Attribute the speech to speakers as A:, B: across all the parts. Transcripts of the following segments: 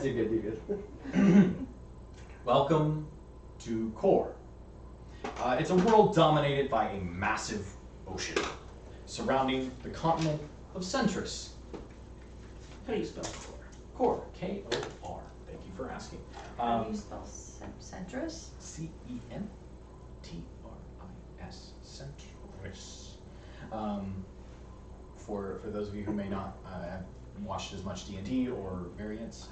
A: You're good.
B: Welcome to Core. It's a world dominated by a massive ocean surrounding the continent of Centris. How do you spell Core? Core, K-O-R. Thank you for asking.
C: How do you spell Centris?
B: C-E-N-T-R-I-S. Centris. For those of you who may not have watched as much D&D or variants.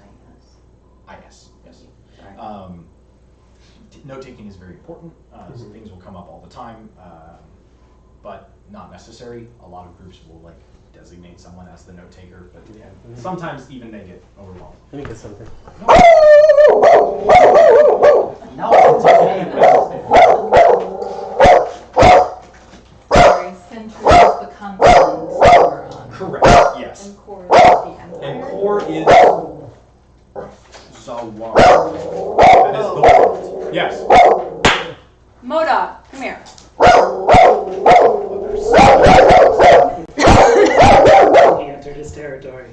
B: I-S, yes.
C: Sorry.
B: Note taking is very important. So things will come up all the time, but not necessary. A lot of groups will like designate someone as the note taker, but sometimes even they get overwhelmed.
A: Let me get something.
B: No, it's okay.
C: Sorry, Centris is the continent we're on.
B: Correct. Yes.
C: And Core is the empire.
B: And Core is Zawar. That is the world. Yes.
C: Modoc, come here.
A: He entered his territory.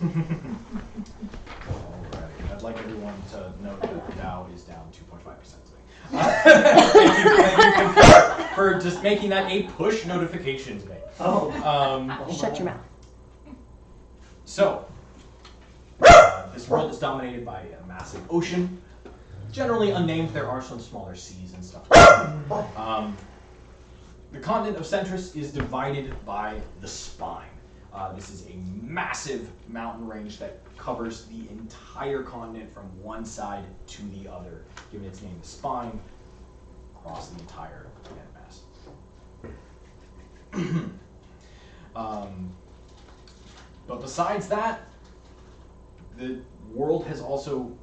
B: Alrighty. I'd like everyone to note that Dow is down 2.5% today. Thank you for just making that a push notification today.
D: Shut your mouth.
B: So, this world is dominated by a massive ocean. Generally unnamed, there are some smaller seas and stuff. The continent of Centris is divided by the Spine. This is a massive mountain range that covers the entire continent from one side to the other, giving its name the Spine, across the entire landmass. But besides that, the world has also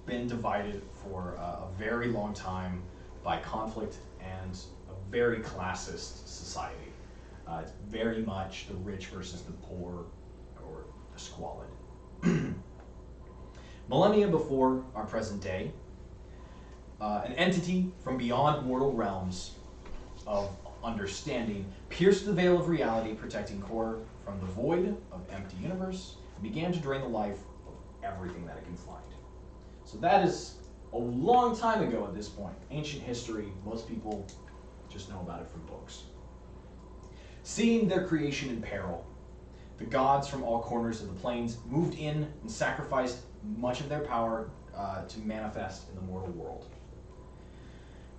B: been divided for a very long time by conflict and a very classist society. It's very much the rich versus the poor, or the squalid. Millennia before our present day, an entity from beyond mortal realms of understanding pierced the veil of reality, protecting Core from the void of empty universe, and began to drain the life of everything that it can find. So that is a long time ago at this point. Ancient history, most people just know about it from books. Seeing their creation in peril, the gods from all corners of the plains moved in and sacrificed much of their power to manifest in the mortal world.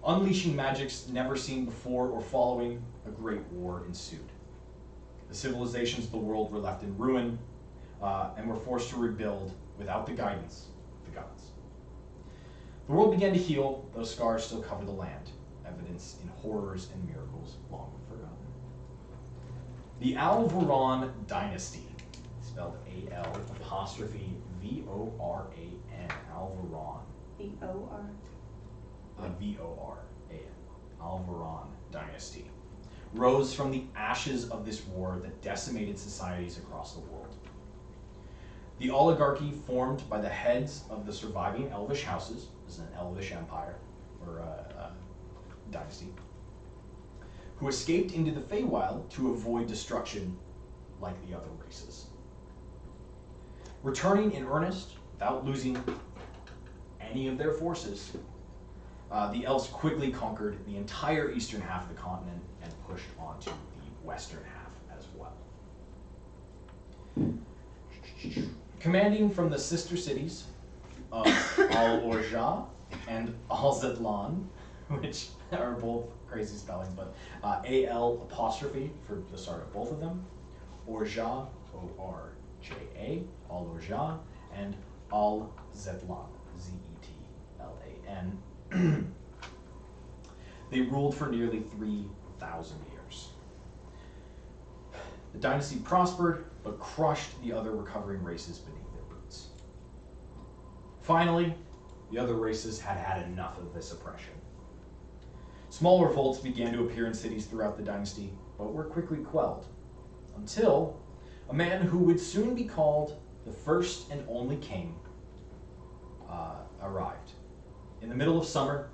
B: Unleashing magics never seen before or following, a great war ensued. The civilizations of the world were left in ruin and were forced to rebuild without the guidance of the gods. The world began to heal, though scars still cover the land, evidence in horrors and miracles long forgotten. The Alvaron dynasty, spelled A-L''V-O-R-A-N, Alvaron.
C: V-O-R.
B: V-O-R-A-N, Alvaron dynasty, rose from the ashes of this war that decimated societies across the world. The oligarchy formed by the heads of the surviving elvish houses, this is an elvish empire, or dynasty, who escaped into the Feywild to avoid destruction like the other races. Returning in earnest, without losing any of their forces, the elves quickly conquered the entire eastern half of the continent and pushed onto the western half as well. Commanding from the sister cities of Al-Orja and Al-Zedlan, which are both crazy spellings, but A-L apostrophe for the start of both of them, Orja, O-R-J-A, Al-Orja, and Al-Zedlan, Z-E-T-L-A-N. They ruled for nearly 3,000 years. The dynasty prospered, but crushed the other recovering races beneath their boots. Finally, the other races had had enough of this oppression. Small revolts began to appear in cities throughout the dynasty, but were quickly quelled, until a man who would soon be called the first and only king arrived. In the middle of summer,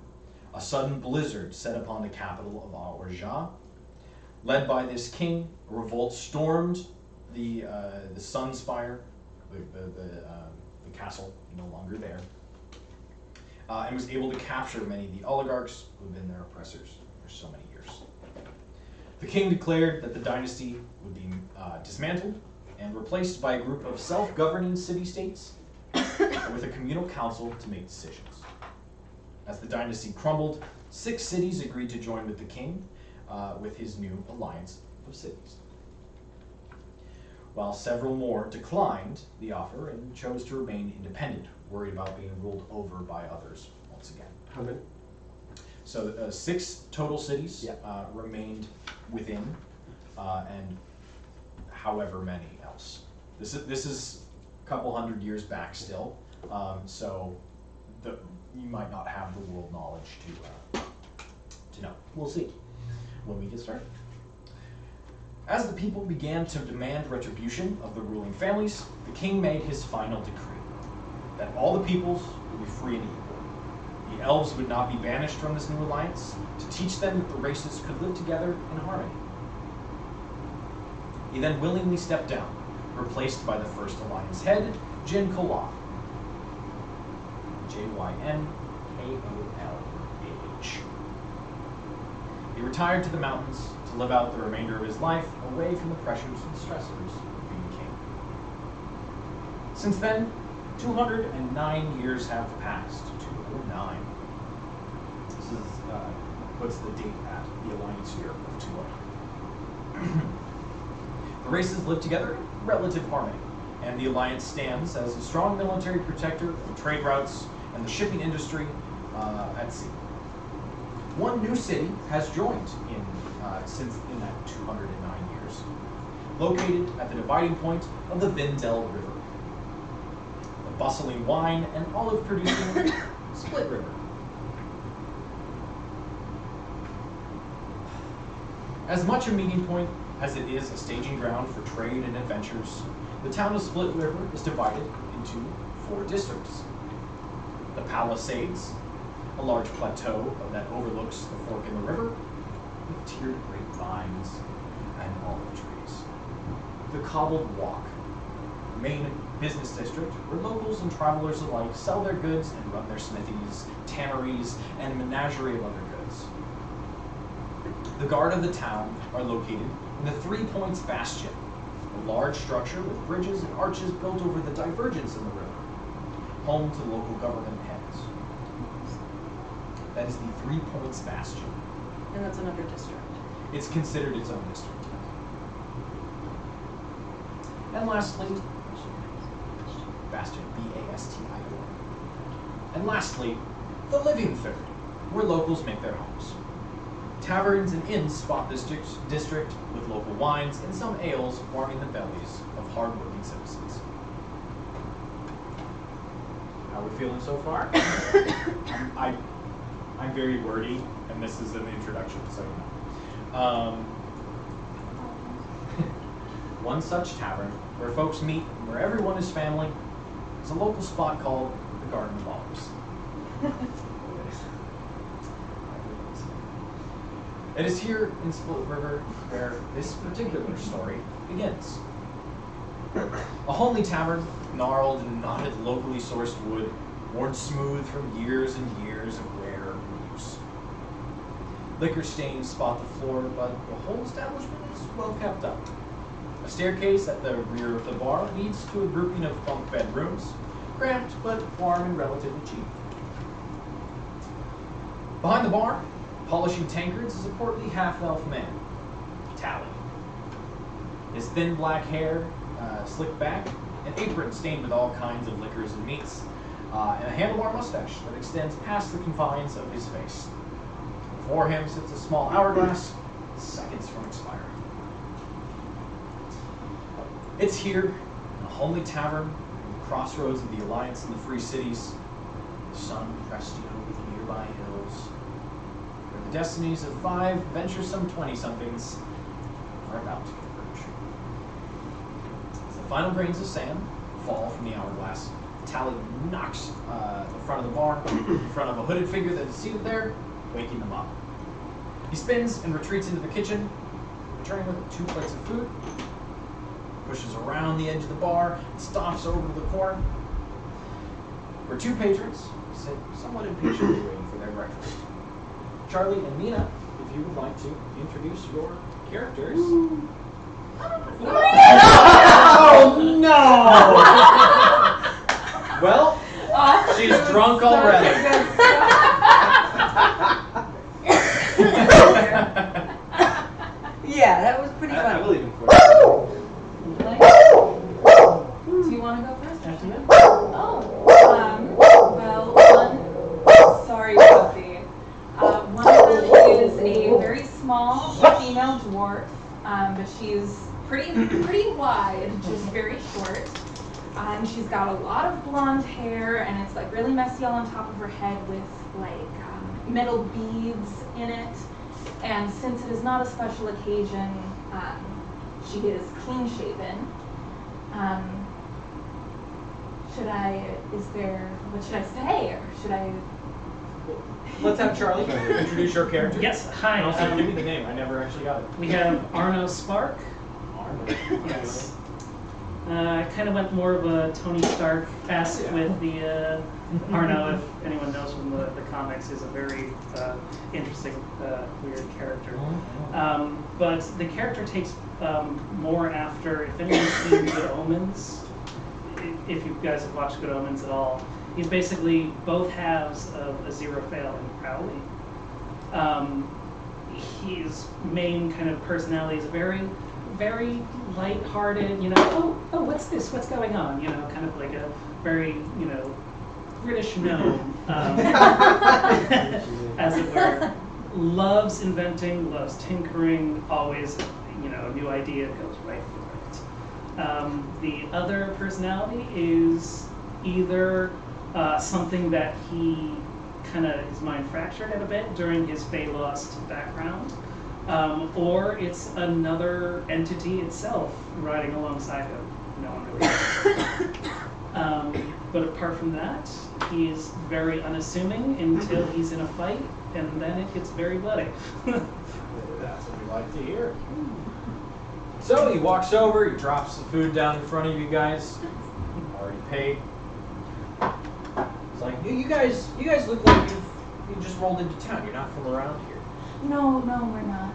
B: a sudden blizzard set upon the capital of Al-Orja. Led by this king, a revolt stormed the Sunspire, the the castle no longer there, and was able to capture many of the oligarchs who had been their oppressors for so many years. The king declared that the dynasty would be dismantled and replaced by a group of self-governing city-states with a communal council to make decisions. As the dynasty crumbled, 6 cities agreed to join with the king with his new alliance of cities, while several more declined the offer and chose to remain independent, worried about being ruled over by others once again.
E: How many?
B: So 6 total cities
E: Yeah.
B: remained within, and however many else. This is a couple hundred years back still, so you might not have the world knowledge to know. We'll see when we get started. As the people began to demand retribution of the ruling families, the king made his final decree that all the peoples would be free and equal. The elves would not be banished from this new alliance, to teach them that the races could live together in harmony. He then willingly stepped down, replaced by the first alliance head, Jin Kolah. Jynkolah. He retired to the mountains to live out the remainder of his life away from the pressures and stressors of being king. Since then, 209 years have passed. 209. This is puts the date at the alliance year of 200. The races live together in relative harmony, and the alliance stands as a strong military protector of trade routes and the shipping industry at sea. One new city has joined since in that 209 years, located at the dividing point of the Vindel River, the bustling wine and olive producing Split River. As much a meeting point as it is a staging ground for trade and adventures, the town of Split River is divided into 4 districts. The Palisades, a large plateau that overlooks the fork in the river, with tiered grapevines and olive trees. The Cobbled Walk, the main business district where locals and travelers alike sell their goods and run their smithies, tanneries, and a menagerie of other goods. The guard of the town are located in the 3 Points Bastion, a large structure with bridges and arches built over the divergence in the river, home to local government heads. That is the 3 Points Bastion.
C: And that's another district.
B: It's considered its own district. And lastly, Bastion, B-A-S-T-I-O-N. And lastly, the Living Third, where locals make their homes. Taverns and inns spot this district with local wines and some ales warming the bellies of hard-working citizens. How are we feeling so far? I'm very wordy, and this is an introduction, so you know. One such tavern, where folks meet and where everyone is family, is a local spot called the Garden of Olives. It is here in Split River where this particular story begins. A homely tavern, gnarled and knotted locally sourced wood, worn smooth from years and years of rare use. Liquor stains spot the floor, but the whole establishment is well kept up. A staircase at the rear of the bar leads to a grouping of bunk bed rooms, cramped but warm and relatively cheap. Behind the bar, polishing tankards, is a portly half-elf man, Tally. His thin black hair slicked back, an apron stained with all kinds of liquors and meats, and a handlebar mustache that extends past the confines of his face. Before him sits a small hourglass, seconds from expiring. It's here, in a homely tavern, at the crossroads of the Alliance and the Free Cities, the sun pressed over the nearby hills, where the destinies of 5 venturesome 20-somethings are about to converge. As the final grains of sand fall from the hourglass, Tally knocks the front of the bar in front of a hooded figure that is seated there, waking them up. He spins and retreats into the kitchen, returning with 2 plates of food, pushes around the edge of the bar, and stomps over to the corner, where two patrons sit somewhat impatiently waiting for their breakfast. Charlie and Mina, if you would like to introduce your characters. Oh no! Well, she's drunk already.
C: Yeah, that was pretty
A: I
C: funny.
A: believe in for
C: Do you want to go first?
A: After that?
C: Oh, well, one, sorry, Sophie. One of them is a very small female dwarf, but she's pretty wide, just very short. And she's got a lot of blonde hair, and it's like really messy all on top of her head with like metal beads in it. And since it is not a special occasion, she is clean shaven. What should I say, or should I?
B: Let's have Charlie introduce your character.
E: Yes, hi.
B: And also give me the name. I never actually got it.
E: We have Arno Spark. Yes. I kind of went more of a Tony Stark-esque with the Arno, if anyone knows from the comics, is a very interesting, weird character. But the character takes more after, if anyone's seen Good Omens, if you guys have watched Good Omens at all, he's basically both halves of Aziraphale and Crowley. His main kind of personality is very light-hearted, oh, what's this? What's going on? Kind of like a very, British gnome, as it were. Loves inventing, loves tinkering, always, a new idea goes right for it. The other personality is either something that he kind of, his mind fractured at a bit during his Fey Lost background. Or it's another entity itself riding alongside him. No one really knows. But apart from that, he's very unassuming until he's in a fight, and then it gets very bloody.
B: That's what we like to hear. So he walks over, he drops the food down in front of you guys. Already paid. It's like, you guys look like you just rolled into town. You're not from around here.
C: No, we're not.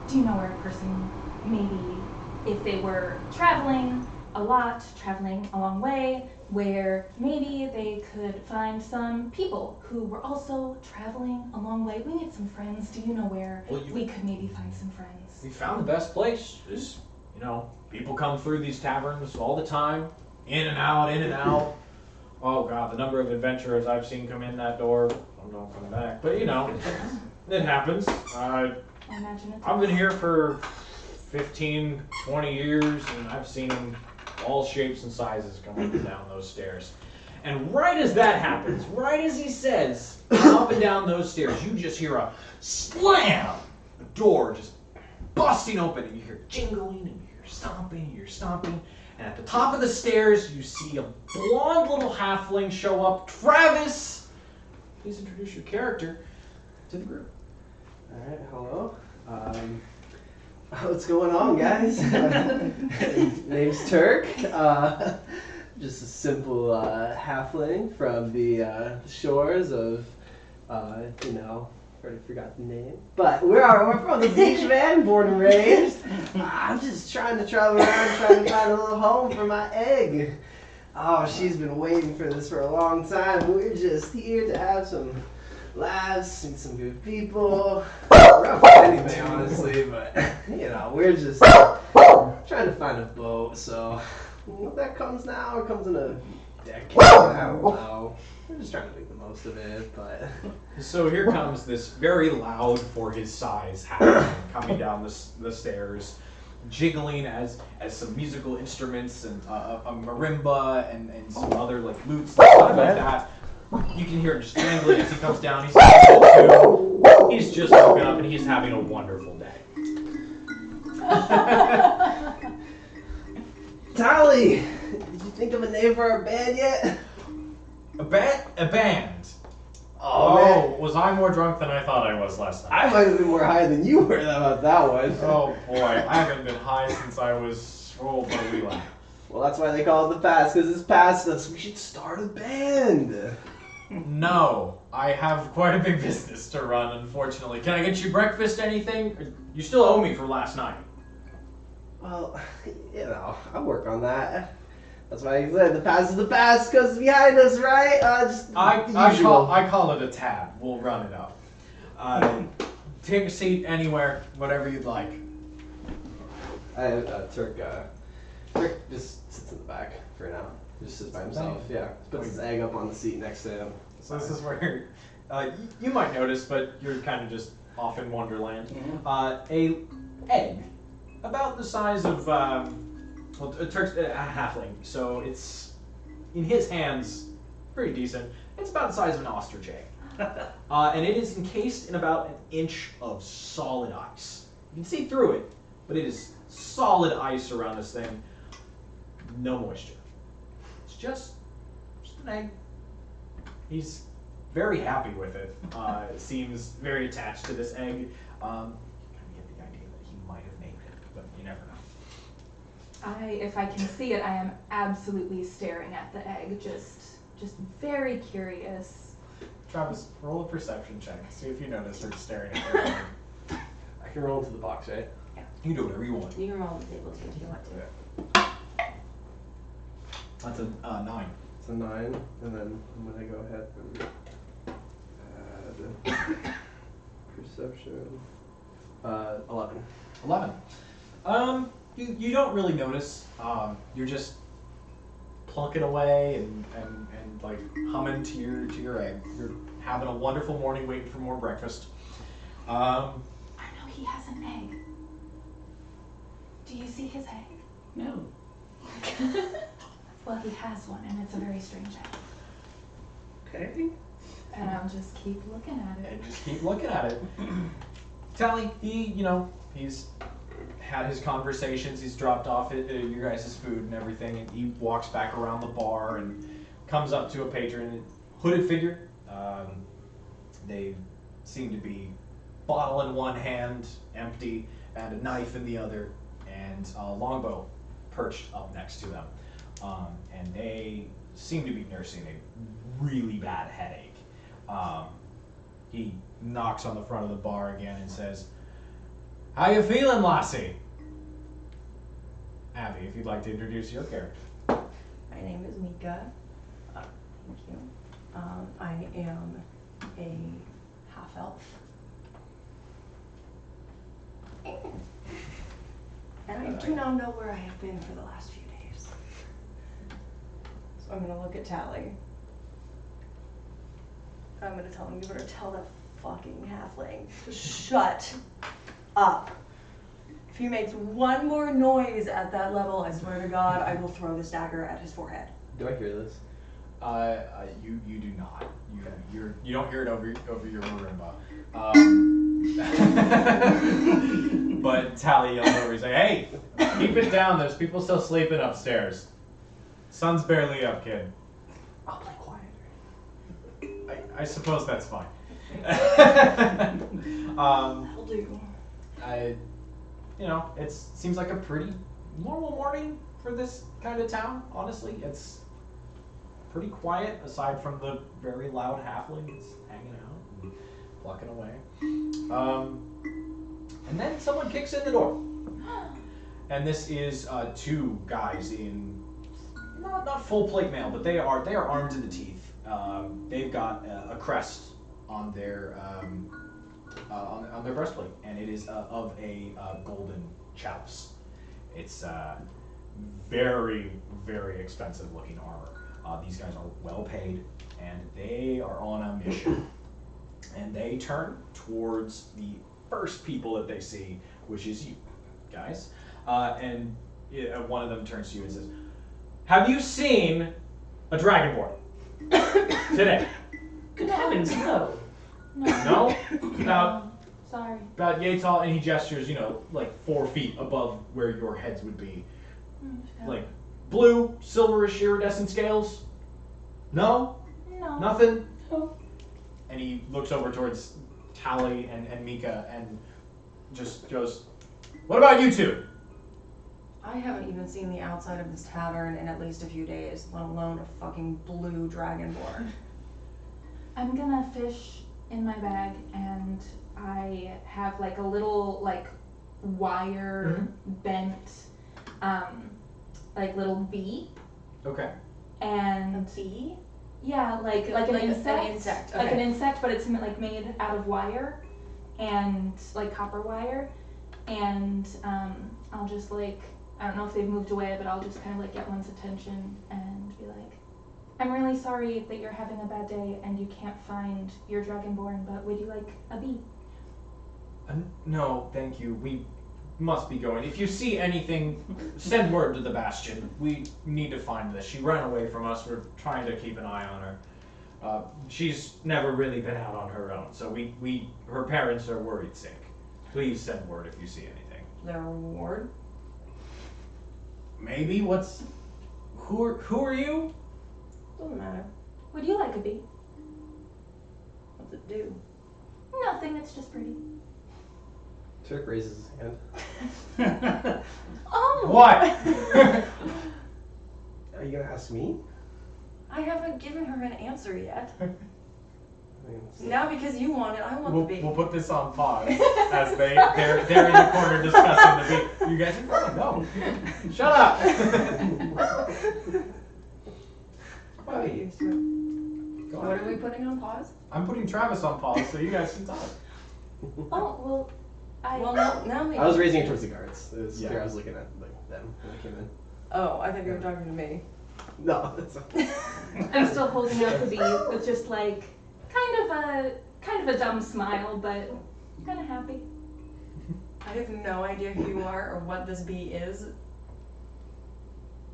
C: Do you know where a person, maybe if they were traveling a long way, where maybe they could find some people who were also traveling a long way? We need some friends. Do you know where we could maybe find some friends?
B: We found the best place. Just, people come through these taverns all the time. In and out, in and out. Oh God, the number of adventurers I've seen come in that door. I'm not coming back. But it happens.
C: I imagine it's
B: I've been here for 15, 20 years, and I've seen them all shapes and sizes come up and down those stairs. And right as that happens, right as he says, up and down those stairs, you just hear a slam! The door just busting open, and you hear jingling, and you hear stomping. And at the top of the stairs, you see a blonde little halfling show up. Travis! Please introduce your character to the group.
A: Alright, hello. What's going on, guys? Name's Turk. Just a simple halfling from the shores of, already forgot the name. But we're from the beach, man, born and raised. I'm just trying to travel around, trying to find a little home for my egg. Oh, she's been waiting for this for a long time. We're just here to have some laughs, meet some good people. Rough anything, honestly, but we're just trying to find a boat. So that comes now or comes in a decade. I don't know. We're just trying to make the most of it, but.
B: So here comes this very loud for his size halfling coming down the stairs, jiggling as some musical instruments and a marimba and some other like lutes and stuff like that. You can hear him just jangling as he comes down. He's just woken up and he's having a wonderful day.
A: Tally, did you think of a name for our band yet?
B: A band.
A: Oh, man.
F: Was I more drunk than I thought I was last night?
A: I might have been more high than you were about that one.
F: Oh boy, I haven't been high since I was Oh, but we laugh.
A: Well, that's why they call it the past, because it's past us. We should start a band.
F: No, I have quite a big business to run, unfortunately. Can I get you breakfast, anything? You still owe me for last night.
A: Well, I'll work on that. That's why I said the past is the past, because it's behind us, right?
F: I call it a tab. We'll run it up. Take a seat anywhere, whatever you'd like.
A: Turk just sits in the back for now. He just sits by himself. Yeah, just puts his egg up on the seat next to him.
F: So this is where you might notice, but you're kind of just off in Wonderland. A egg, about the size of Turk's a halfling. So it's in his hands, pretty decent. It's about the size of an ostrich egg, and it is encased in about an inch of solid ice. You can see through it, but it is solid ice around this thing. No moisture. It's just an egg. He's very happy with it. Seems very attached to this egg. You kind of get the idea that he might have named it, but you never know.
C: If I can see it, I am absolutely staring at the egg, just very curious.
F: Travis, roll a perception check. See if you notice her staring at your egg.
A: I can roll into the box, right?
F: You can do whatever you want.
D: You can roll the table too if you want to.
B: That's a 9.
A: It's a 9, and then I'm gonna go ahead and add perception. 11.
B: 11. You don't really notice. You're just plunking away and like humming to your egg. You're having a wonderful morning, waiting for more breakfast.
C: I know he has an egg. Do you see his egg?
E: No.
C: Well, he has one, and it's a very strange egg.
E: Okay.
C: And I'll just keep looking at it.
B: And just keep looking at it. Tally, he's had his conversations. He's dropped off your guys' food and everything, and he walks back around the bar and comes up to a patron, hooded figure. They seem to be bottle in one hand, empty, and a knife in the other, and a longbow perched up next to them. And they seem to be nursing a really bad headache. He knocks on the front of the bar again and says, "How you feeling, lassie?" Abby, if you'd like to introduce your character.
D: My name is Mika. Thank you. I am a half-elf. And I do not know where I have been for the last few days. So I'm gonna look at Tally. I'm gonna tell him, you better tell that fucking halfling to shut up. If he makes one more noise at that level, I swear to God, I will throw this dagger at his forehead.
A: Do I hear this?
B: You do not. You don't hear it over your Marimba. But Tally yells over. He's like, "Hey,
F: Keep it down. There's people still sleeping upstairs. Sun's barely up, kid.
A: I'll play quiet.
F: I suppose that's fine."
D: That'll do.
B: It seems like a pretty normal morning for this kind of town. Honestly, it's pretty quiet aside from the very loud halflings hanging out and plucking away. And then someone kicks in the door, and this is two guys in not full plate mail, but they are armed to the teeth. They've got a crest on their on their breastplate, and it is of a golden chalice. It's very, very expensive looking armor. These guys are well paid, and they are on a mission. And they turn towards the first people that they see, which is you guys. And one of them turns to you and says, "Have you seen a dragonborn today?"
E: Good heavens, no.
B: No?
C: Sorry.
B: About yay tall, and he gestures, like 4 feet above where your heads would be. Like blue, silverish, iridescent scales? No?
C: No.
B: Nothing?
C: No.
B: And he looks over towards Tally and Mika and just goes, "What about you two?"
D: I haven't even seen the outside of this tavern in at least a few days, let alone a fucking blue dragonborn.
C: I'm gonna fish in my bag, and I have like a little like wire bent like little bee.
B: Okay.
C: And
D: bee?
C: yeah, like an insect. Like
D: okay.
C: an insect, but it's like made out of wire and like copper wire. And I'll just like, I don't know if they've moved away, but I'll just kind of like get one's attention and be like, I'm really sorry that you're having a bad day and you can't find your dragonborn, but would you like a bee?
F: No, thank you. We must be going. If you see anything, send word to the Bastion. We need to find this. She ran away from us. We're trying to keep an eye on her. She's never really been out on her own, so her parents are worried sick. Please send word if you see anything.
D: Their reward?
F: Maybe. Who are you?
D: Doesn't matter.
C: Would you like a bee?
D: What's it do?
C: Nothing, it's just pretty.
A: Turk raises his hand.
C: Oh!
F: What?
A: Are you gonna ask me?
D: I haven't given her an answer yet.
A: I mean,
D: Now because you want it, I want the bee.
F: We'll put this on pause as they're in the corner discussing the bee. You guys are fine. No. Shut up.
D: I'm not used to it.
F: Go
D: What
F: on.
D: are we putting on pause?
F: I'm putting Travis on pause so you guys can talk.
C: Oh, well,
D: Well, now we.
A: I was raising it towards the guards. It was
B: Yeah.
A: clear I was looking at like them when I came in.
D: Oh, I thought you were talking to me.
A: No, that's not.
C: I'm still holding out the bee with just like kind of a dumb smile, but kind of happy.
D: I have no idea who you are or what this bee is,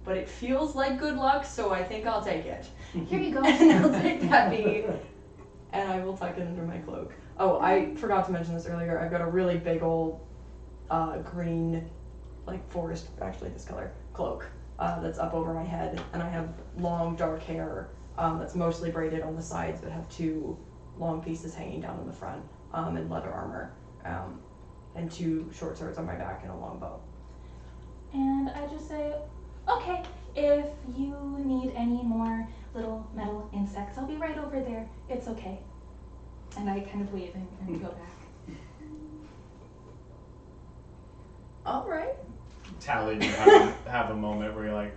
D: but it feels like good luck, so I think I'll take it.
C: Here you go.
D: And I'll take that bee, and I will tuck it under my cloak. Oh, I forgot to mention this earlier. I've got a really big old green, like forest, actually this color, cloak that's up over my head, and I have long dark hair that's mostly braided on the sides, but have two long pieces hanging down in the front, and leather armor, and two short swords on my back and a long bow.
C: And I just say, okay, if you need any more little metal insects, I'll be right over there. It's okay. And I kind of wave and go back.
D: All right.
F: Tally, you have a moment where you're like,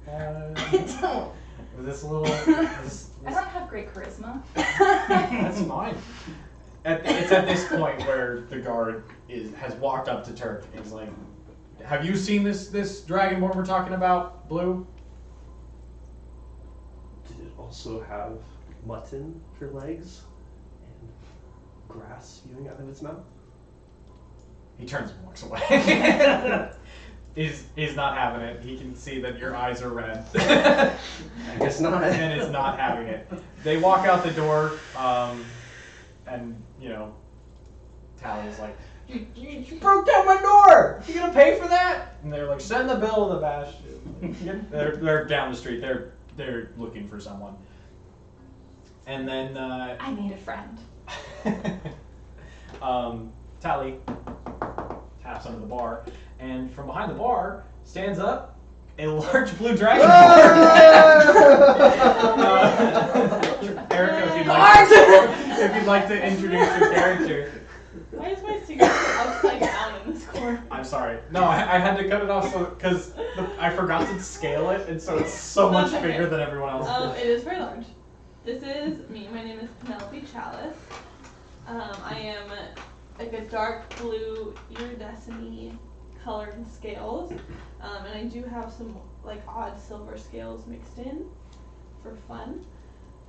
D: I don't.
F: was this a little?
C: I don't have great charisma.
F: That's fine. It's at this point where the guard has walked up to Turk and is like, "Have you seen this dragonborn we're talking about, Blue?"
A: Did it also have mutton for legs and grass spewing out of its mouth?
F: He turns and walks away. He's not having it. He can see that your eyes are red.
A: I guess not.
F: And is not having it. They walk out the door, and Tally's like, you broke down my door! You gonna pay for that? And they're like, send the bill to the Bastion. They're down the street. They're looking for someone. And then
C: I made a friend.
F: Tally taps under the bar, and from behind the bar stands up a large blue dragon. Erica, if you'd like to introduce your character.
G: Why is my signature upside down in this corner?
F: I'm sorry. No, I had to cut it off because I forgot to scale it, and so it's so much
G: That's okay.
F: bigger than everyone else.
G: It is very large. This is me. My name is Penelope Chalice. I am like a dark blue iridescent colored scales, and I do have some like odd silver scales mixed in for fun.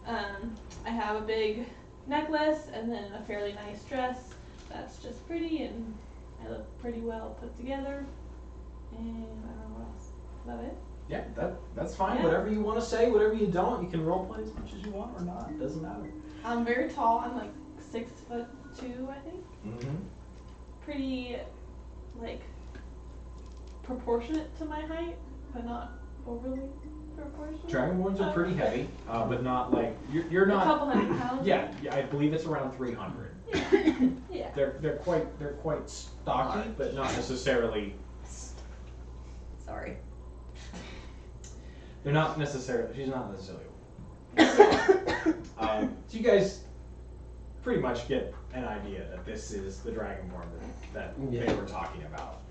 G: I have a big necklace and then a fairly nice dress that's just pretty, and I look pretty well put together. And I don't know what else. Is that it?
F: Yeah, that's fine.
G: Yeah.
F: Whatever you want to say, whatever you don't, you can roleplay as much as you want or not. It doesn't matter.
G: I'm very tall. I'm like 6'2", I think.
F: Mm-hmm.
G: Pretty, like, proportionate to my height, but not overly proportionate.
F: Dragonborns are pretty heavy, but not like you're
G: A
F: not.
G: couple hundred pounds.
F: Yeah, I believe it's around 300.
G: Yeah.
F: They're quite stocky, but not necessarily.
D: Sorry.
F: They're not necessarily. She's not necessarily. So you guys pretty much get an idea that this is the Dragonborn that they were talking about.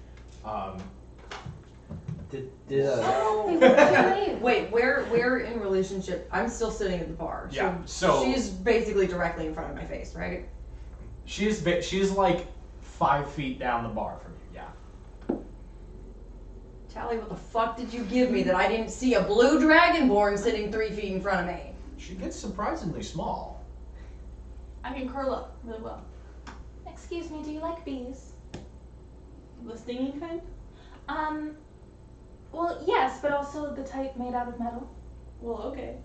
D: Wait, we're in relationship. I'm still sitting at the bar.
B: Yeah, so-
D: she's basically directly in front of my face, right?
B: She's like 5 feet down the bar from you. Yeah.
D: Tally, what the fuck did you give me that I didn't see a blue Dragonborn sitting 3 feet in front of me?
B: She gets surprisingly small.
G: I can curl up really well.
C: Excuse me, do you like bees?
G: The stinging kind?
C: Well, yes, but also the type made out of metal.
G: Well, okay.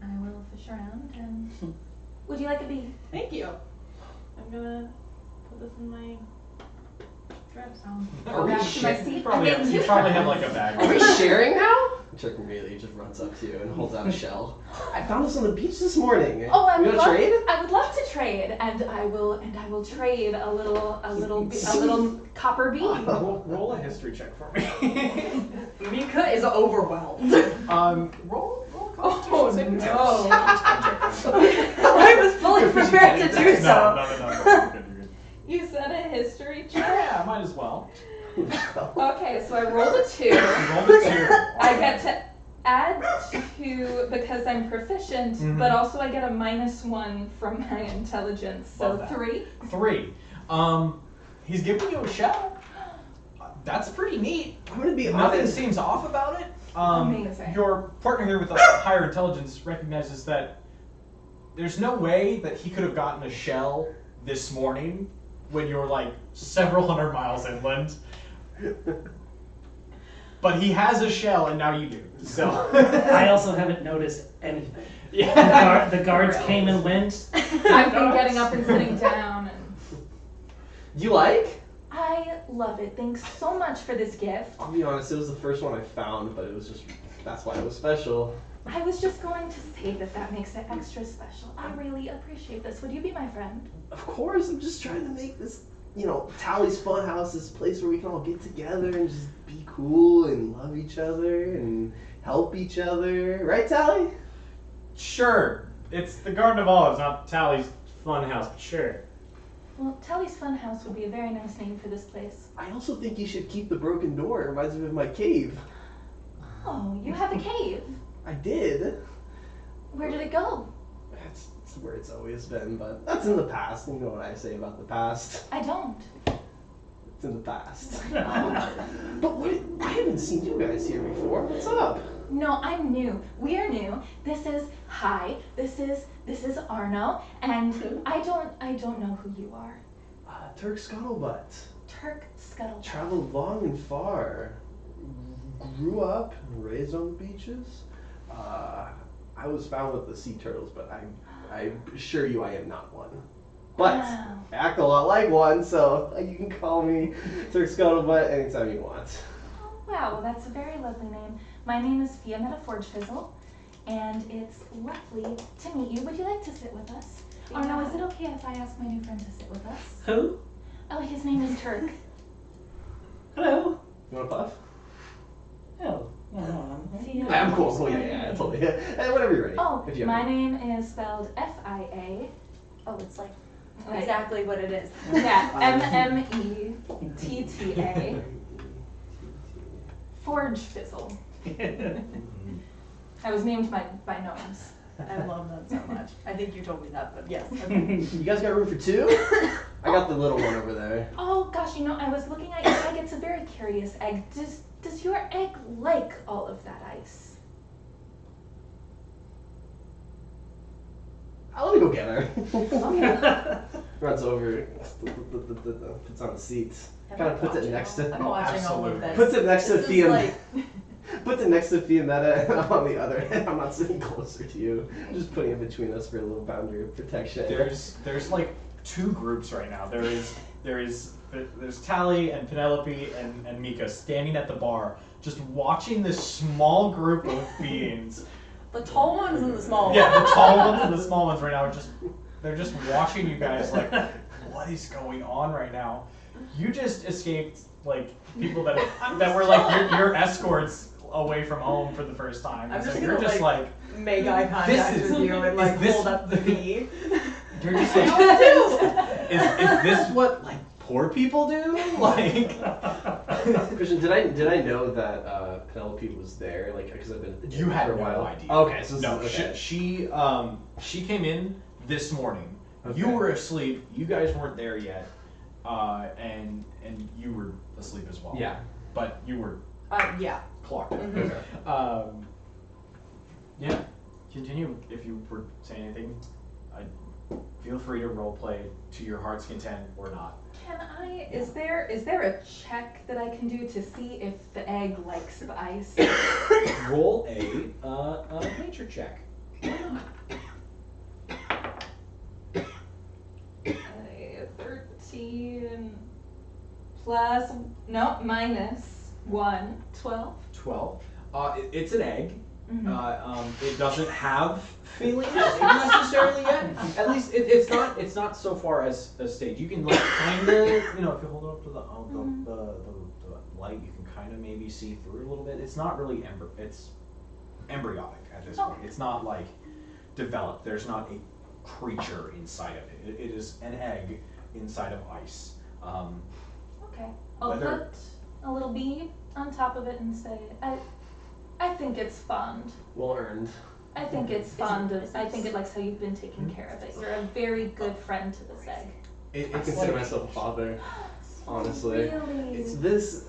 C: I will fish around and... Would you like a bee?
G: Thank you. I'm gonna put this in my dress.
C: Go back to my seat.
B: You probably have like a bag.
A: Are we sharing now? Chuck immediately just runs up to you and holds out a shell. I found this on the beach this morning.
C: Oh,
A: You wanna trade?
C: I would love to trade, and I will trade a little copper bee.
F: Roll a history check for me.
D: Mika is overwhelmed.
B: Roll
D: Oh
B: saving
D: no.
B: throw.
D: I was fully prepared to do so.
F: No. You're good.
G: You said a history check?
F: Yeah, might as well.
C: Okay, so I rolled a 2.
F: Roll the 2.
C: I get to add 2 because I'm proficient, but also I get a -1 from my intelligence, so
B: Love that.
C: 3.
B: 3. He's giving you a shell. That's pretty neat.
A: I'm gonna be
B: Nothing
A: honest.
B: seems off about it.
C: Amazing.
B: Your partner here with a higher intelligence recognizes that there's no way that he could have gotten a shell this morning when you're like several hundred miles inland. But he has a shell and now you do. So
E: I also haven't noticed anything.
B: yeah.
E: The guards came and went.
C: I've been getting up and sitting down, and
A: You like?
C: I love it. Thanks so much for this gift.
A: I'll be honest, it was the first one I found, but it was just, that's why it was special.
C: I was just going to say that makes it extra special. I really appreciate this. Would you be my friend?
A: Of course, I'm just trying to make this, Tally's Funhouse, this place where we can all get together and just be cool and love each other and help each other. Right, Tally?
F: Sure. It's the Garden of Olives, not Tally's Funhouse, but sure.
C: Well, Tally's Funhouse would be a very nice name for this place.
A: I also think you should keep the broken door. It reminds me of my cave.
C: Oh, you have a cave.
A: I did.
C: Where did it go?
A: That's where it's always been, but that's in the past. You know what I say about the past.
C: I don't.
A: It's in the past. But I haven't seen you guys here before. What's up?
C: No, I'm new. We're new. This is This is Arno, and I don't know who you are.
A: Turk Scuttlebutt.
C: Turk Scuttlebutt.
A: Traveled long and far. Grew up and raised on the beaches. I was found with the sea turtles, but I assure you I am not one. But
C: Wow.
A: I act a lot like one, so you can call me Turk Scuttlebutt anytime you want.
C: Oh, wow, well, that's a very lovely name. My name is Fiametta Forgefizzle, and it's lovely to meet you. Would you like to sit with us? Or no, is it okay if I ask my new friend to sit with us?
E: Who?
C: Oh, his name is Turk.
E: Hello.
A: You want a puff?
E: Oh.
A: I'm cool. Yeah, totally. Yeah. Whenever you're ready.
C: Oh,
A: if you
C: my
A: have
C: name is spelled F-I-A. Oh, it's like
D: Exactly what it is.
C: yeah, M-M-E-T-T-A. Forgefizzle. I was named by gnomes.
D: I love that so much. I think you told me that, but yes.
A: You guys got room for 2? I got the little one over there.
C: Oh gosh, I was looking at your egg. It's a very curious egg. Does your egg like all of that ice?
A: I'll let me go get her.
C: Okay.
A: Runs over, puts on the seat. Kind of puts it next to.
D: I'm watching all of this.
A: Puts it next to
D: This is
A: Fiametta. Puts it next to Fiametta, and I'm on the other end. I'm not sitting closer to you. I'm just putting it between us for a little boundary of protection.
B: There's like 2 groups right now. There's Tally and Penelope and Mika standing at the bar, just watching this small group of beings.
D: The tall ones and the small ones.
B: Yeah, the tall ones and the small ones right now they're just watching you guys like, what is going on right now?
F: You just escaped like people that were like your escorts away from home for the first time.
D: I'm
F: So
D: just
F: you're
D: gonna,
F: just like
D: make eye contact
F: This is-
D: with you and
F: is
D: like
F: this-
D: hold up the bee.
F: you're just like is this what like poor people do? Like
A: Christian, did I know that Penelope was there? Like, because I've been at the
F: you
A: gym
F: had
A: for a
F: no
A: while.
F: idea.
A: Okay, so this
F: no,
A: is, okay.
F: she came in this morning. You
A: Okay.
F: were asleep. You guys weren't there yet, and you were asleep as well.
A: Yeah.
F: But you were
D: Yeah.
F: clocked.
D: Mhm.
A: Okay.
F: Yeah. Continue if you were saying anything. Feel free to roleplay to your heart's content or not.
C: Can I? Is there a check that I can do to see if the egg likes the ice?
F: Roll a nature check. Why not?
C: 13 plus minus 1, 12.
F: 12. It's an egg.
C: Mhm.
F: It doesn't have feelings necessarily yet. At least it's not so far as a stage. You can like kind of if you hold it up to the light, you can kind of maybe see through a little bit. It's not really it's embryonic at this point. It's not like developed. There's not a creature inside of it. It is an egg inside of ice.
C: Okay. I'll
F: Whether-
C: put a little bee on top of it and say, I think it's fond.
A: Well earned.
C: I think it's fond of. I think it likes how you've been taking care of it. You're a very good friend to this egg.
A: I
F: It's
A: consider
F: like,
A: myself a father, honestly.
C: Really?
A: It's this,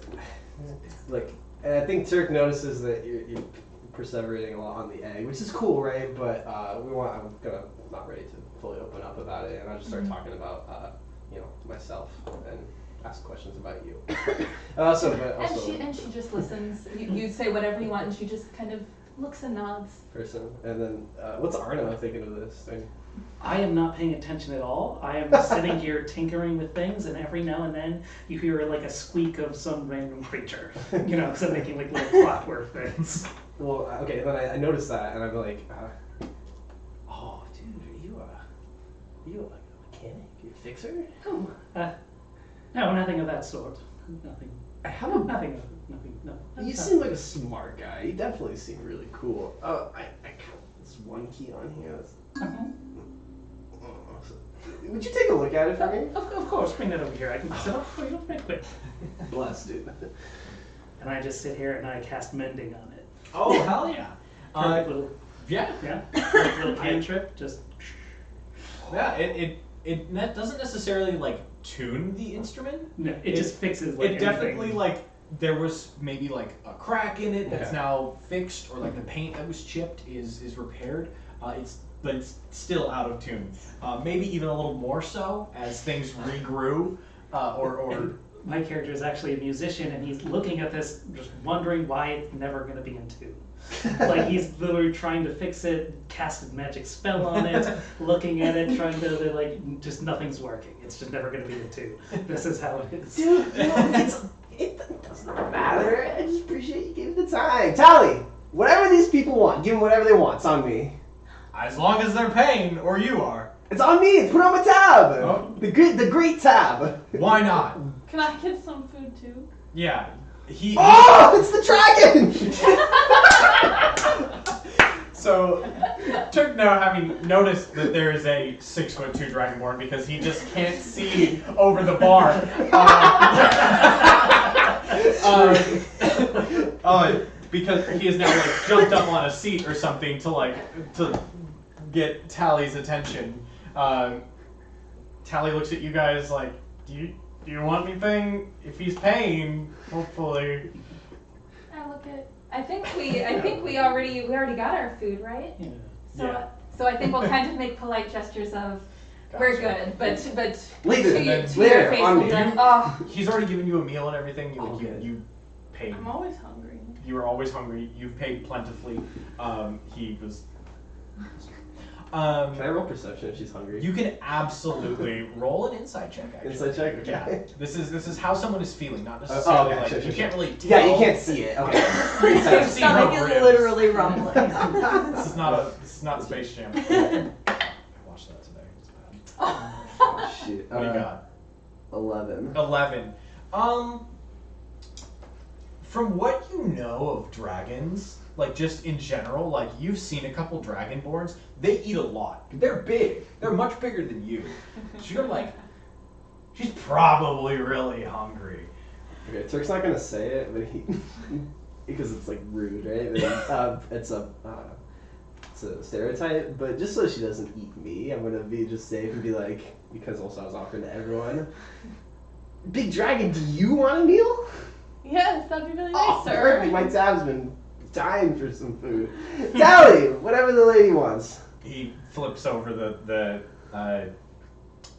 A: like, and I think Turk notices that you're perseverating a lot on the egg, which is cool, right? But I'm not ready to fully open up about it, and I just start talking about, myself and ask questions about you.
C: And she just listens. You say whatever you want, and she just kind of looks and nods.
A: person. And then, what's Arno thinking of this thing?
E: I am not paying attention at all. I am sitting here tinkering with things, and every now and then you hear like a squeak of some random creature. So making like little clockwork things.
A: Well, okay, then I noticed that, and I'm like, oh, dude, are you a mechanic? You a fixer?
E: Oh, no, nothing of that sort. Nothing.
A: I have a.
E: Nothing. No.
A: You seem like a smart guy. You definitely seem really cool. There's one key on here. Would you take a look at it for me?
E: Of course, bring that over here. I can set up for you right quick.
A: Bless, dude.
E: And I just sit here and I cast mending on it.
F: oh hell yeah.
E: Perfect little,
F: Yeah.
E: little cantrip. Just
F: Yeah. It doesn't necessarily like tune the instrument.
E: no, it just fixes like
F: It definitely
E: anything.
F: like there was maybe like a crack in it that's
A: Okay.
F: now fixed, or like the paint that was chipped is repaired. But it's still out of tune. Maybe even a little more so as things regrew, or
E: And my character is actually a musician, and he's looking at this, just wondering why it's never going to be in tune. Like he's literally trying to fix it, cast a magic spell on it, looking at it, trying to like just nothing's working. It's just never going to be in tune. This is how it is.
A: Dude, it doesn't matter. I just appreciate you giving the time. Tally, whatever these people want, give them whatever they want. It's on me.
F: as long as they're paying, or you are.
A: It's on me. It's put on my tab.
F: Oh.
A: The great tab.
F: Why not?
G: Can I get some food too?
F: Yeah.
A: Oh, it's the dragon.
F: So, Turk now having noticed that there is a 6'2" dragonborn because he just can't see over the bar. Because he has now like jumped up on a seat or something to get Tally's attention. Tally looks at you guys like, do you want anything? If he's paying, hopefully.
C: I think we already got our food, right?
E: Yeah.
C: So I think we'll kind of make polite gestures of we're
F: Gotcha.
C: good, but
A: Later,
C: to,
A: then.
C: to
A: Later,
C: your face
A: on
C: we'll
A: me.
C: be like, oh,
F: He's already given you a meal and everything.
A: Okay.
F: You paid.
G: I'm always hungry.
F: You were always hungry. You've paid plentifully. He was.
A: Can I roll perception if she's hungry?
F: You can absolutely roll an insight check. Actually.
A: Insight check? Okay.
F: Yeah. This is how someone is feeling, not necessarily
A: okay,
F: like
A: sure,
F: you can't really. Tell.
A: Yeah, you can't see it. Okay.
D: Your
F: See her
D: stomach is
F: ribs.
D: literally rumbling.
F: This is not Space Jam. I watched that today. It's bad.
A: Oh, shit.
F: What do you got?
A: 11.
B: 11. From what you know of dragons, like just in general, like you've seen a couple dragonborns, they eat a lot. They're big. They're much bigger than you. So you're like, she's probably really hungry.
A: Okay, Turk's not gonna say it, but he because it's like rude, right? But, it's a stereotype. But just so she doesn't eat me, I'm gonna be just safe and be like, because also I was offering to everyone. Big dragon, do you want a meal?
G: Yes, that'd be really nice,
A: Oh,
G: sir.
A: perfect. My tab's been dying for some food. Tally, whatever the lady wants.
B: He flips over the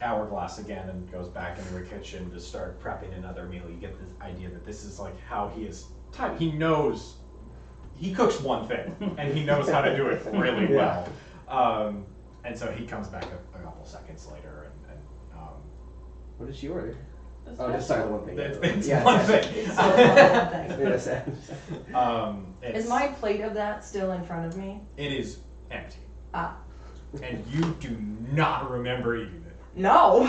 B: hourglass again and goes back into the kitchen to start prepping another meal. You get this idea that this is like how he is typed. He knows, he cooks one thing and he knows how to do it really well. And so he comes back a couple seconds later and
A: What did she order?
G: That's
A: Oh, just sorry, the one thing.
B: it's
A: Yeah,
B: one
A: yeah.
B: thing.
D: It's so one thing.
A: Yes.
B: It's-
D: Is my plate of that still in front of me?
B: It is empty.
D: Ah.
B: And you do not remember eating it.
D: No.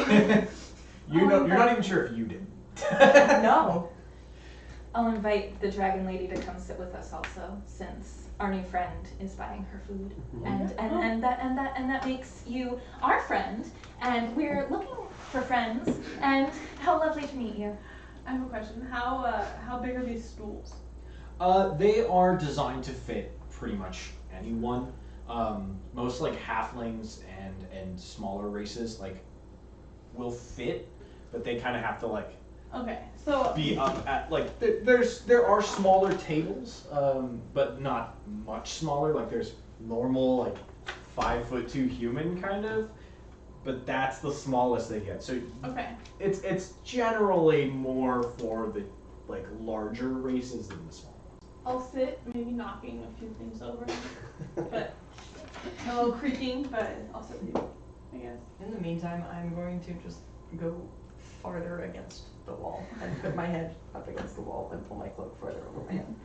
B: You're not even sure if you did.
D: No.
C: I'll invite the dragon lady to come sit with us also, since our new friend is buying her food, and that makes you our friend, and we're looking for friends. And how lovely to meet you.
G: I have a question. How big are these stools?
B: They are designed to fit pretty much anyone. Most like halflings and smaller races like will fit, but they kind of have to like
G: Okay, so
B: be up at like there are smaller tables, but not much smaller. Like there's normal like 5'2" human kind of, but that's the smallest they get. So
G: okay.
B: it's generally more for the like larger races than the small ones.
G: I'll sit, maybe knocking a few things over, but a little creaking, but I'll sit with you, I guess.
D: In the meantime, I'm going to just go farther against the wall and put my head up against the wall and pull my cloak further over my head.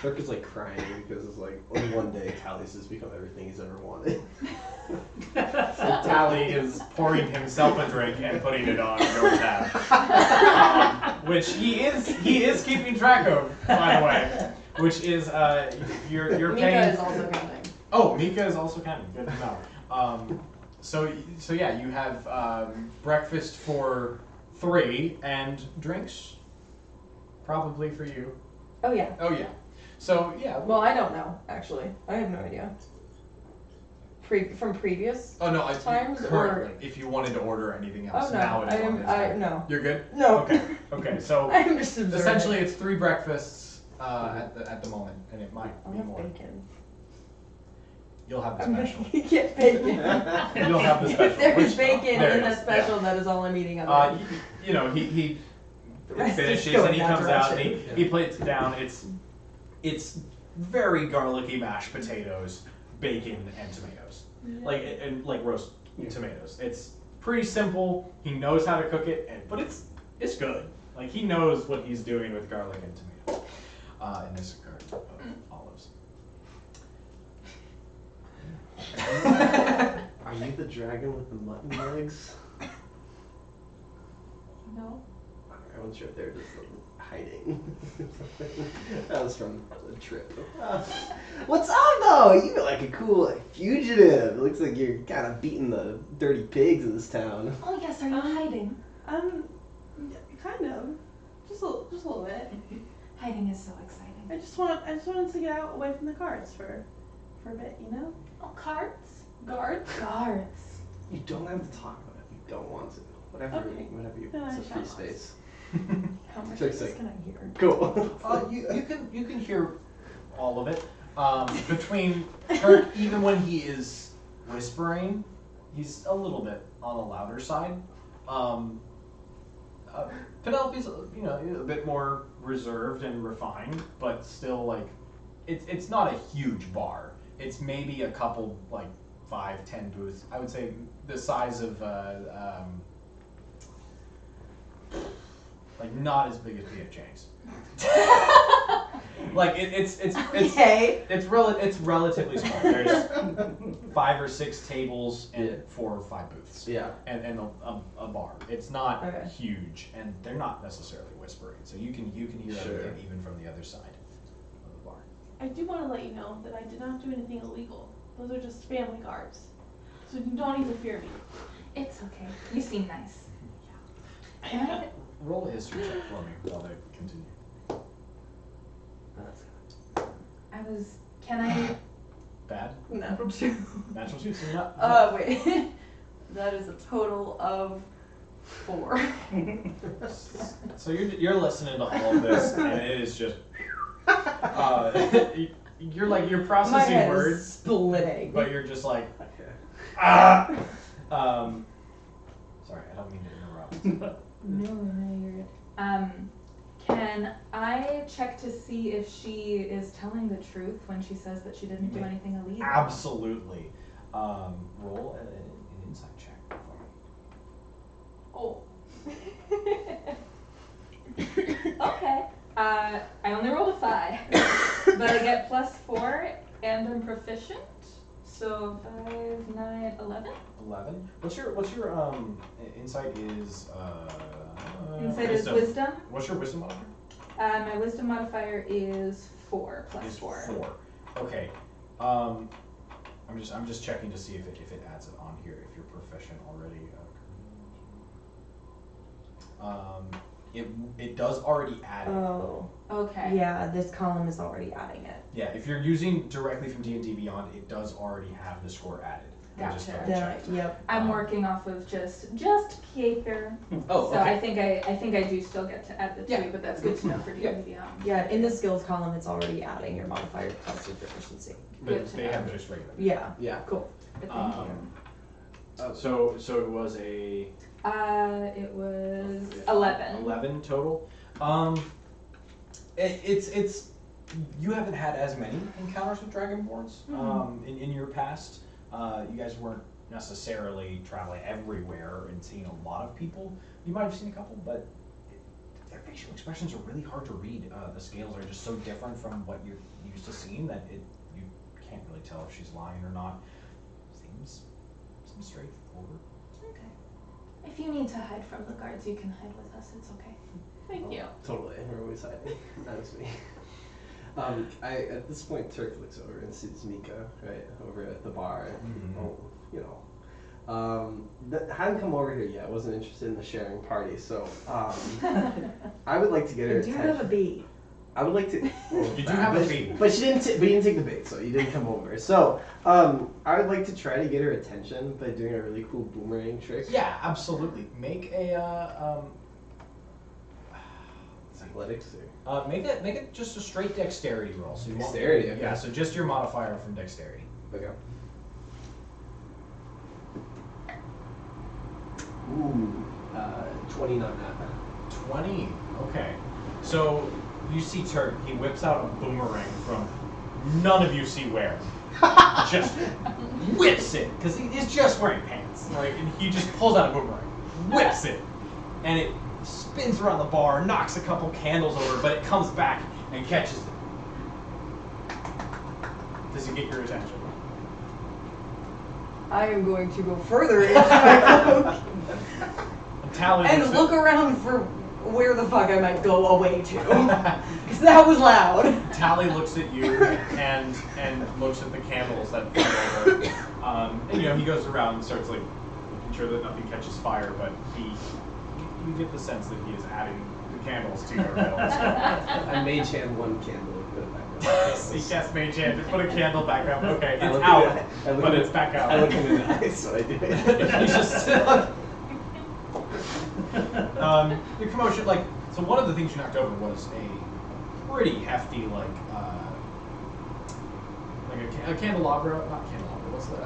A: Turk is like crying because it's like on one day Tally's has become everything he's ever wanted.
B: So Tally is pouring himself a drink and putting it on your tab, which he is keeping track of, by the way. Which is you're
D: Mika
B: paying.
D: is also counting.
B: Oh, Mika is also counting. Good to know. So yeah, you have breakfast for 3 and drinks, probably for you.
D: Oh yeah.
B: Oh yeah. So yeah.
D: Well, I don't know actually. I have no idea. From previous.
B: Oh no,
D: times
B: currently. If you wanted to order anything else,
D: Oh no,
B: now it is
D: I
B: on
D: am.
B: his
D: I
B: head.
D: no.
B: You're good.
D: No.
B: Okay. Okay. So
D: I am just observing.
B: essentially, it's 3 breakfasts at the moment, and it might
D: I'll
B: be
D: have
B: more.
D: bacon.
B: You'll have the
D: I'm gonna
B: special.
D: get bacon.
B: You'll have the special.
D: If there's
B: which-
D: bacon
B: there
D: in
B: it
D: the
B: is,
D: special, that is all I'm eating of it.
B: You know, he
D: The rest is
B: finishes
D: going
B: and he
D: that
B: comes out and
D: direction.
B: he plates it down. It's very garlicky mashed potatoes, bacon, and tomatoes. And like roast tomatoes. It's pretty simple. He knows how to cook it, but it's good. Like he knows what he's doing with garlic and tomatoes. And this garden of olives.
A: Are you the dragon with the mutton legs?
G: No.
A: I wasn't sure if they were just like, hiding. That was from the trip. What's up though? You look like a cool like, fugitive. It looks like you're kind of beating the dirty pigs in this town.
C: Oh yes, are you hiding?
G: Kind of. Just a little bit.
C: Hiding is so exciting.
G: I just wanted to get out away from the cards for a bit, you know?
C: Oh, cards?
G: Guards?
C: Guards.
A: You don't have to talk about it if you don't want to. Whatever,
G: Okay.
A: whatever you.
G: Then I
A: It's a free
G: shall.
A: space.
D: How much
A: Turk's
D: of this
A: like,
D: can I hear?
A: cool.
B: You can hear all of it. Between Turk, even when he is whispering, he's a little bit on the louder side. Penelope's a bit more reserved and refined, but still like it's not a huge bar. It's maybe a couple like 5-10 booths. I would say the size of like not as big as Hive-Jinx.
F: Like it's
D: Okay.
F: it's relatively small. There's 5 or 6 tables and 4 or 5 booths.
A: Yeah.
F: And a bar. It's not
D: Okay.
F: huge, and they're not necessarily whispering, so you can hear
A: Sure.
F: everything even from the other side of the bar.
G: I do want to let you know that I did not do anything illegal. Those are just family guards. So you don't need to fear me.
C: It's okay. You seem nice. Can I?
F: Roll a history check for me while they continue.
C: Can I?
F: Bad.
D: Natural 2.
F: Natural 2. So you're not.
D: Wait. That is a total of 4.
F: So you're listening to all of this, and it is just. You're processing
D: My head
F: words,
D: is splitting.
F: but you're just like.
A: Okay.
F: Sorry, I don't mean to interrupt.
C: No, you're good. Can I check to see if she is telling the truth when she says that she didn't do anything illegal?
F: Absolutely. Roll an insight check for me.
C: Oh. Okay. I only rolled a 5, but I get +4 and I'm proficient. So 5, 9, 11.
F: 11. What's your insight is
C: Insight is wisdom.
F: What's your wisdom modifier?
C: My wisdom modifier is 4 plus
F: Is
C: 4.
F: 4. Okay. I'm just checking to see if it adds it on here if you're proficient already. It does already add it.
D: Oh.
C: Okay.
D: Yeah, this column is already adding it.
F: Yeah, if you're using directly from D&D Beyond, it does already have the score added. I just
C: Gotcha.
F: double-checked.
D: Yep.
C: I'm working off of just paper.
A: Oh,
C: So
A: okay.
C: I think I do still get to add the 2,
A: Yeah.
C: but that's good to know for D&D Beyond.
D: Yeah, in the skills column, it's already adding your modifier plus your proficiency.
F: But
C: Good to
F: they
C: know.
F: have just regular.
D: Yeah.
A: Yeah.
D: Cool.
C: But thank you.
F: So it was a
C: It was 11.
F: 11 total. It's you haven't had as many encounters with dragonborns in your past. You guys weren't necessarily traveling everywhere and seeing a lot of people. You might have seen a couple, but their facial expressions are really hard to read. The scales are just so different from what you're used to seeing that you can't really tell if she's lying or not. Seems straightforward.
C: Okay. If you need to hide from the guards, you can hide with us. It's okay.
G: Thank you.
A: Totally. We're always hiding. That was me. At this point, Turk looks over and sees Mika, right, over at the bar. And, hadn't come over here yet. Wasn't interested in the sharing party, so I would like to get her
D: Do you
A: attention.
D: have a bee?
A: I would like to.
F: You do have a bee.
A: But she didn't. But you didn't take the bait, so you didn't come over. So I would like to try to get her attention by doing a really cool boomerang trick.
F: Yeah, absolutely. Make a
A: Athletics.
F: make it just a straight dexterity roll. So you won't-
A: Dexterity, okay.
F: Yeah, so just your modifier from dexterity.
A: Okay. Ooh, 20 on that.
F: 20. Okay. So you see Turk. He whips out a boomerang from none of you see where. Just whips it because he's just wearing pants. Like, and he just pulls out a boomerang, whips it, and it spins around the bar, knocks a couple candles over, but it comes back and catches it. Does it get your attention?
D: I am going to go further into my cloak
F: Tally
D: and
F: looks
D: look around for where the fuck I might go away to. Because that was loud.
F: Tally looks at you and looks at the candles that fall over. And he goes around and starts like making sure that nothing catches fire, but you get the sense that he is adding the candles to your metal.
A: I mage hand one candle and put it back up.
F: He casts Mage Hand to put a candle back up. Okay,
A: I
F: it's
A: look
F: out,
A: at it- I look
F: but
A: at
F: it's
A: it-
F: back out.
A: I look in the eyes, so I do it.
F: He's just the commotion, like, so one of the things you knocked over was a pretty hefty, like a candelabra, not candelabra, what's the,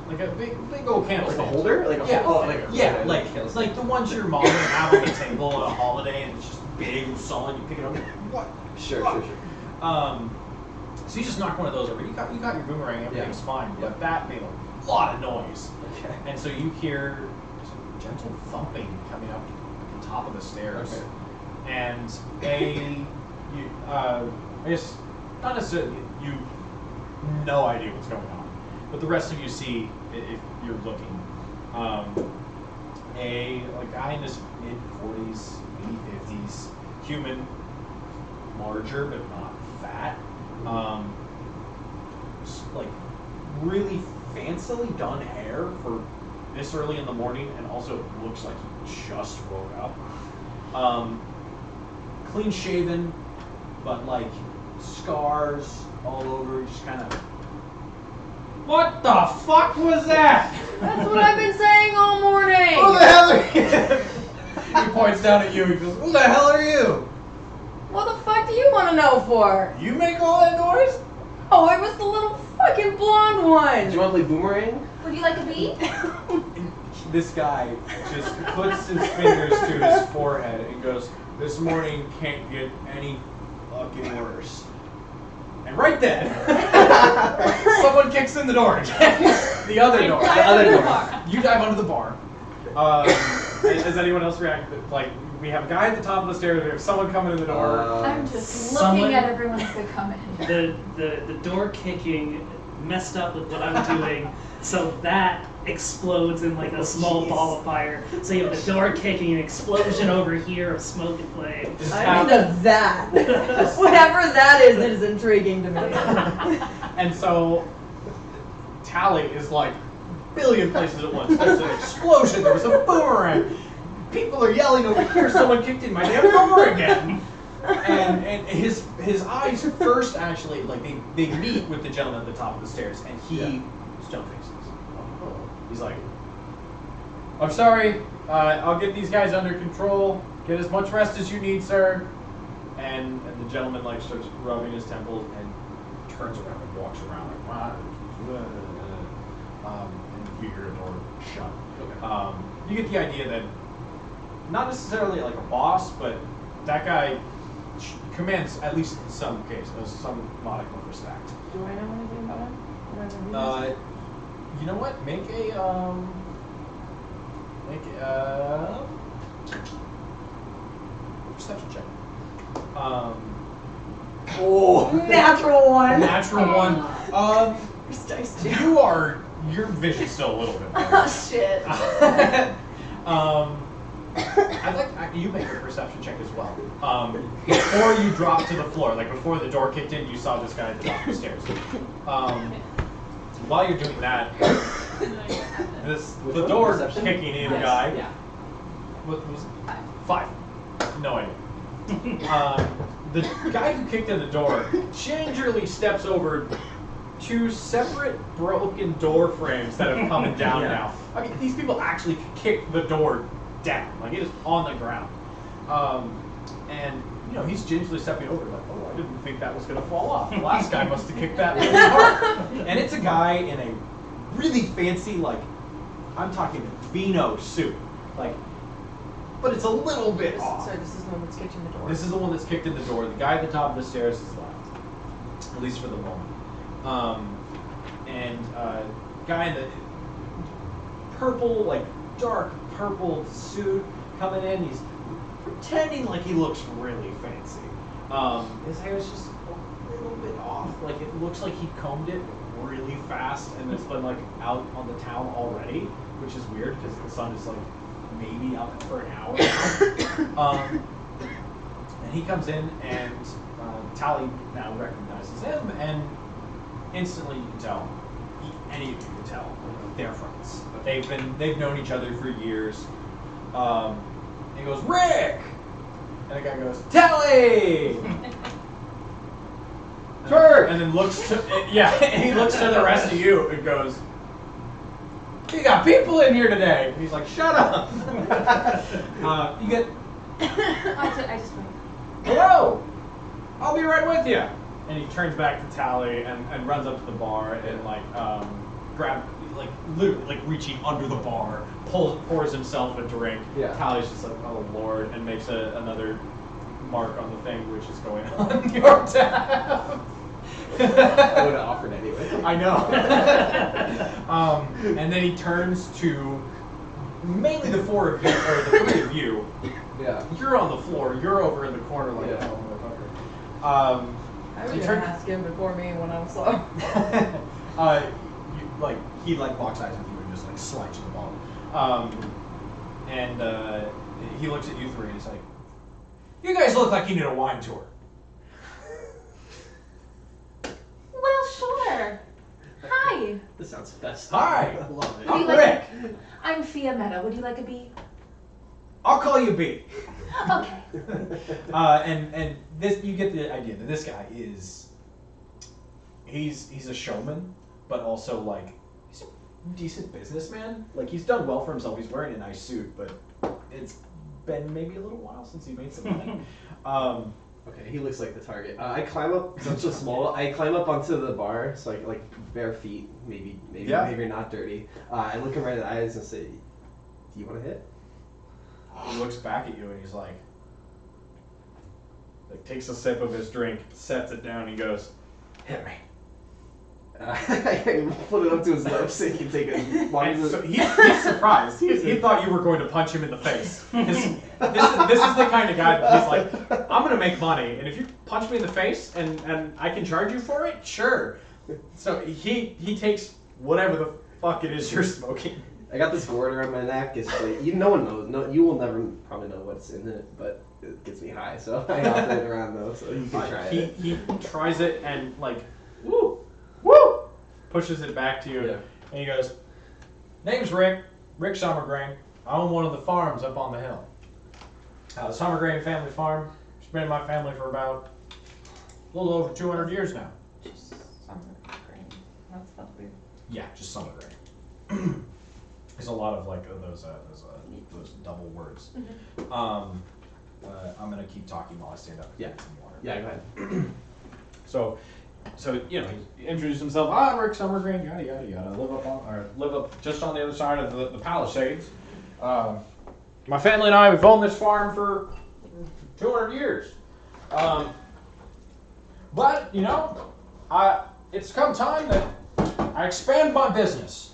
F: like a big old candle.
A: Like a holder? Like a
F: Yeah,
A: oh, like a,
F: yeah, like the ones your mom would have on the table at a holiday, and it's just big and solid. You pick it up. What?
A: Sure.
F: So you just knocked one of those over. You got your boomerang. Everything's fine, but that made a lot of noise.
A: Okay.
F: And so you hear some gentle thumping coming up the top of the stairs.
A: Okay.
F: And I guess not necessarily, you no idea what's going on, but the rest of you see, if you're looking, a guy in his mid-40s, maybe 50s, human, larger but not fat, like really fancily done hair for this early in the morning, and also looks like he just woke up. Clean shaven, but like scars all over, just kind of. What the fuck was that?
D: That's what I've been saying all morning.
F: Who the hell are you? He points down at you. He goes, "Who the hell are you?
D: What the fuck do you want to know for?
F: You make all that noise?"
D: Oh, I was the little fucking blonde one.
A: Do you want to play boomerang?
G: Would you like a beat?
F: And this guy just puts his fingers to his forehead and goes, "This morning can't get any fucking worse." And right then, someone kicks in the door again. The other door.
G: The other door.
F: You dive under the bar. Has anyone else reacted? Like, we have a guy at the top of the stairs. We have someone coming in the door.
C: I'm just
E: Someone-
C: looking at everyone as they come in.
E: The door kicking messed up with what I'm doing, so that explodes in like a small ball of fire. So you have the door kicking, an explosion over here of smoke and flame.
F: This is
D: I'm
F: how-
D: into that. Whatever that is intriguing to me.
F: And so, Tally is like a billion places at once. There's an explosion. There was a boomerang. People are yelling over here. Someone kicked in my damn door again. And his eyes first actually, like they meet with the gentleman at the top of the stairs, and he stone faces. He's like, "I'm sorry. I'll get these guys under control. Get as much rest as you need, sir." And the gentleman like starts rubbing his temples and turns around and walks around like, "Wow." And you hear a door shut.
A: Okay.
F: You get the idea that not necessarily like a boss, but that guy commands, at least in some cases, some modicum of respect.
D: Do I know anything about him?
F: You know what? Make a perception check.
D: Natural one.
F: Natural one.
D: Where's dice two?
F: Your vision's still a little bit better.
D: Oh shit.
F: I'd like you make a perception check as well. Before you drop to the floor, like before the door kicked in, you saw this guy at the top of the stairs. While you're doing that, the door
A: Perception?
F: kicking in
A: Yes.
F: guy.
A: Yeah.
F: What was it? 5. No idea. The guy who kicked in the door gingerly steps over 2 separate broken door frames that have come down
A: Yeah.
F: now. I mean, these people actually kicked the door down, like it is on the ground. And you know, he's gingerly stepping over, like, "Oh, I didn't think that was gonna fall off. The last guy must have kicked that really hard." And it's a guy in a really fancy, like, I'm talking Vino suit, like, but it's a little bit off.
D: Sorry, this is the one that's kicked in the door.
F: This is the one that's kicked in the door. The guy at the top of the stairs is left, at least for the moment. Guy in the purple, like dark purple suit coming in. He's pretending like he looks really fancy. His hair is just a little bit off. Like it looks like he combed it really fast, and it's been like out on the town already, which is weird because the sun is like maybe out for an hour. And he comes in, and Tally now recognizes him, and instantly you can tell, any of you can tell, they're friends. They've known each other for years. And he goes, "Rick!" And the guy goes, "Tally!"
A: Kurt!
F: And then looks to, and he looks to the rest of you and goes, "You got people in here today." And he's like, "Shut up." You get,
C: I just went.
F: "Hello, I'll be right with you." And he turns back to Tally and runs up to the bar and literally reaching under the bar, pours himself a drink.
A: Yeah.
F: Tally's just like, "Oh Lord," and makes another mark on the thing, which is going on your tab.
A: I would have offered anyway.
F: I know. And then he turns to mainly the 4 of you, or the 3 of you.
A: Yeah.
F: You're on the floor. You're over in the corner like,
A: Yeah.
F: "Oh, motherfucker."
D: I was
B: You
D: gonna
B: turn-
D: ask him before me when I was slow.
B: He locks eyes with you and just slides to the ball. He looks at you three and he's like, "You guys look like you need a wine tour."
C: Well, sure. Hi,
A: This sounds festive.
B: Hi.
A: I love it.
C: Would you
B: I'm
C: like-
B: Rick.
C: I'm Fiametta. Would you like a bee?
B: I'll call you B.
C: Okay.
B: And this, you get the idea that this guy is, he's a showman, but also he's a decent businessman. He's done well for himself. He's wearing a nice suit, but it's been maybe a little while since he made some money.
A: Okay, he looks like the target. I climb up, such a small. I climb up onto the bar, so like bare feet, maybe not dirty. I look him right in the eyes and say, "Do you want to hit?"
F: He looks back at you and he's like takes a sip of his drink, sets it down, and goes, "Hit me."
A: I put it up to his lips so he can take it.
F: And so he's surprised. He thought you were going to punch him in the face. This is the kind of guy that he's like, "I'm going to make money, and if you punch me in the face and I can charge you for it, sure." So he takes whatever the fuck it is you're smoking.
A: I got this gourd around my neck. It's no one knows. No, you will never probably know what's in it, but it gets me high, so I got it around though, so you can try it.
F: He tries it and
B: Woo!
F: pushes it back to you,
A: Yeah.
F: and he goes,
B: Name's Rick Summergrain. I own one of the farms up on the hill. The Summergrain family farm. It's been in my family for about a little over 200 years now.
D: Just Summergrain. That's weird.
B: Yeah, just Summergrain. There's a lot of those double words. I'm gonna keep talking while I stand up.
A: Yeah.
B: Get some water.
A: Yeah, go ahead.
F: So he introduced himself. I'm Rick Summergrain, yada yada yada. Live up just on the other side of the Palisades. My family and I, we've owned this farm for 200 years. But it's come time that I expand my business,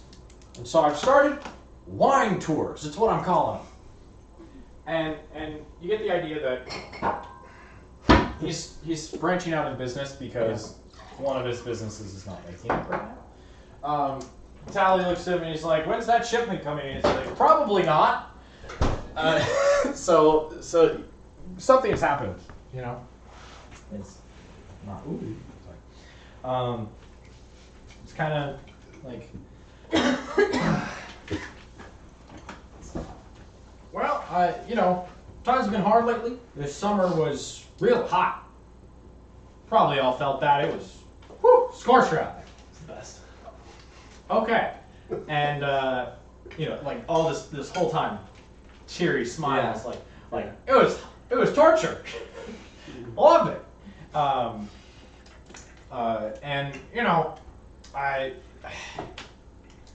F: and so I've started wine tours. It's what I'm calling them. And you get the idea that he's branching out in business because one of his businesses is not making it right now. Tally looks at him and he's like, "When's that shipment coming in?" He's like, "Probably not." So something has happened, It's not. Ooh, sorry. It's kind of like. Well, times have been hard lately. This summer was real hot. Probably all felt that. It was scorcher out there.
A: It's the best.
B: Okay. And all this whole time, cheery smiles,
A: Yeah.
B: it was torture. Loved it. I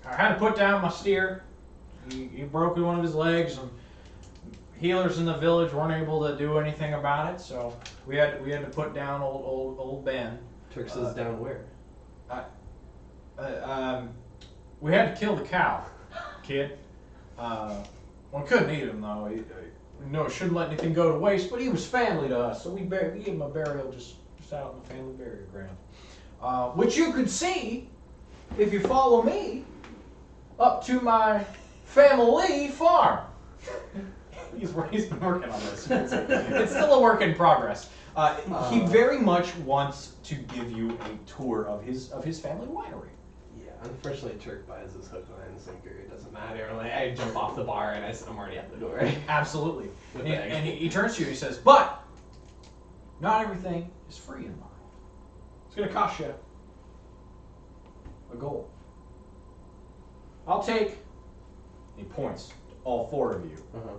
B: had to put down my steer. He broke one of his legs, and healers in the village weren't able to do anything about it. So we had to put down old Ben.
A: Turks is down where?
B: We had to kill the cow, kid. We couldn't eat him though. Shouldn't let anything go to waste. But he was family to us, so we gave him a burial just out in the family burial ground, which you could see if you follow me up to my family farm. He's been working on this. It's still a work in progress. He very much wants to give you a tour of his family winery.
A: Yeah, unfortunately, Turk buys his hook, line, and sinker. It doesn't matter. I jump off the bar and I'm already at the door.
B: Absolutely.
A: With
B: And,
A: the egg.
B: and he turns to you. He says, "But not everything is free in life. It's going to cost you a gold. I'll take." He points to all four of you.
A: Uh-huh.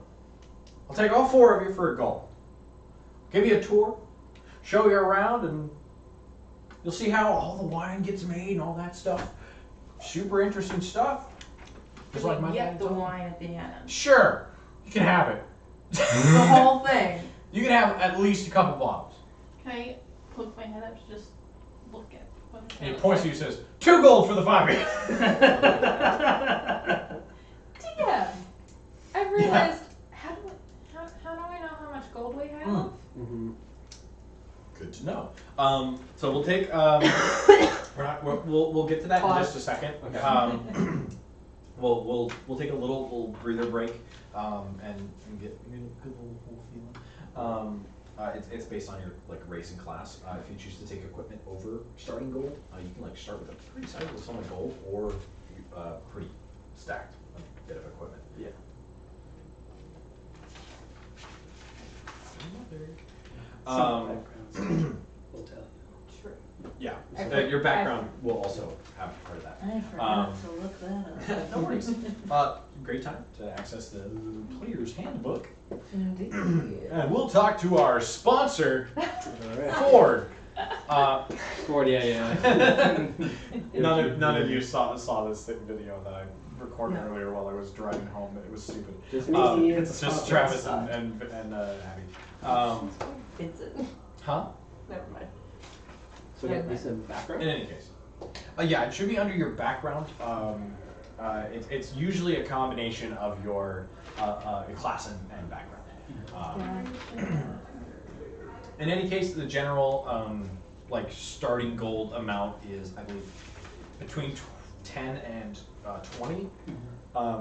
B: I'll take all four of you for a gold. Give you a tour, show you around, and you'll see how all the wine gets made and all that stuff. Super interesting stuff. Just like my
D: Get
B: dad
D: the
B: told me.
D: wine at the end.
B: Sure, you can have it.
D: The whole thing.
B: You can have at least a couple bottles.
G: Can I poke my head up to just look at what the
B: And he
G: sales
B: points to
G: are?
B: you and says, 2 gold for the 5 of you.
C: DM, I realized, how do I know how much gold we have?
A: Mm-hmm.
B: Good to know. So we'll take. We'll get to that in just a second.
F: Okay.
B: We'll take a little breather break and get a good little feeling. It's based on your race and class. If you choose to take equipment over starting gold, you can start with a pretty sizable sum of gold or pretty stacked bit of equipment.
A: Yeah.
E: Some backgrounds will tell you.
C: True.
B: Yeah,
C: I
B: your background will also have part of that.
D: I forgot to look that up.
B: No worries. Great time to access the player's handbook.
D: Indeed.
B: And we'll talk to our sponsor,
A: Alright.
B: Ford.
A: Ford, yeah.
B: None of you saw this video that I recorded earlier while I was driving home. It was stupid.
A: Just me.
B: It's just Travis and Abby.
D: Vincent.
B: Huh?
D: Never mind.
A: So we got some background?
B: In any case. Yeah, it should be under your background. It's usually a combination of your class and background. In any case, the general starting gold amount is, I believe, between 10 and 20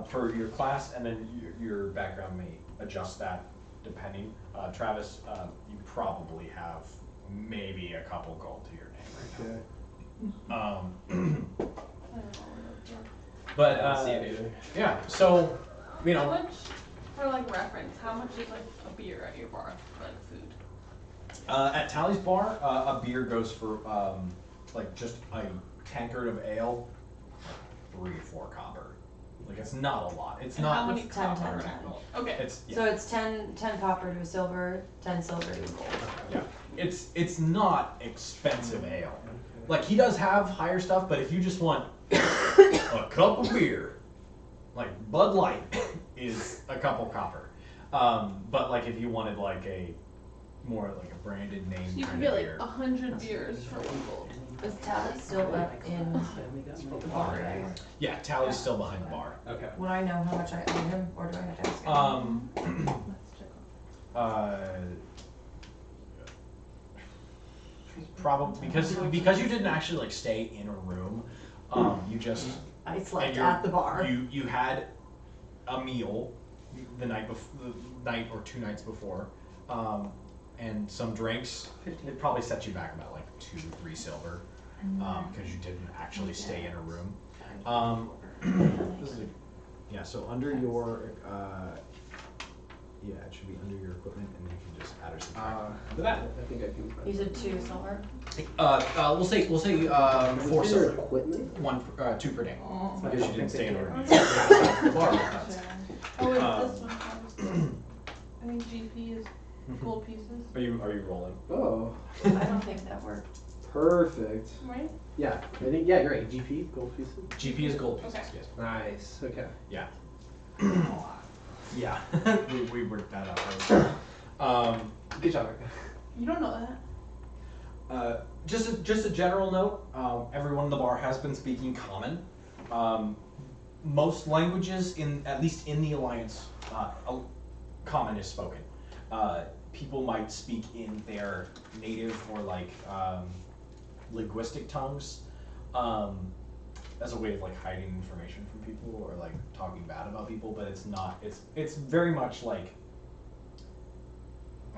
B: for your class, and then your background may adjust that depending. Travis, you probably have maybe a couple gold to your name right now. But
A: I don't see it either.
B: yeah, so
G: How much, for reference, how much is a beer at your bar, food?
B: At Tally's bar, a beer goes for just a tankard of ale, 3 or 4 copper. It's not a lot. It's
G: And
B: not.
G: how many
D: It's 10,
G: copper?
D: 10, 10.
G: Okay.
B: It's
D: So it's 10 copper to a silver, 10 silver to a gold.
B: yeah. It's not expensive ale. He does have higher stuff, but if you just want a cup of beer, Bud Light is a couple copper. But if you wanted a more a branded name
G: So you
B: kind
G: could
B: of
G: get
B: beer.
G: 100 beers for 1 gold.
D: Is Tally still up in the bar? Right?
B: Yeah, Tally's still behind the bar.
A: Okay.
D: Would I know how much I owe him, or do I have to ask him?
G: Let's check.
B: Probably because you didn't actually stay in a room. You just
D: I slept
B: and
D: at the bar.
B: You had a meal the night or 2 nights before, and some drinks. It probably set you back about 2 to 3 silver, because you didn't actually stay in a room. Yeah, so under your it should be under your equipment, and then you can just add or subtract to that.
A: I think I can.
D: You said 2 silver?
B: We'll say 4
A: Is
B: silver.
A: there equipment?
B: 2 per day.
D: Oh.
B: Because you didn't stay in a room.
G: Oh, wait, this one. I think GP is gold pieces,
B: Are you rolling?
A: Oh,
D: I don't think that worked.
A: perfect.
G: right?
A: Yeah, I think, yeah, great. GP, gold pieces.
B: GP is gold pieces,
G: Okay.
B: yes.
A: Nice, okay.
B: Yeah. Yeah, we worked that out.
A: Good job.
G: You don't know that.
B: Just a general note, everyone in the bar has been speaking common. Most languages, at least in the Alliance, common is spoken. People might speak in their native or linguistic tongues as a way of hiding information from people or talking bad about people, but it's not. It's very much I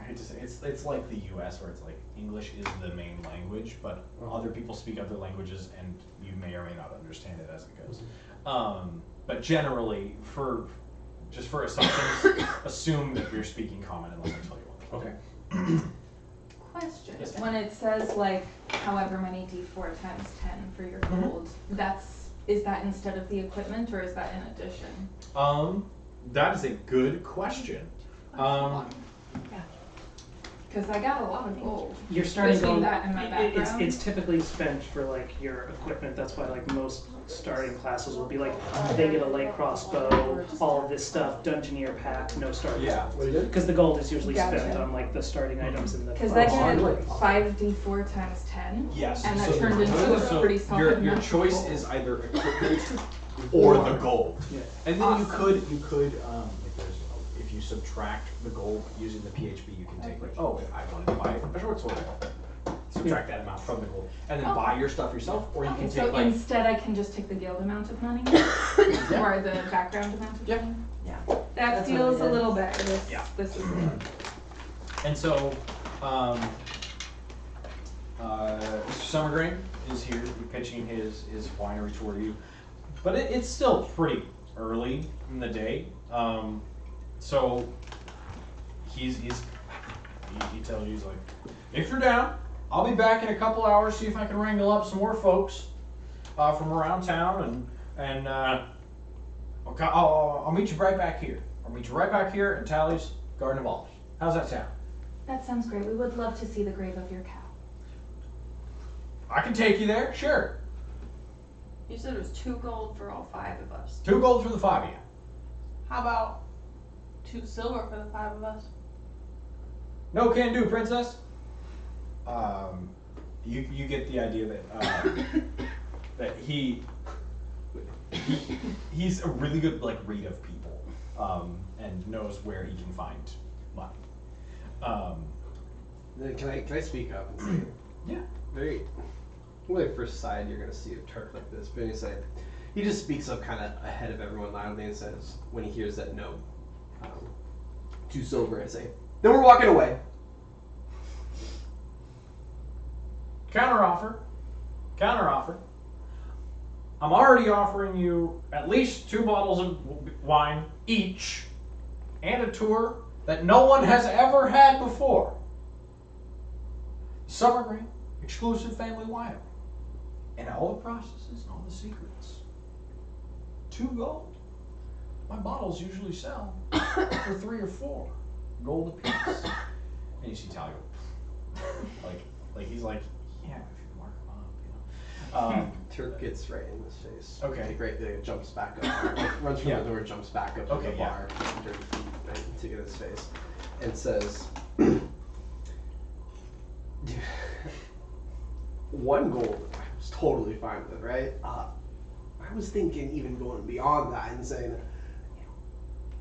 B: hate to say it's like the U.S. where it's English is the main language, but other people speak other languages, and you may or may not understand it as it goes. But generally, for assumptions, assume that we're speaking common unless I tell you one.
A: Okay.
G: Question.
B: Yes.
C: When it says however many d4 times 10 for your gold, is that instead of the equipment, or is that in addition?
B: That is a good question.
C: Because I got a lot of gold.
E: Your starting
C: Between
E: gold,
C: that and my background?
E: it's typically spent for your equipment. That's why most starting classes will be they get a light crossbow, all of this stuff, dungeoneer pack, no starting.
B: Yeah.
A: What do you do?
E: Because the gold is usually
C: Gotcha.
E: spent on the starting items in the
C: Because I
E: class.
C: get 5d4 times 10,
B: Yes.
C: and that turned into a pretty solid
B: your
C: amount of
B: choice
C: gold.
B: is either equipment or the gold.
E: Yeah.
B: And then
C: Awesome.
B: you could if you subtract the gold using the PHB, you can take oh, I wanted to buy a short sword.
F: subtract that amount from the gold, and then buy your stuff yourself, or you can take
C: So
F: like
C: instead, I can just take the guild amount of money, or the background amount of money.
D: Yeah.
C: That
D: That's what
C: feels
D: it
C: a
D: is.
C: little better. This,
F: Yeah.
C: this is good.
B: And so, Mr. Summergrain is here pitching his winery toward you, but it's still pretty early in the day. So he tells you, he's like, if you're down, I'll be back in a couple hours, see if I can wrangle up some more folks from around town, and I'll meet you right back here. I'll meet you right back here in Tally's Garden of Olives. How's that sound?
C: That sounds great. We would love to see the grave of your cow.
B: I can take you there, sure.
D: You said it was 2 gold for all 5 of us.
B: 2 gold for the 5 of you.
G: How about 2 silver for the 5 of us?
B: No can do, princess. You get the idea that that he's a really good read of people, and knows where he can find money.
A: Then can I speak up and say,
B: Yeah.
A: very, when I first side, you're gonna see a Turk like this, but he just speaks up kind of ahead of everyone loudly and says, when he hears that no, 2 silver, I say, then we're walking away.
B: Counteroffer. I'm already offering you at least 2 bottles of wine each, and a tour that no one has ever had before. Summergrain, exclusive family winery, and all the processes and all the secrets. 2 gold. My bottles usually sell for 3 or 4 gold apiece. And you see Talia, like he's like, yeah, if you mark them up, you know.
A: Turk gets right in his face.
B: Okay.
A: Like right there, jumps back up, runs from
B: Yeah.
A: the door, jumps back up
B: Okay,
A: to the
B: yeah.
A: bar, dirty feet, right, to get his face, and says, 1 gold, I was totally fine with, right? I was thinking even going beyond that and saying,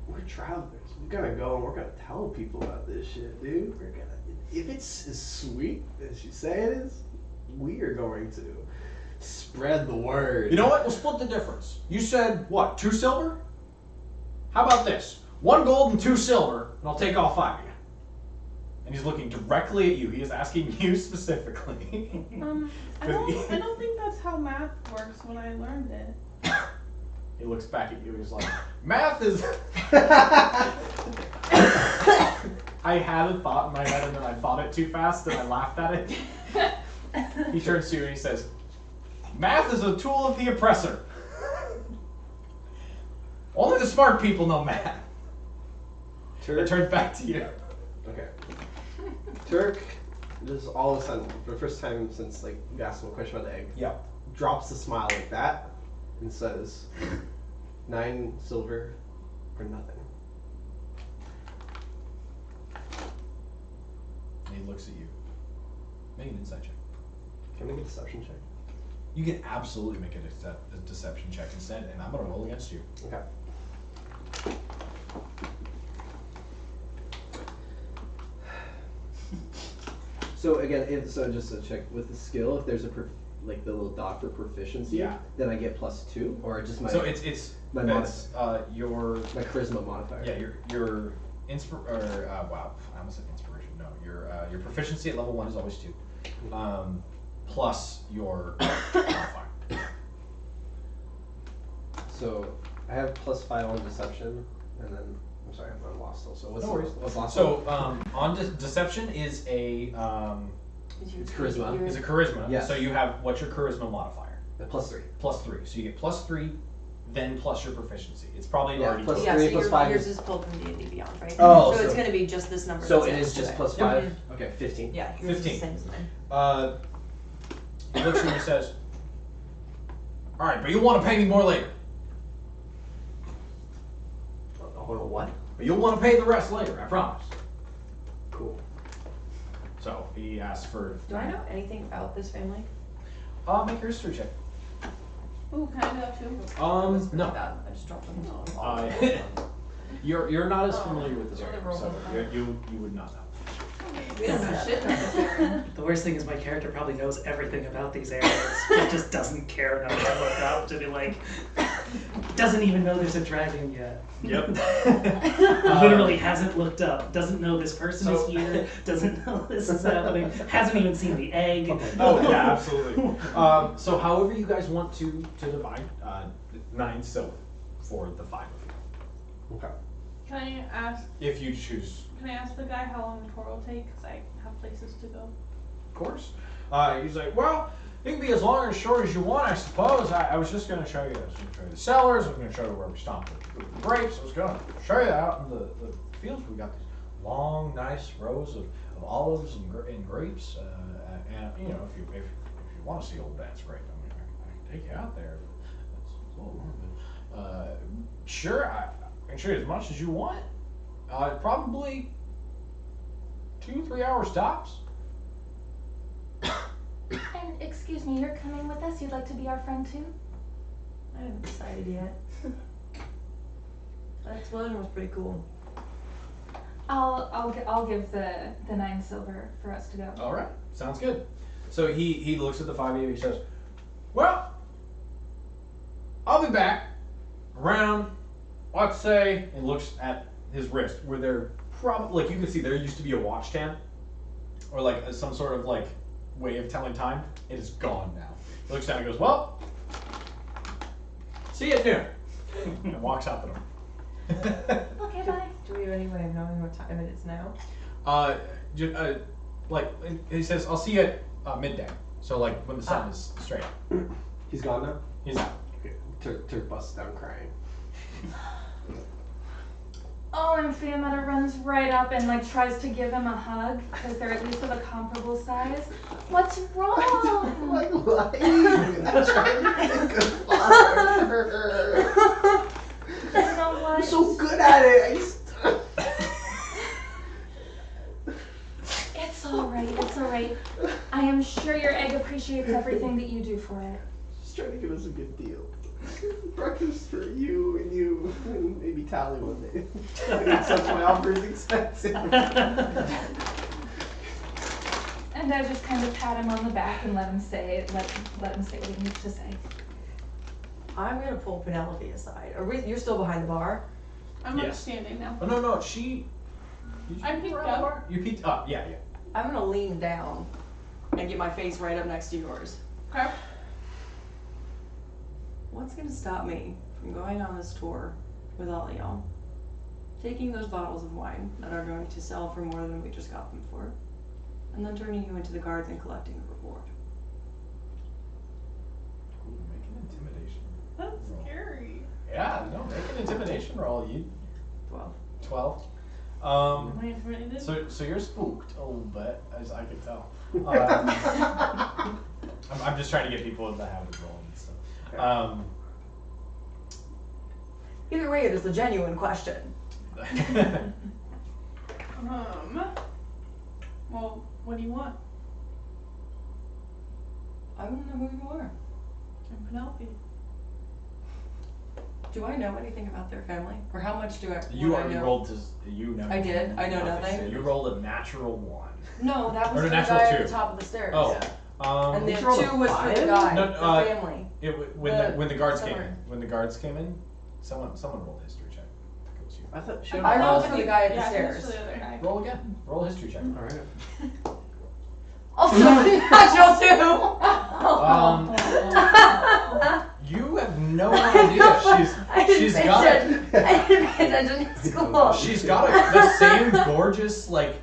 A: we're travelers. We're gonna go and we're gonna tell people about this shit, dude. We're gonna, if it's as sweet as you say it is, we are going to spread the word.
B: You know what? We'll split the difference. You said what? 2 silver? How about this? 1 gold and 2 silver, and I'll take all 5 of you. And he's looking directly at you. He is asking you specifically.
G: I don't think that's how math works when I learned it.
B: He looks back at you. He's like, math is. I had a thought in my head, and then I thought it too fast, and I laughed at it. He turns to you and he says, math is a tool of the oppressor. Only the smart people know math. It turns back to you.
A: Okay. Turk, just all of a sudden, for the first time since you asked him a question about the egg,
B: Yeah.
A: drops the smile like that and says, 9 silver for nothing.
B: And he looks at you. Make an insight check.
A: Can I make a deception check?
B: You can absolutely make a deception check instead, and I'm going to roll against you.
A: Okay. So again, just to check with the skill, if there's a the little dot for proficiency,
B: Yeah.
A: then I get +2, or just my
B: So it's
A: my
B: your
A: my charisma modifier.
B: yeah your wow, I almost said inspiration. No, your proficiency at level 1 is always 2, plus your modifier.
A: So I have +5 on deception, and then I'm sorry, I'm lost still. So what's
B: No worries.
A: what's last
B: So on deception is a
A: It's charisma.
B: is a charisma.
A: Yes.
B: So you have what's your charisma modifier?
A: one? +3.
B: +3. So you get +3, then plus your proficiency. It's probably
A: Yeah,
B: already.
A: plus
B: total.
D: Yeah,
A: 3
D: so
A: plus 5
D: yours
A: is-
D: is pulled from D&D Beyond, right?
A: Oh,
D: so it's
A: so-
D: going to be just this number.
A: So
D: that's
A: it is
D: next to
A: just
D: it.
A: +5. Okay, 15.
D: Yeah, yours is the
B: 15.
D: same as mine.
B: He looks at you and says, "All right, but you'll want to pay me more later.
A: Hold on, what?
B: But you'll want to pay the rest later. I promise."
A: Cool.
B: So he asks for.
D: Do I know anything about this family?
B: Make your history check.
G: Ooh, can I do that too?
B: No.
D: I just dropped them on the wall.
B: You're not as familiar with this
D: Oh,
B: area,
D: the roll
B: so
D: was high.
B: you would not know.
G: Okay.
D: We don't know shit about this area.
E: The worst thing is my character probably knows everything about these areas, but just doesn't care enough to look up to be like, doesn't even know there's a dragon yet.
F: Yep.
E: Literally hasn't looked up, doesn't know this person is
B: So-
E: here, doesn't know this is happening, hasn't even seen the egg.
F: Oh yeah, absolutely. So however you guys want to divide 9 silver for the 5 of you,
A: Okay.
G: Can I ask?
F: if you choose.
G: Can I ask the guy how long the tour will take? Because I have places to go.
F: Of course. He's like, well, it can be as long or as short as you want, I suppose. I was just going to show you this. I was going to show you the cellars. I was going to show you where we stomped the grapes. I was going to show you out in the fields. We got these long, nice rows of olives and grapes. And you know, if you want to see old Dad's grape, I mean, I can take you out there. It's a little long, but sure, I can show you as much as you want. Probably 2-3 hours tops.
H: And excuse me, you're coming with us? You'd like to be our friend too?
D: I haven't decided yet. That explosion was pretty cool.
C: I'll give the 9 silver for us to go.
F: All right, sounds good. So he looks at the 5 of you. He says, "Well, I'll be back around, let's say," and looks at his wrist where there probably, like you can see, there used to be a watch hand or like some sort of like way of telling time. It is gone now. He looks down and goes, "Well, see you at noon," and walks out the door.
H: Okay, bye.
D: Do we have any way of knowing what time it is now?
F: Like he says, "I'll see you at midday." So like when the sun is straight.
A: He's gone now?
F: He's out.
A: Okay. Turk busts down crying.
C: Oh, and Fiametta runs right up and like tries to give him a hug because they're at least of a comparable size. What's wrong?
A: Like lying. I'm trying to think of fire.
C: You know what?
A: I'm so good at it.
C: It's all right. It's all right. I am sure your egg appreciates everything that you do for it.
A: Just trying to give us a good deal. Breakfast for you and maybe Tally one day. Except my offer is expensive.
C: And I just kind of pat him on the back and let him say what he needs to say.
D: I'm gonna pull Penelope aside. You're still behind the bar?
G: I'm
F: Yes.
G: not standing now.
F: Oh no, she.
G: I peeked up.
F: You peeked up, yeah.
D: I'm gonna lean down and get my face right up next to yours.
G: Okay.
D: What's gonna stop me from going on this tour with all of y'all, taking those bottles of wine that are going to sell for more than we just got them for, and then turning you into the guards and collecting a reward?
F: Ooh, make an intimidation.
G: That's
F: roll.
G: scary.
F: Yeah, no, make an intimidation roll. You
D: 12.
F: 12.
G: Am I intimidated?
F: So you're spooked a little bit, as I can tell. I'm just trying to get people in the habit of rolling and stuff.
D: Either way, it is a genuine question.
G: Well, what do you want?
D: I want to know who you are.
G: I'm Penelope.
D: Do I know anything about their family, or how much do I?
F: You
D: would I
F: already
D: know?
F: rolled to. You know.
D: I did? I know nothing?
F: So you rolled a natural 1.
D: No, that
F: Or
D: was
F: a
D: the
F: natural
D: guy at
F: 2.
D: the top of the stairs.
F: Oh.
D: And the
A: You rolled a
D: 2 was for the
A: 5?
D: guy,
F: No,
D: the family.
F: When the guards came
D: summer.
F: in. When the guards came in, someone rolled a history check. I think it was you.
A: I thought she
D: I rolled for the guy at the
G: Yeah, I think it's
D: stairs.
G: for the other guy.
F: Roll again. Roll a history check.
A: Alright.
D: Also, natural 2!
F: You have no idea. She's got it.
D: I didn't pay attention in school.
F: She's got the same gorgeous like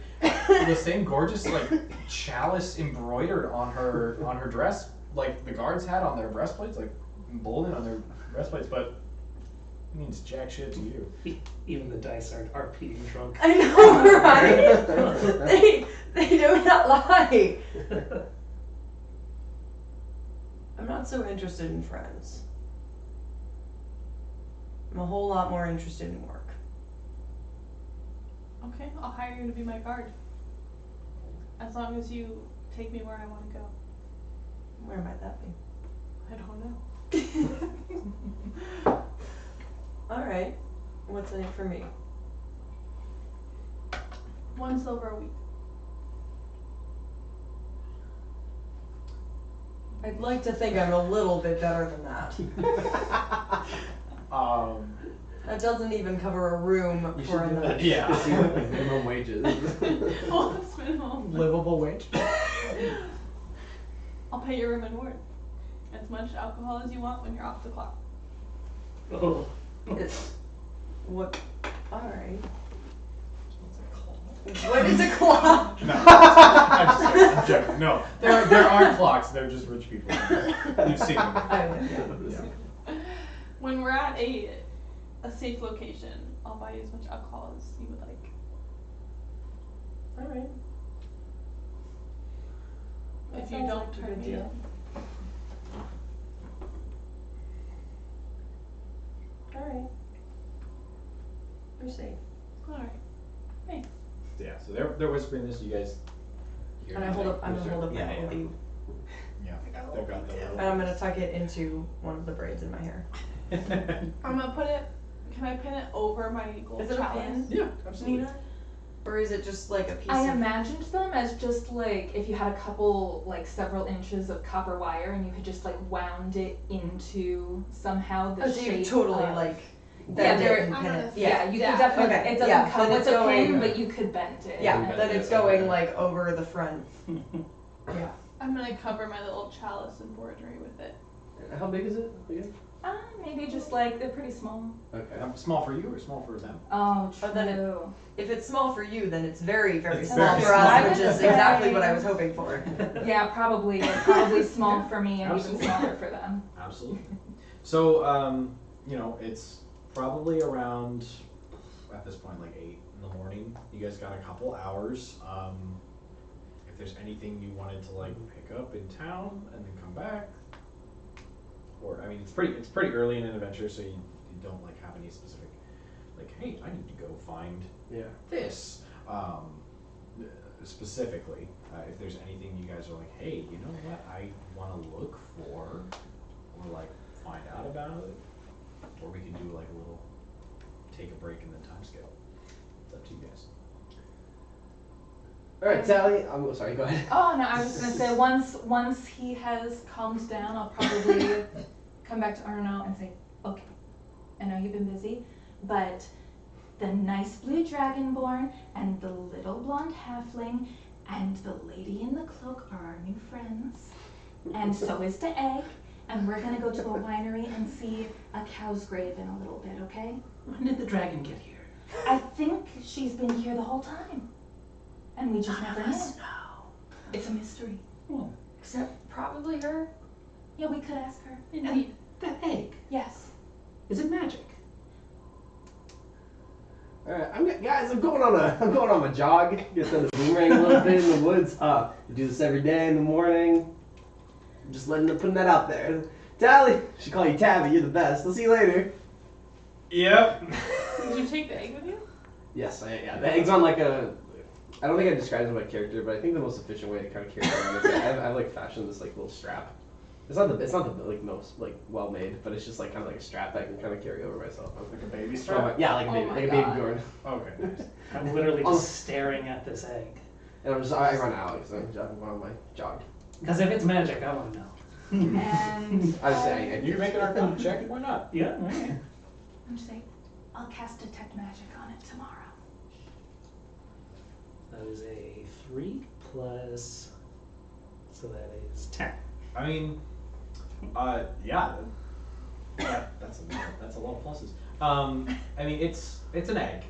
F: chalice embroidered on her dress, like the guards had on their breastplates, like emboldened on their breastplates, but it means jack shit to you.
E: Even the dice aren't being drunk.
D: I know, right? they do not lie. I'm not so interested in friends. I'm a whole lot more interested in work.
G: Okay, I'll hire you to be my guard. As long as you take me where I want to go.
D: Where might that be?
G: I don't know.
D: Alright. What's in it for me?
G: 1 silver a week.
D: I'd like to think I'm a little bit better than that. That doesn't even cover a room
A: You
D: for a
A: should do
D: night.
A: that.
F: Yeah.
A: See what the minimum wages.
G: Oh, that's minimum.
F: Livable wage.
G: I'll pay your room and board. As much alcohol as you want when you're off the clock.
E: Oh.
D: It's what? All right. What is a clock?
F: No, I'm joking. No, there are clocks. They're just rich people. You've seen them. Yeah.
G: When we're at a safe location, I'll buy you as much alcohol as you would like.
D: All right. That
G: If you
D: sounds
G: don't
D: like a
G: turn
D: good
G: me
D: deal.
G: in.
D: All right. You're safe.
G: Alright. Thanks.
F: Yeah. So they're whispering this. You guys. Hear
D: And I hold up. I'm gonna hold up
A: Yeah,
D: my
A: yeah.
D: LD.
F: Yeah. They've got the.
D: And I'm gonna tuck it into one of the braids in my hair.
G: I'm gonna put it. Can I pin it over my gold
D: Is it a
G: chalice?
D: pin?
F: Yeah, absolutely.
D: Nina? Or is it just like a piece
C: I
D: of...
C: imagined them as just like if you had a couple, like several inches of copper wire and you had just like wound it into somehow the
D: Oh, so you
C: shape
D: could totally
C: of-
D: like
C: Yeah,
D: bend
C: there-
D: it and
G: I'm
D: pin
G: gonna-
D: it.
C: Yeah, you
G: Yeah.
C: could definitely,
D: Okay,
C: it doesn't
D: yeah,
C: come
D: then
C: with
D: it's
C: a
D: going-
C: pin, but you could bend it.
D: Yeah,
F: Okay.
D: then it's going like over the front. Yeah.
G: I'm gonna cover my little chalice embroidery with it.
A: How big is it again?
C: Maybe just like, they're pretty small.
A: Okay.
F: Small for you or small for them?
C: Oh, true.
D: But then if it's small for you, then it's very, very
F: It's
D: small
F: very
D: for us,
C: small.
D: which is exactly what I was hoping for.
C: Yeah, probably small for me and even
F: Absolutely.
C: smaller for them.
F: Absolutely. So, it's probably around, at this point, like 8 in the morning. You guys got a couple hours. If there's anything you wanted to, like, pick up in town and then come back, or, I mean, it's pretty early in an adventure, so you don't, like, have any specific, like, hey, I need to go find
A: Yeah.
F: this. Specifically, if there's anything you guys are like, hey, you know what, I want to look for, or like find out about it, or we can do like a little take a break in the time scale. It's up to you guys.
A: All right, Sally. I'm sorry. Go ahead.
C: Oh no, I was just gonna say once he has calmed down, I'll probably come back to Arno and say, okay, I know you've been busy, but the nice blue dragonborn and the little blonde halfling and the lady in the cloak are our new friends, and so is the egg, and we're gonna go to a winery and see a cow's grave in a little bit, okay?
E: When did the dragon get here?
C: I think she's been here the whole time, and we just never knew. It's a mystery.
E: Well,
D: Except probably her.
C: Yeah, we could ask her.
G: Indeed.
E: that egg,
C: Yes.
E: is it magic?
A: All right, guys. I'm going on a jog. Get to the boomerang a little bit in the woods. I do this every day in the morning. I'm just putting that out there. Tally, she call you Tabby. You're the best. I'll see you later.
F: Yep.
G: Did you take the egg with you?
A: Yes, yeah. The egg's on like a. I don't think I described it in my character, but I think the most efficient way to kind of carry it around is I've like fashioned this like little strap. It's not the like most like well made, but it's just like kind of like a strap that I can kind of carry over myself.
F: Like a baby
A: Oh,
F: strap?
A: yeah, like a
G: Oh
A: baby,
G: my
A: like a baby
G: God.
A: Bjorn.
F: Okay, nice.
E: I'm literally
A: Oh.
E: just staring at this egg.
A: And I run out because I'm going on my jog.
E: Because if it's magic, I want to know.
C: And
A: I was saying,
F: You can make an arcana check, why not?
E: Yeah, right.
C: I'm just saying, I'll cast detect magic on it tomorrow.
E: That is a 3 plus, so that is 10.
F: I mean, yeah. That's a lot of pluses. I mean, it's an egg,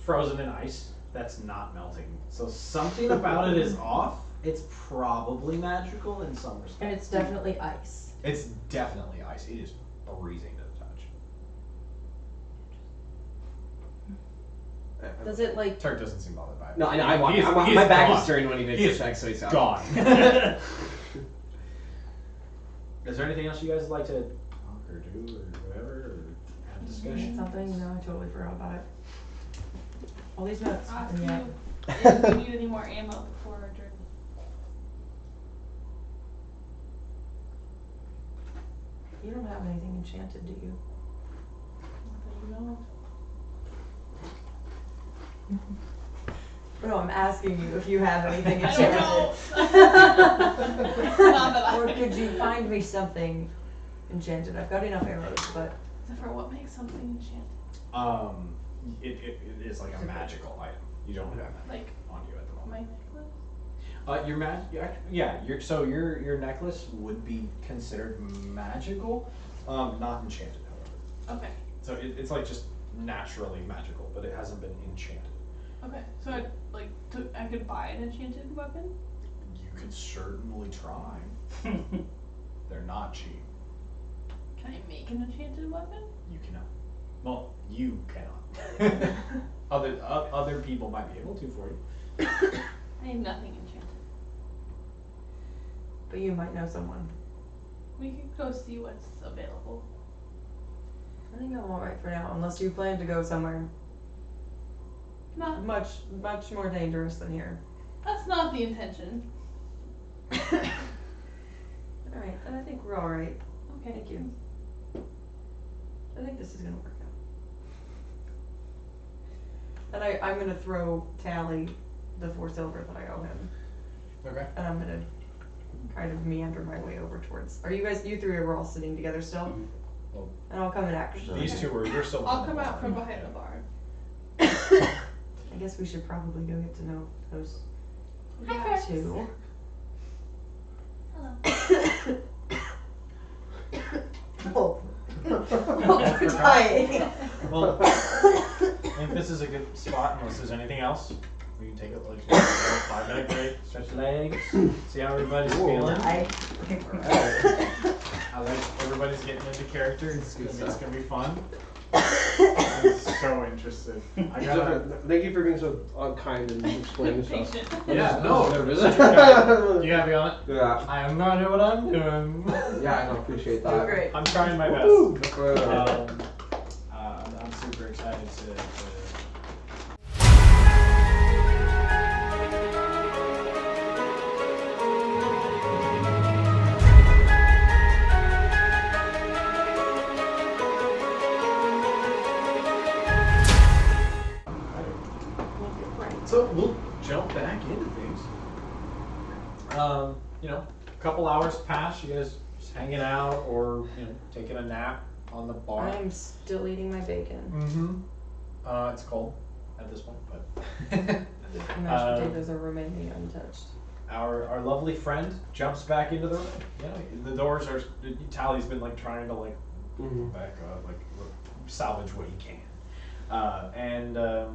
F: frozen in ice. That's not melting. So something about it is off. It's probably magical in some respect.
D: And it's definitely ice.
F: It's definitely ice. It is freezing to the touch.
D: Does it like...
F: Turk doesn't seem bothered by it.
A: no, I know. I walk.
F: He is- he is
A: My back
F: gone.
A: is turned when he makes
F: He
A: the
F: is
A: check, so he's
F: gone.
A: Is
F: Is there anything else you guys would like to talk or do or whatever, or have discussion?
D: Something? No, I totally forgot about it. All these notes.
G: Ask
D: Yeah.
G: you if you need any more ammo before our journey.
D: You don't have anything enchanted, do you?
G: Not that you know
D: No, I'm asking you if you have anything
G: I
D: enchanted.
G: don't know. Not that
D: Or
G: I.
D: could you find me something enchanted? I've got enough arrows, but
G: So for what makes something enchanted?
F: It is like a magical item. You don't have that
G: Like
F: on you at the
G: my
F: moment.
G: necklace?
F: Your necklace would be considered magical, not enchanted, however.
G: Okay.
F: So it's like just naturally magical, but it hasn't been enchanted.
G: Okay. So I could buy an enchanted weapon?
F: You could certainly try. They're not cheap.
G: Can I make an enchanted weapon?
F: You cannot. Well, you cannot. Other people might be able to for you.
G: I have nothing enchanted.
D: you might know someone.
G: We could go see what's available.
D: I think I'm alright for now, unless you plan to go somewhere
G: Not
D: much more dangerous than here.
G: That's not the intention.
D: Alright, then I think we're alright.
G: Okay.
D: Thank you. I think this is gonna work out. And I'm gonna throw Tally the 4 silver that I owe him.
F: Okay.
D: And I'm gonna kind of meander my way over towards. You three are all sitting together still?
F: Well,
D: And I'll come and actually.
F: these two are, you're still.
G: I'll come out from behind the bar.
D: I guess we should probably go get to know those
G: Hi, friends.
D: two.
H: Hello.
D: Oh. Oh, we're dying.
F: Well, if this is a good spot, unless there's anything else, we can take a 5-minute break, stretch the legs, see how everybody's feeling. I like everybody's getting into character. It's gonna be fun. I'm so interested. I gotta.
A: Thank you for being so kind and explaining stuff.
G: Patient.
F: Yeah,
A: I'm
F: no.
A: just nervous.
F: You gotta be on it.
A: Yeah.
F: I have no idea what I'm doing.
A: Yeah, I don't appreciate
D: Oh,
A: that.
D: great.
F: I'm trying my best.
A: Woo!
F: I'm super excited to. So we'll jump back into things. A couple hours pass. You guys just hanging out or taking a nap on the bar.
D: I'm still eating my bacon.
F: Mm-hmm. It's cold at this point, but
D: The mashed potatoes are remaining untouched.
F: our lovely friend jumps back into the room. The doors are. Tally's been trying to back up, salvage what he can. And our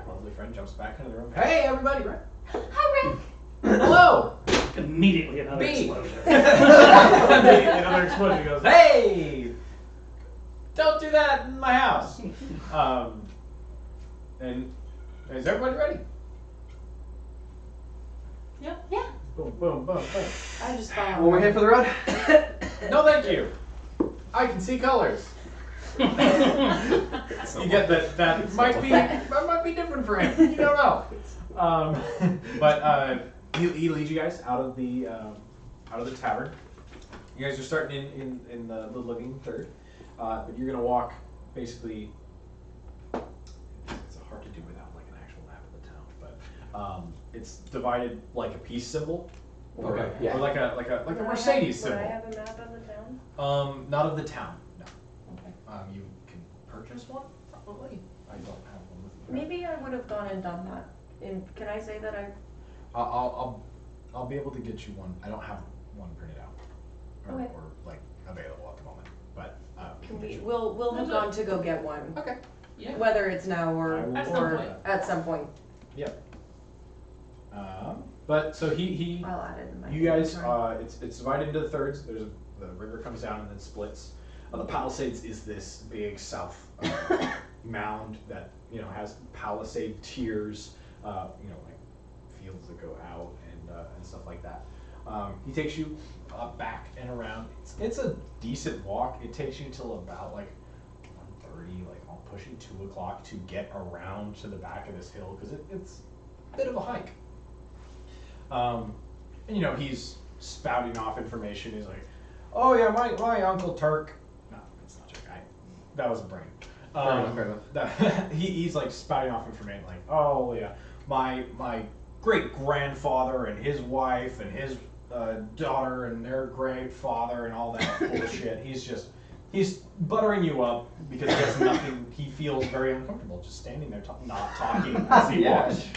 F: lovely friend jumps back into the room. Hey, everybody! Right?
H: Hi, Rick.
F: Hello.
E: Immediately another
F: Me.
E: explosion.
F: Another explosion. He goes, hey! Don't do that in my house. And is everybody ready?
G: Yeah.
F: Boom, boom, boom, boom.
D: I just found
A: When we head for the road?
F: No, thank you. I can see colors. You get that might be different for him. You don't know. But he leads you guys out of the tavern. You guys are starting in the living third, but you're gonna walk basically. It's hard to do without an actual map of the town, but it's divided like a peace symbol, or,
A: Okay, yeah.
F: or like a Mercedes symbol.
D: Would I have a map of the town?
F: Not of the town. No.
D: Okay.
F: You can purchase one, probably. I don't have one with me.
D: Maybe I would have gone and done that. Can I say that I?
F: I'll be able to get you one. I don't have one printed out or,
D: Okay.
F: or available at the moment. But
D: Can we? We'll have gone to go get one.
F: Okay.
G: Yeah.
D: Whether it's now or
F: I will
G: At some
D: or
G: point.
D: at some point.
F: Yep. But so he
D: I'll add it in my.
F: you guys
D: inventory.
F: it's divided into thirds. The river comes down and then splits. The Palisades is this big south mound that has palisade tiers, fields that go out and stuff like that. He takes you back and around. It's a decent walk. It takes you till about 1:30, pushing 2 o'clock to get around to the back of this hill because it's a bit of a hike. And he's spouting off information. He's like, "Oh yeah, my uncle Turk." No, it's not Turk. That was a brain.
A: Fair enough.
F: He's spouting off information like, "Oh yeah, my great grandfather and his wife and his daughter and their great father and all that bullshit. He's buttering you up because he has nothing. He feels very uncomfortable just standing there not talking as he walks.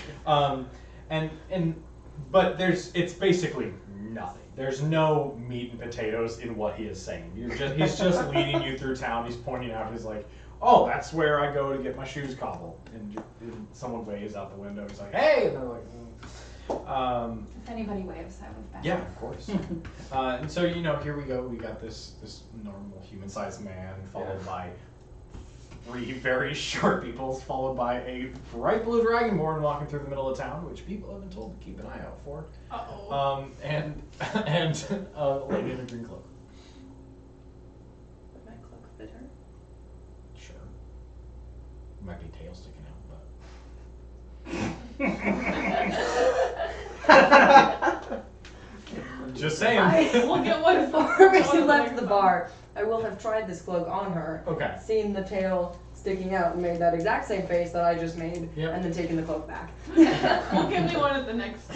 F: But it's basically nothing. There's no meat and potatoes in what he is saying. He's just leading you through town. He's pointing out. He's like, "Oh, that's where I go to get my shoes cobbled." And someone waves out the window. He's like, "Hey!" And they're like,
C: If anybody waves, I wave back.
F: yeah, of course. And so, here we go. We got this normal human-sized man followed by 3 very short people, followed by a bright blue dragonborn walking through the middle of town, which people have been told to keep an eye out for.
G: Uh-oh.
F: And a lady in a green cloak.
D: Would my cloak fit her?
F: Sure. Might be tail sticking out, but. Just saying.
G: We'll get one
D: Before she left the bar, I will have tried this cloak on her,
F: Okay.
D: seen the tail sticking out, and made that exact same face that I just made,
F: Yep.
D: and then taken the cloak back.
G: We'll give me one at the next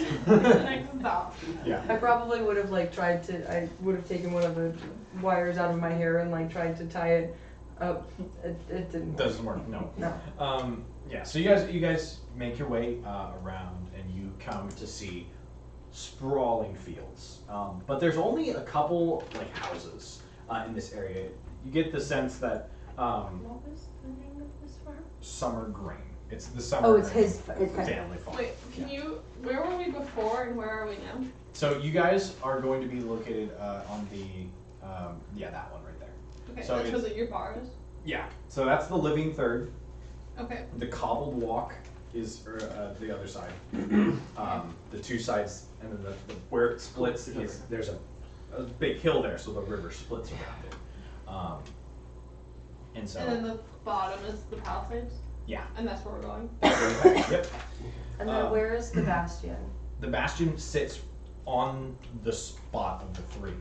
G: stop.
F: Yeah.
D: I probably would have I would have taken one of the wires out of my hair and tried to tie it up. It didn't work.
F: Doesn't work. No.
D: No.
F: Yeah. So you guys make your way around, and you come to see sprawling fields. But there's only a couple houses in this area. You get the sense that
D: What was the name of this farm?
F: Summergrain. It's the Summergrain.
D: Oh, it's his.
F: family farm.
G: Wait, where were we before and where are we now?
F: So you guys are going to be located on the that one right there.
G: Okay,
F: So
G: that's
F: it's-
G: where your bar is?
F: Yeah. So that's the living third.
G: Okay.
F: The cobbled walk is the other side. The 2 sides, and then the where it splits is there's a big hill there, so the river splits around it. And so
G: And then the bottom is the Palisades?
F: yeah.
G: And that's where we're going?
F: Yep.
D: And then where is the bastion?
F: The bastion sits on the spot of the 3,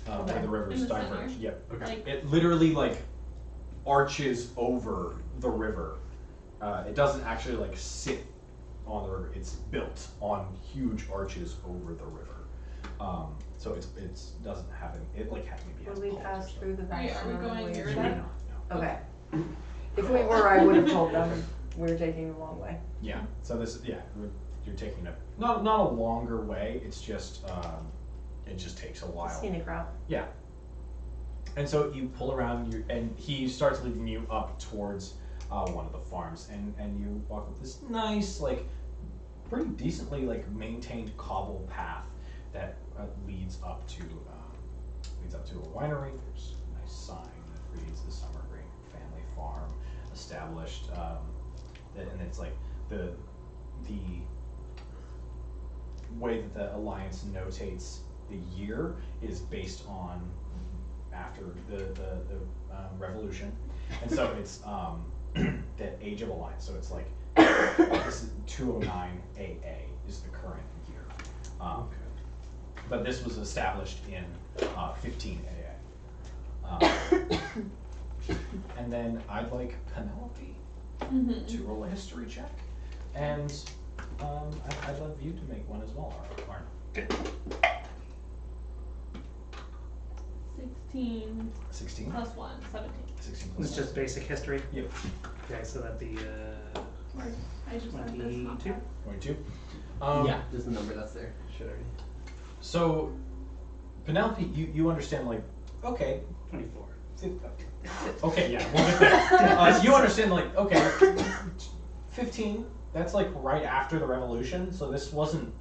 F: where the rivers
G: In the
F: diverge.
G: center?
F: Yep.
B: Okay.
G: Like,
F: It literally arches over the river. It doesn't actually sit on the river. It's built on huge arches over the river. So it doesn't have any. It maybe has
D: Would we
F: poles or
D: pass
F: something.
D: through the bastion?
G: are we
D: on the
G: going
D: way?
G: near
F: No,
G: that?
F: no.
D: Okay. If we were, I would have told them we were taking the long way.
F: Yeah. So you're taking not a longer way. It's just it just takes a while.
D: Scenic route.
F: Yeah. And so you pull around, and he starts leading you up towards one of the farms, and you walk up this nice, pretty decently maintained cobble path that leads up to a winery. There's a nice sign that reads the Summergrain Family Farm, established, and it's the way that the Alliance notates the year is based on after the revolution, and so it's the Age of Alliance. So it's this is 209 AA is the current year, but this was established in 15 AA. And then I'd like Penelope to roll a history check, and I'd love you to make one as well, Arn.
G: 16 plus 1, 17.
F: 16 plus
E: It's just basic history.
F: Yep.
E: Okay, so that'd be
G: I just read this, not
E: 22.
G: that.
F: 22.
A: Yeah, there's the number that's there. Should already.
F: So, Penelope, you understand, okay.
E: 24.
F: Okay, yeah, we'll get there. You understand, okay, 15, that's right after the revolution, so this wasn't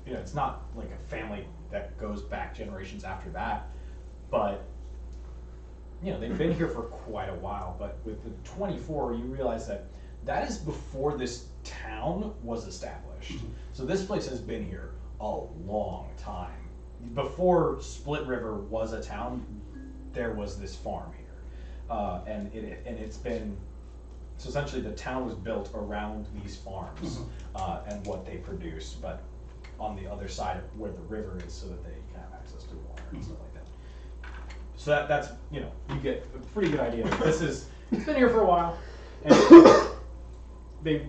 F: it's not a family that goes back generations after that, but they've been here for quite a while. But with the 24, you realize that is before this town was established. So this place has been here a long time. Before Split River was a town, there was this farm here, and it's been. So essentially, the town was built around these farms and what they produce, but on the other side of where the river is, so that they can have access to water and stuff like that. So that's you get a pretty good idea. It's been here for a while, they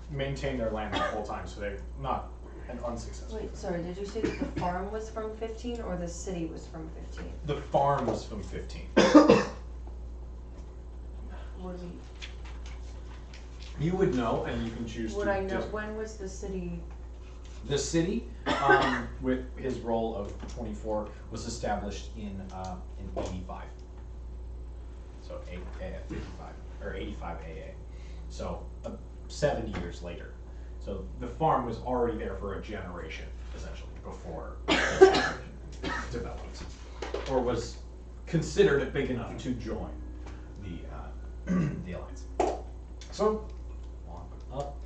F: maintain their land the whole time, so they're not an unsuccessful.
D: Wait, sorry, did you say that the farm was from 15 or the city was from 15?
F: The farm was from 15.
D: Would we,
F: You would know, and you can choose
D: would
F: to.
D: I know, when was the city?
F: The city, with his roll of 24, was established in 85. So 85 or 85 AA. So 7 years later. So the farm was already there for a generation, essentially, before it developed, or was considered big enough to join the alliance. So walk up,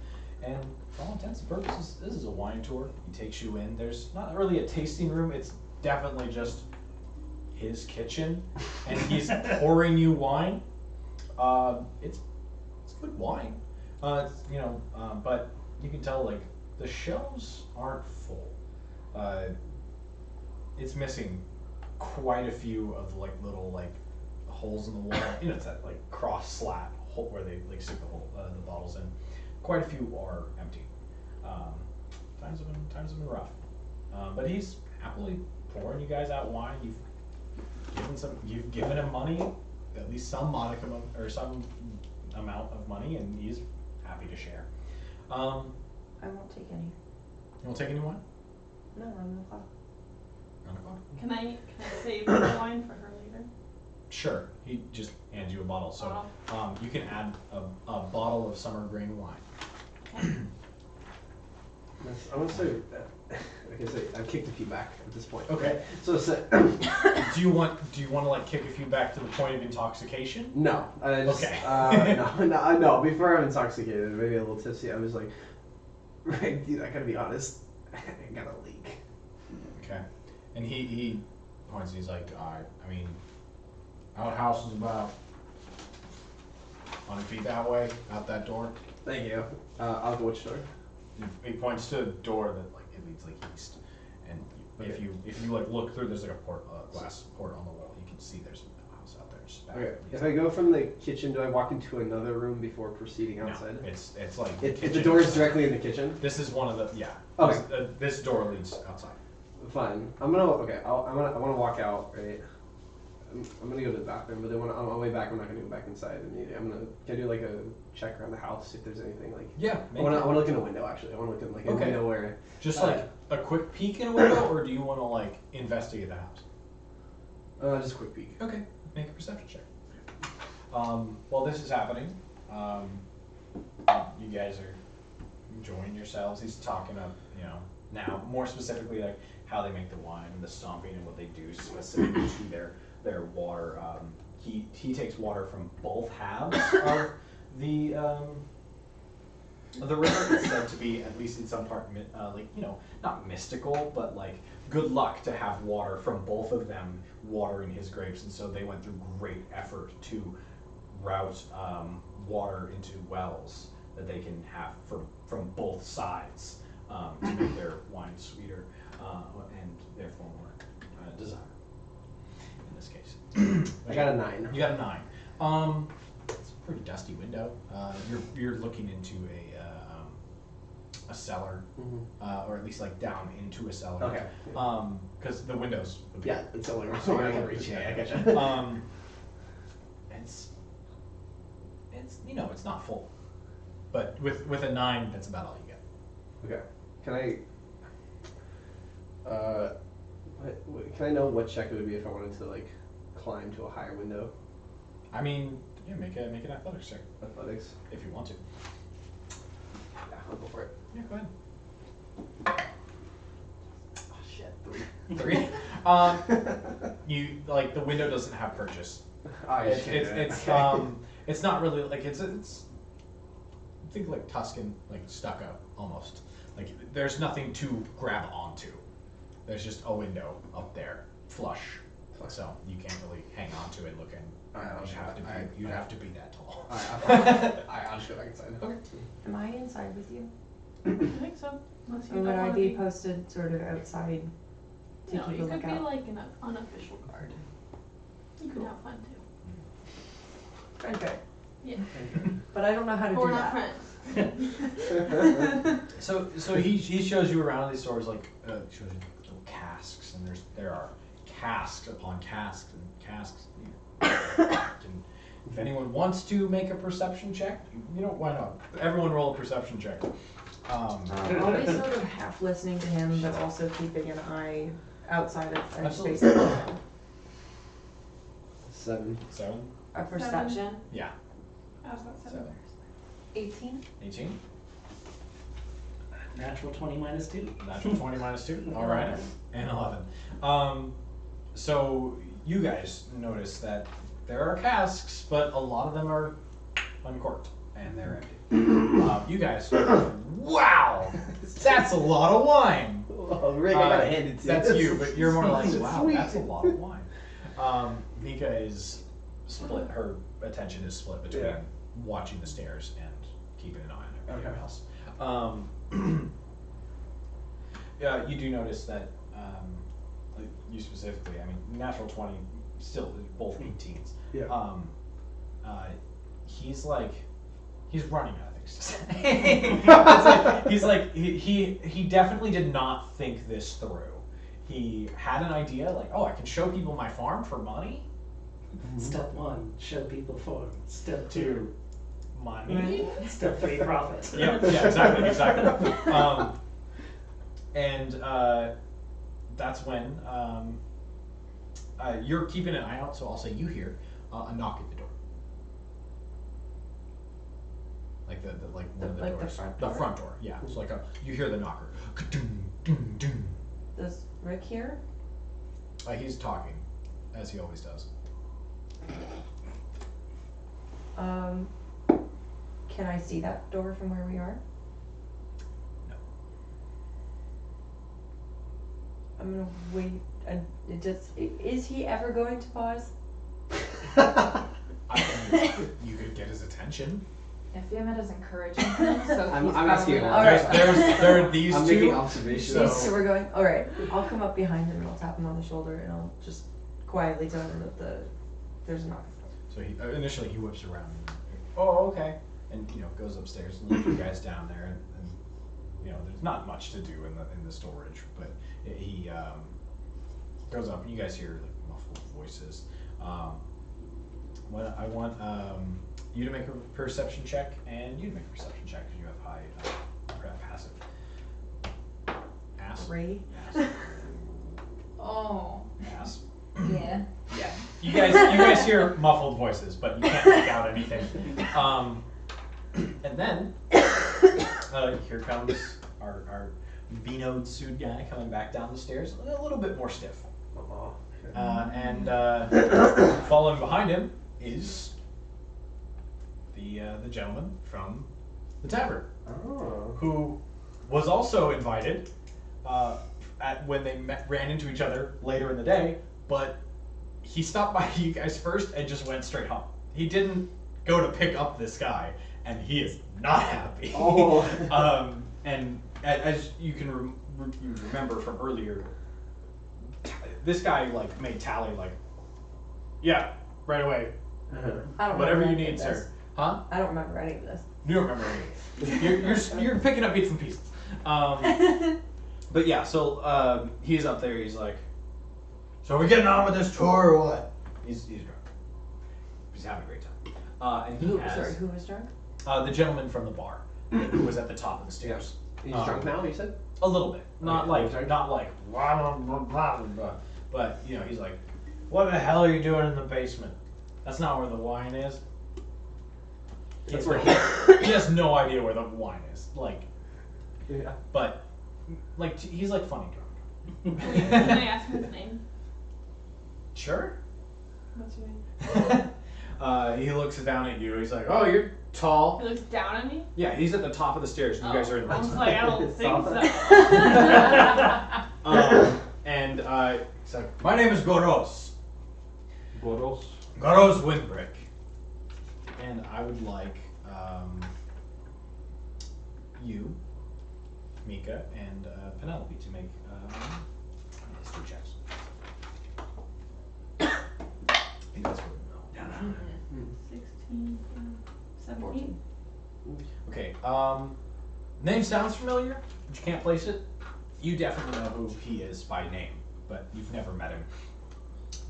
F: and for all intents and purposes, this is a wine tour. He takes you in. There's not really a tasting room. It's definitely just his kitchen, and he's pouring you wine. It's good wine. But you can tell like the shelves aren't full. It's missing quite a few of the like little like holes in the wall. It's that like cross slat hole where they like stick the bottles in. Quite a few are empty. Times have been rough. But he's happily pouring you guys out wine. You've given him money, at least some modicum or some amount of money, and he's happy to share.
D: I won't take any.
F: You won't take any wine?
D: No, I'm not.
F: 9 o'clock.
G: Can I save the wine for her later?
F: Sure. He just hands you a bottle. So you can add a bottle of Summergrain wine.
G: Okay.
A: I want to say, like I say, I've kicked a few back at this point.
F: Okay.
A: So
F: Do you want to like kick a few back to the point of intoxication?
A: no, I just,
F: Okay.
A: no. Before I'm intoxicated, maybe a little tipsy, I was like, right, dude, I gotta be honest, I got a leak.
F: Okay. And he points. He's like, I mean, outhouse is about 100 feet that way, out that door.
A: Thank you. I'll go which door?
F: He points to a door that like it leads like east, and if you like look through, there's like a glass port on the wall. You can see there's a house out there. Just back
A: Okay.
F: at least.
A: If I go from the kitchen, do I walk into another room before proceeding
F: No,
A: outside?
F: it's like
A: If the
F: kitchen
A: door is
F: outside.
A: directly in the kitchen?
F: This is one of the
A: Okay.
F: This door leads outside.
A: Fine. I want to walk out, right? I'm gonna go to the bathroom, but then on my way back, I'm not gonna go back inside immediately. Can I do like a check around the house, see if there's anything like.
F: Yeah.
A: I want to look in a window actually. I want to look in like a
F: Okay.
A: window where.
F: Just like a quick peek in a window, or do you want to like investigate the house?
A: Just a quick peek.
F: Okay, make a perception check. While this is happening, you guys are enjoying yourselves. He's talking up, now more specifically like how they make the wine and the stomping and what they do specifically to their water. He takes water from both halves of the river. It's said to be, at least in some part, not mystical, but like good luck to have water from both of them watering his grapes. And so they went through great effort to route water into wells that they can have from both sides to make their wine sweeter and therefore more desirable. In this case,
A: I got a 9.
F: You got a 9. It's a pretty dusty window. You're looking into a cellar, or at least like down into a cellar.
A: Okay.
F: Because the windows. Would be,
A: Yeah, it's only I can reach. Yeah, I gotcha.
F: It's it's not full, but with a 9, that's about all you get.
A: Okay. Can I know what check it would be if I wanted to like climb to a higher window?
F: I mean, make an athletics check
A: Athletics.
F: if you want to.
A: Yeah, I'll go for it.
F: Yeah, go ahead.
A: Oh shit, 3.
F: 3. You like the window doesn't have purchase. It's not really like it's think like Tuscan, like stucco almost. Like there's nothing to grab onto. There's just a window up there, flush. So you can't really hang on to it looking. You'd have to be that tall.
A: I'll just go back inside.
F: Okay.
D: Am I inside with you?
G: I think so. Unless you
D: Or would
G: don't
D: I
G: want
D: be
G: to
D: posted sort of outside to
G: No,
D: keep a
G: you could be
D: lookout?
G: like an unofficial guard. You could have fun too.
D: Okay.
G: Yeah.
D: But I don't know how to
G: We're
D: do
G: not
D: that.
G: friends.
B: So he shows you around these stores, like shows you little casks, and there are casks upon casks and casks. And if anyone wants to make a perception check, why not? Everyone roll a perception check.
D: I'll be sort of half listening to him, but also keeping an eye outside of
B: Absolutely.
D: space.
A: 7.
B: 7.
D: A perception.
B: Yeah.
G: I was about 7.
D: 18.
B: 18.
E: Natural 20 minus 2.
B: Natural 20 minus 2. All right. And 11. So you guys notice that there are casks, but a lot of them are uncorked and they're empty. You guys, wow, that's a lot of wine.
A: Oh, Rick, I gotta hand it to you.
B: That's you, but you're more like, wow,
A: Sweet.
B: that's a lot of wine. Mika is split. Her attention is split between watching the stairs and keeping an eye on everything else. Yeah, you do notice that, like you specifically, I mean, natural 20, still both 18s.
A: Yeah.
B: He's running out of things to say. He definitely did not think this through. He had an idea like, oh, I can show people my farm for money.
E: Step 1, show people form. Step 2,
B: Money.
E: Step 3, profit.
B: Yeah, exactly. And that's when you're keeping an eye out, so I'll say you hear a knock at the door. Like one of the
D: like
B: doors.
D: the front
B: The
D: door?
B: front door, yeah. It's like you hear the knocker.
D: Does Rick hear?
B: He's talking, as he always does.
D: Can I see that door from where we are?
B: No.
D: I'm gonna wait. Is he ever going to pause?
B: You could get his attention.
C: Fiamet is encouraging him, so
A: I'm
C: he's
A: asking
C: probably
A: him.
C: not.
D: Alright.
B: There are these
A: I'm
B: two.
A: making observations.
B: So-
D: So we're going. All right. I'll come up behind him and I'll tap him on the shoulder and I'll just quietly tell him that there's a knock.
B: So he initially he whips around. And, oh, okay, and goes upstairs and leaves you guys down there, and there's not much to do in the storage, but he goes up and you guys hear like muffled voices. What I want you to make a perception check and you to make a perception check because you have high passive. Ass.
D: 3.
B: Ass.
C: Oh,
B: Ass.
C: yeah.
B: Yeah, you guys hear muffled voices, but you can't make out anything. And then here comes our vinoed suit guy coming back down the stairs, a little bit more stiff. And following behind him is the gentleman from the tavern, who was also invited when they ran into each other later in the day, but he stopped by you guys first and just went straight home. He didn't go to pick up this guy, and he is not happy. And as you can you remember from earlier, this guy made Tally yeah, right away.
D: I don't
B: Whatever
D: remember
B: you
D: any
B: need,
D: of this.
B: sir. Huh?
D: I don't remember any of this.
B: You don't remember anything. You're picking up bits and pieces. But yeah, so he's up there. He's like, so are we getting on with this tour or what? He's drunk. He's having a great time. And he has
D: Who was drunk?
B: the gentleman from the bar who was at the top of the stairs.
A: He's drunk now, you said?
B: A little bit, not like
A: sorry?
B: blah, blah, blah, blah, blah. But he's like, what the hell are you doing in the basement? That's not where the wine is.
A: That's where
B: He has no idea where the wine is.
A: Yeah.
B: But he's funny drunk.
G: Can I ask him his name?
B: Sure.
G: What's your name?
B: He looks down at you. He's like, oh, you're tall.
G: He looks down at me.
B: Yeah, he's at the top of the stairs. You guys are in the
G: I was
B: basement.
G: like, I don't think so.
B: And he's like, my name is Goros.
A: Goros.
B: Goros Windbrick. And I would like you, Mika, and Penelope to make history checks. I think that's what. No.
G: 16. 17.
B: Okay. Name sounds familiar, but you can't place it. You definitely know who he is by name, but you've never met him.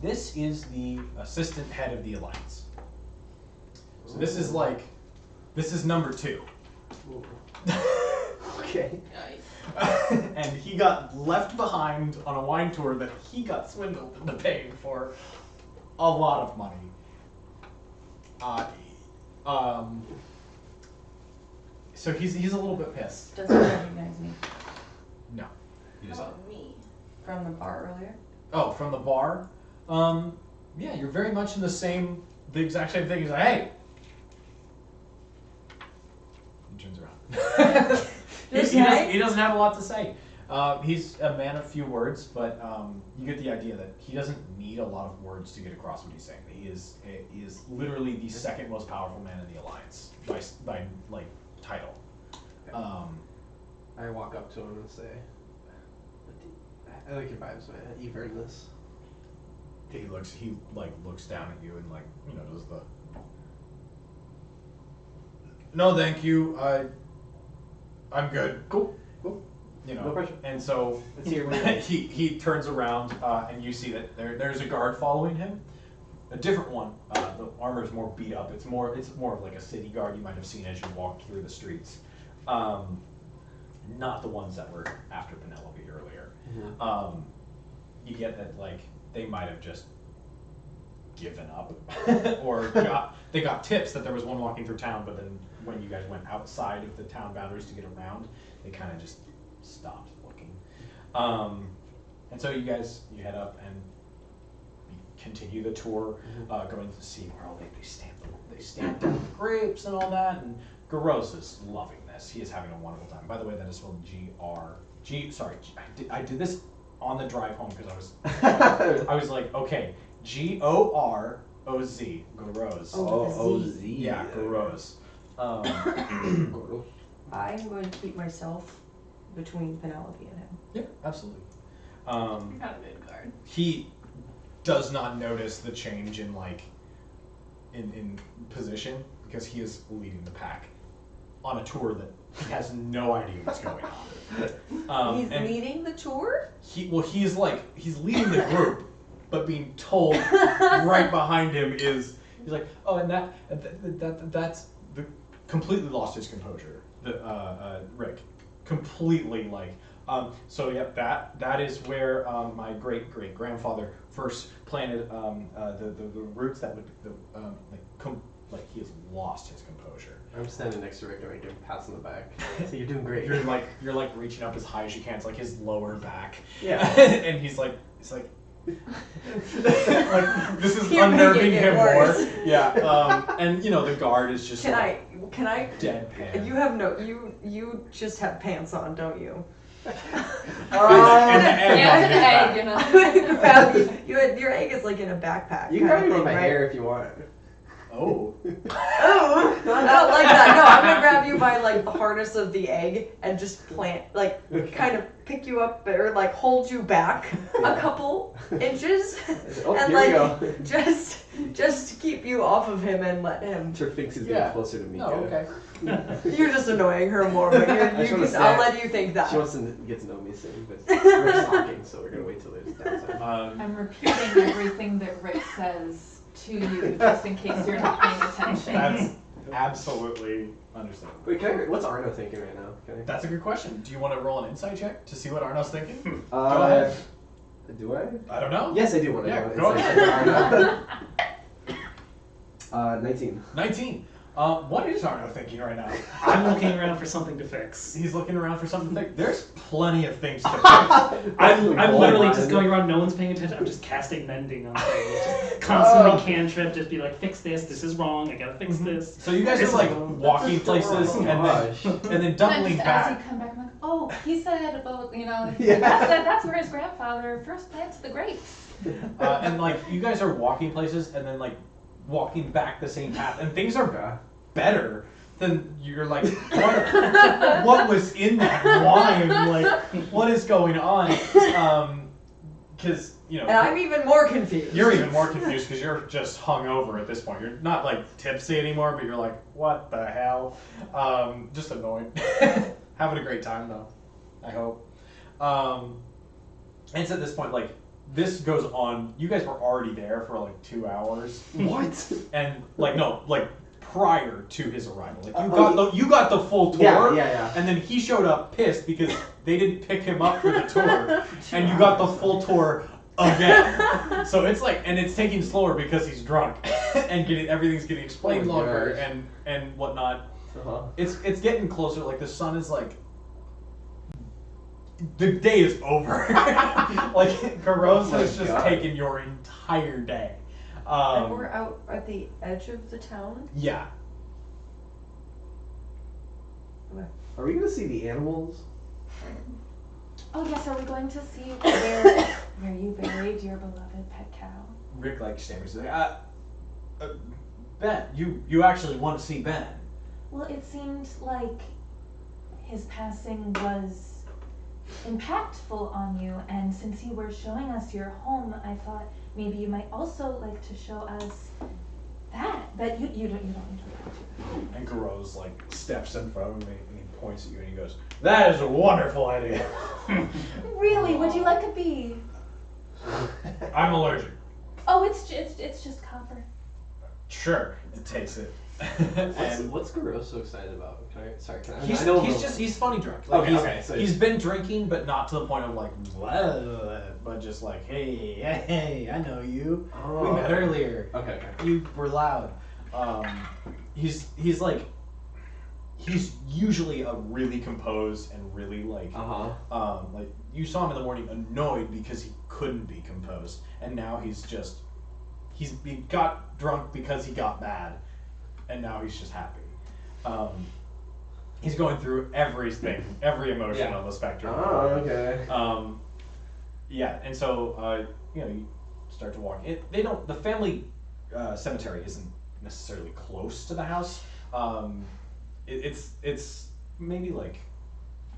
B: This is the assistant head of the Alliance. So this is number 2.
A: Okay.
B: And he got left behind on a wine tour that he got swindled into paying for a lot of money. So he's a little bit pissed.
D: Does he recognize me
B: No, he does
G: How
B: not.
G: about me?
D: from the bar earlier?
B: Oh, from the bar? Yeah, you're very much in the exact same thing. He's like, hey! He turns around. He doesn't have a lot to say. He's a man of few words, but you get the idea that he doesn't need a lot of words to get across what he's saying. He is literally the second most powerful man in the Alliance by like title.
A: I walk up to him and say, I like your vibes, man. You've earned this.
B: He looks down at you and does the no thank you, I'm good.
A: Cool.
B: No
A: pressure.
B: And so
A: Let's hear what
B: he turns around and you see that there's a guard following him. A different one. The armor's more beat up. It's more of like a city guard you might have seen as you walked through the streets. Not the ones that were after Penelope earlier.
A: Mm-hmm.
B: You get that they might have just given up or they got tips that there was one walking through town, but then when you guys went outside of the town boundaries to get around, they kind of just stopped looking. And so you head up and you continue the tour, going to see where all they stamp down the grapes and all that, and Garros is loving this. He is having a wonderful time. By the way, that is spelled I did this on the drive home because I was like, okay, Goroz, Garros.
A: O-Z.
B: Yeah, Garros.
D: I'm going to keep myself between Penelope and him.
B: Yeah, absolutely.
G: You're kind of good guard.
B: He does not notice the change in in position because he is leading the pack on a tour that he has no idea what's going on.
D: He's leading the tour?
B: He's leading the group, but being told right behind him he's like, oh, and that's completely lost his composure. Rick, completely so yeah, that is where my great grandfather first planted the roots that would he has lost his composure.
A: I'm standing next to Rick and I give him pats on the back. So you're doing great.
B: You're reaching up as high as you can. It's like his lower back.
A: Yeah.
B: And he's like this is unnerving him more. Yeah. And the guard is just
D: Can I
B: deadpan.
D: You just have pants on, don't you?
B: And the egg on his back.
D: Your egg is like in a backpack.
A: You can grab
D: kind
A: me
D: of
A: by my
D: thing,
A: hair if you want.
B: Oh.
D: Oh, not like that. No, I'm gonna grab you by the harness of the egg and just kind of pick you up or hold you back a couple inches
A: Oh,
D: and
A: here we go.
D: just to keep you off of him and let him.
A: Sure thinks he's getting closer to me.
B: Oh, okay.
D: You're just annoying her more, but I'll let you think that.
A: She wants to get to know me soon, but we're talking, so we're gonna wait till there's downside.
C: I'm repeating everything that Rick says to you, just in case you're not paying attention.
B: That's absolutely understandable.
A: Wait, what's Arno thinking right now?
B: That's a good question. Do you want to roll an insight check to see what Arno's thinking?
A: Go
B: ahead.
A: Do I?
B: I don't know.
A: Yes, I do want to
B: Yeah,
A: know.
B: go ahead.
A: 19.
B: 19. What is Arno thinking right now?
E: I'm looking around for something to fix.
B: He's looking around for something to think. There's plenty of things to fix.
E: I'm literally just going around, no one's paying attention. I'm just casting mending on things. Just constantly cantrip, just be like, fix this is wrong, I gotta fix this.
B: So you guys are walking places and then doubling
C: As
B: back.
C: you come back, I'm like, oh, he said about,
A: Yeah.
C: that's where his grandfather first plants the grapes.
B: And you guys are walking places and then walking back the same path, and things are better than you're what was in that wine? What is going on? Because you know.
D: And I'm even more confused.
B: You're even more confused because you're just hungover at this point. You're not like tipsy anymore, but you're like, what the hell? Just annoyed. Having a great time though, I hope. And it's at this point like this goes on. You guys were already there for like 2 hours.
A: What?
B: And like no, like prior to his arrival, like you got the full tour.
A: Yeah.
B: And then he showed up pissed because they didn't pick him up for the tour, and you got the full tour again. So it's like, and it's taking slower because he's drunk, and everything's getting explained longer and whatnot.
A: Uh-huh.
B: It's getting closer. Like the sun is like, the day is over. Like Garos has just taken your entire day.
D: And we're out at the edge of the town.
B: Yeah.
A: Are we gonna see the animals?
H: Oh yes, are we going to see where you buried your beloved pet cow?
B: Rick like stammers. Ben, you actually want to see Ben?
H: Well, it seemed like his passing was impactful on you, and since you were showing us your home, I thought maybe you might also like to show us that. But you don't need to.
B: And Garos like steps in front of me and he points at you and he goes, "That is a wonderful idea."
H: Really? Would you like a bee?
B: I'm allergic.
H: Oh, it's just copper.
B: Sure, it takes it. And
A: What's Garos so excited about? Can I?
B: he's funny drunk.
A: Okay,
B: He's been drinking, but not to the point of like, blah, but just like, hey, I know you. We met earlier.
A: Okay.
B: You were loud. He's usually a really composed and really like, like you saw him in the morning annoyed because he couldn't be composed, and now he got drunk because he got mad. And now he's just happy. He's going through everything, every emotion on the spectrum.
A: Oh, okay.
B: Yeah, and so you start to walk. The family cemetery isn't necessarily close to the house. It's maybe like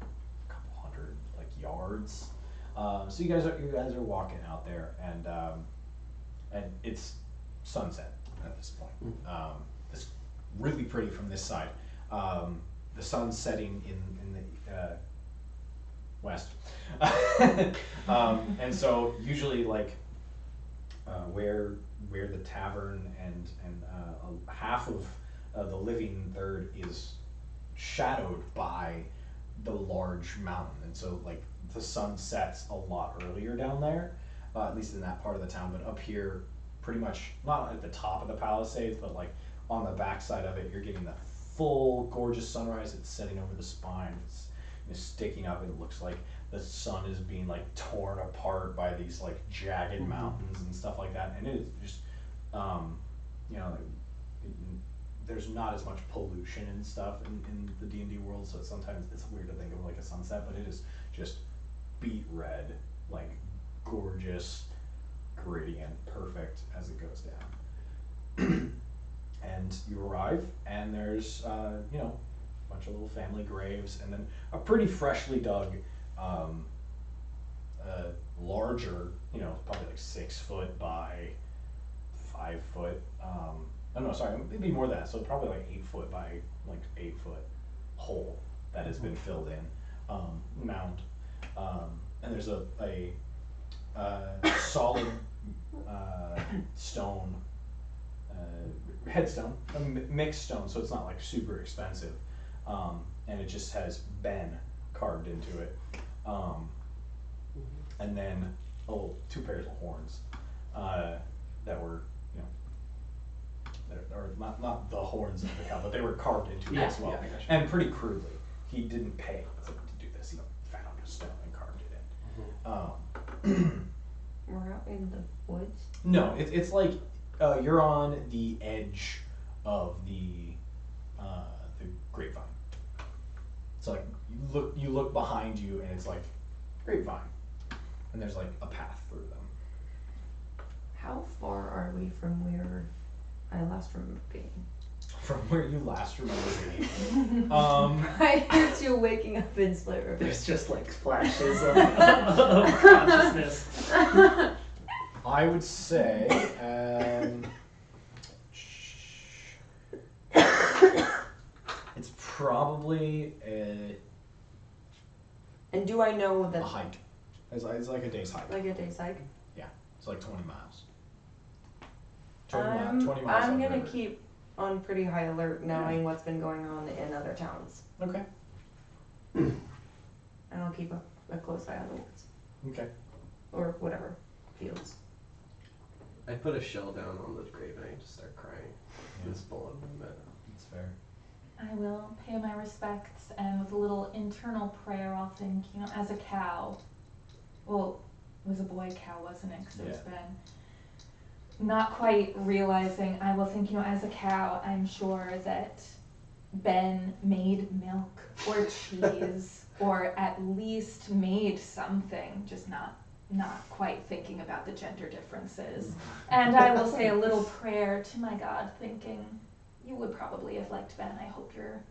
B: a couple hundred like yards. So you guys are walking out there, and it's sunset at this point. It's really pretty from this side. The sun's setting in the west. And so usually like where the tavern and half of the living third is shadowed by the large mountain, and so like the sun sets a lot earlier down there, at least in that part of the town. But up here, pretty much not at the top of the Palisades, but like on the backside of it, you're getting the full gorgeous sunrise. It's setting over the spine. It's sticking up. It looks like the sun is being like torn apart by these like jagged mountains and stuff like that. And it is just, there's not as much pollution and stuff in the D&D world, so sometimes it's weird to think of like a sunset, but it is just beet red, like gorgeous gradient, perfect as it goes down. And you arrive, and there's a bunch of little family graves, and then a pretty freshly dug, larger, probably like 6 foot by 5 foot. Oh no, sorry, maybe more than that. So probably like 8 foot by like 8 foot hole that has been filled in, mound, and there's a solid stone. Headstone, a mixed stone, so it's not like super expensive, and it just has Ben carved into it, and then 2 pairs of horns that were, or not the horns of the cow, but they were carved into it as well, and pretty crudely. He didn't pay to do this. He found a stone and carved it in.
D: We're out in the woods.
B: No, it's like. You're on the edge of the grapevine. So like you look behind you and it's like grapevine, and there's like a path through them.
D: How far are we from where I last remember being?
B: From where you last remember being.
D: I heard you waking up in Split River.
A: There's just like flashes of
E: of consciousness.
B: I would say, it's probably
D: And do I know
B: a
D: that
B: hike. It's like a day's hike.
D: like a day's hike?
B: It's like 20 miles. 20 miles.
D: I'm
B: up the
D: gonna
B: river.
D: keep on pretty high alert, knowing what's been going on in other towns,
B: Okay.
D: and I'll keep a close eye on the woods
B: Okay.
D: or whatever fields.
A: I put a shell down on the grave and I just start crying. It's full of them.
B: That's fair.
H: I will pay my respects, and with a little internal prayer, I'll think, as a cow. Well, it was a boy cow, wasn't it? Because it was Ben. Not quite realizing, I will think, as a cow, I'm sure that Ben made milk or cheese, or at least made something, just not quite thinking about the gender differences. And I will say a little prayer to my God, thinking, you would probably have liked Ben. I hope you're,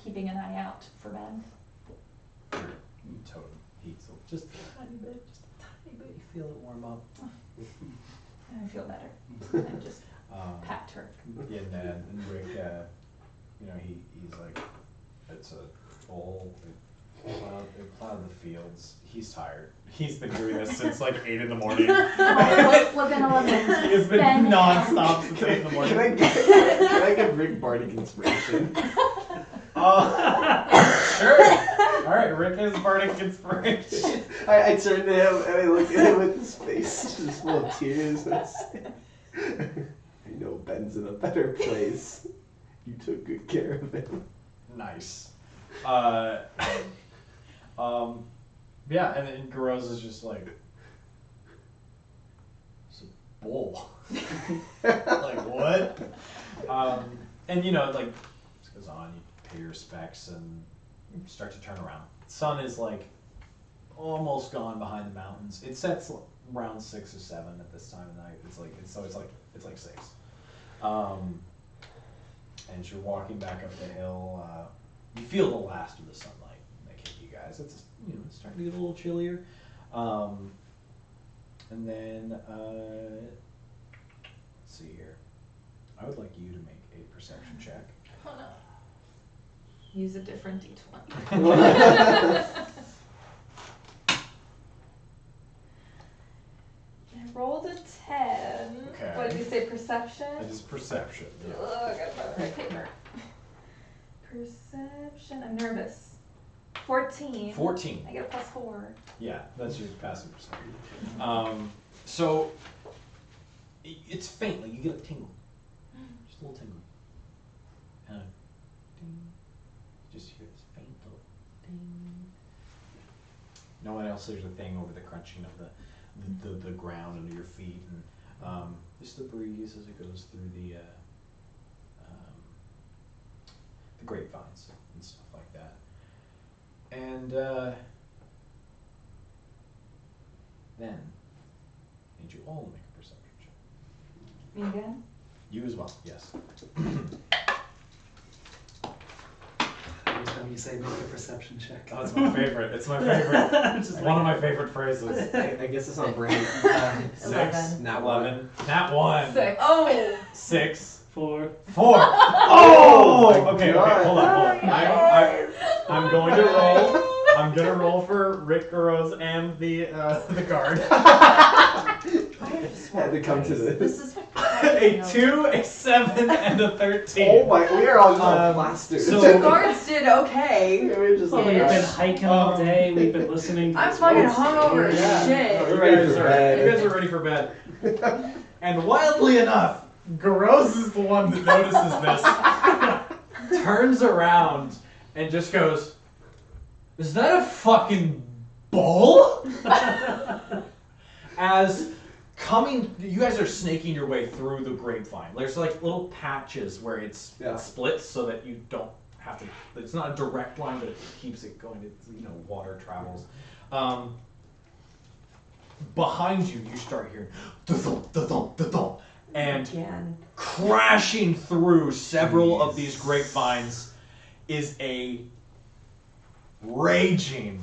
H: keeping an eye out for Ben.
B: Totem heat, so just a tiny bit, you feel it warm up.
H: I feel better. And just pat her.
B: Yeah, and Rick, he's like, it's a bowl. It plowed the fields. He's tired. He's been doing this since like 8 in the morning.
H: Well, then I'll have
B: He's been
H: Ben
B: non-stop since 8 in the morning.
A: Can I give Rick bardic inspiration?
B: Sure. All right, Rick has bardic inspiration.
A: I turn to him and I look at him with his face just full of tears. And I say, I know Ben's in a better place. You took good care of him.
B: Nice. Yeah, and then Garoz is just like, it's a bull. Like, what? And like, this goes on, you pay your respects and you start to turn around. Sun is like almost gone behind the mountains. It sets around 6 or 7 at this time of night. It's like 6. And you're walking back up the hill. You feel the last of the sunlight that hit you guys. It's it's starting to get a little chillier. And then let's see here. I would like you to make a perception check.
H: Oh no. Use a different D20. I rolled a 10.
B: Okay.
H: What did you say, perception?
B: That is perception. Yeah.
H: Oh, I gotta find the right paper. Perception. I'm nervous. 14.
B: 14.
H: I get a +4.
B: Yeah, that's your passive perception. So it's faint, like you get a tingle, just a little tingle. Ding. Just hear this faint little ding. No one else hears a thing over the crunching of the ground under your feet, and just the breeze as it goes through the grapevines and stuff like that. And then I need you all to make a perception check.
H: Me again?
B: You as well, yes.
I: Every time you say make a perception check.
B: Oh, it's my favorite. It's my favorite. It's one of my favorite phrases.
A: I guess it's on brand.
B: 6.
D: 11.
A: Nat
B: 11. Nat 1.
H: 6.
D: Oh!
B: 6.
E: 4.
B: 4.
A: Oh!
B: Okay, hold on. I'm going to roll. I'm gonna roll for Rick Garoz and the guard.
A: Had to come to this.
D: This is
B: A 2, a 7, and a 13.
A: Oh my! We are all plastered.
B: so-
D: the guards did okay.
A: We're just
E: Well,
A: like,
E: we've been hiking all day. We've been listening to
D: I'm
E: this
D: fucking
E: voice.
D: hungover as
A: Yeah.
D: shit.
A: We're ready for bed.
B: You guys are ready for bed. And wildly enough, Garoz is the one that notices this, turns around, and just goes, "Is that a fucking bull?" As you guys are snaking your way through the grapevine. There's like little patches where it splits so that you don't have to. It's not a direct line, but it keeps it going. It's, water travels. Behind you, you start hearing da-thump, da-thump, da-thump, and
D: Again.
B: crashing through several of these grapevines is a raging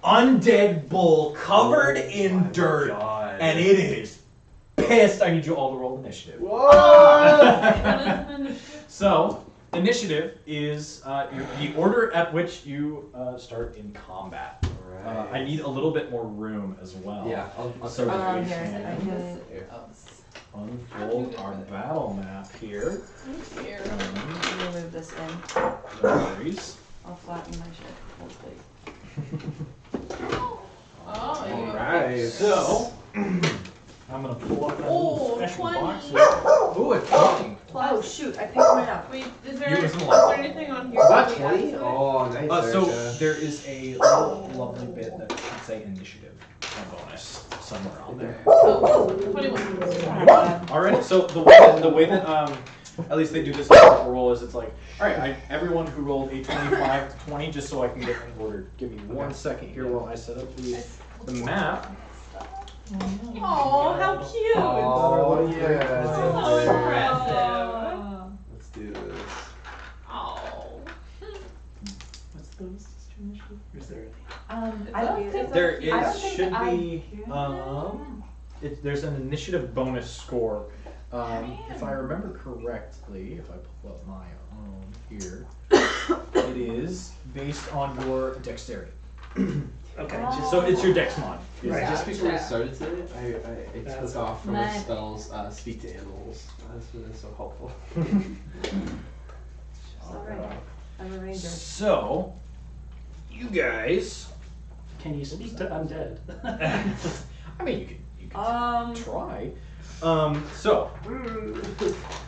B: undead bull covered in dirt and it is pissed. I need you all to roll initiative.
A: Whoa!
B: So, initiative is the order at which you start in combat. I need a little bit more room as well.
A: Yeah, I'll
B: So
A: start
B: we
A: with
B: can unfold our battle map here.
G: Here.
D: I'm gonna move this in.
B: No worries.
D: I'll flatten my shit. Hopefully.
G: Oh, there you go.
A: Alright.
B: So, I'm gonna pull up that little
G: Oh,
B: special
G: 20.
B: box here. Ooh, a 20.
D: Oh shoot! I picked mine up.
G: Wait, is
B: You
G: there
B: was in the
G: is
B: left.
G: there anything on here?
A: Is that
G: that we add
A: 20?
G: to it?
A: Oh, nice.
B: So
A: Erica.
B: there is a little lovely bit that should say initiative, a bonus somewhere on there.
G: Oh, 21.
B: Alright, so the way that at least they do this roll is it's like, alright, everyone who rolled a 25 to 20, just so I can get them ordered. Give me 1 second here while I set up the map.
G: Oh, how cute!
A: Oh,
G: So
A: yeah.
G: impressive.
A: Let's do this.
G: Oh.
E: What's the initiative? Or is there any?
H: I don't think
B: There
H: I don't think
B: should
H: I-
B: be there's an initiative bonus score. If I remember correctly, if I pull up my own here, it is based on your dexterity.
E: Okay,
H: Oh.
E: just
B: So it's your dex mod.
E: Right.
A: Just before we
G: Gotcha.
A: started today, I
E: That's
A: took off from
H: my-
A: the spells speak to animals. That's been so helpful.
D: Alright. I'm a ranger.
B: So, you guys,
E: Can you speak to undead?
B: I mean, you can try. So,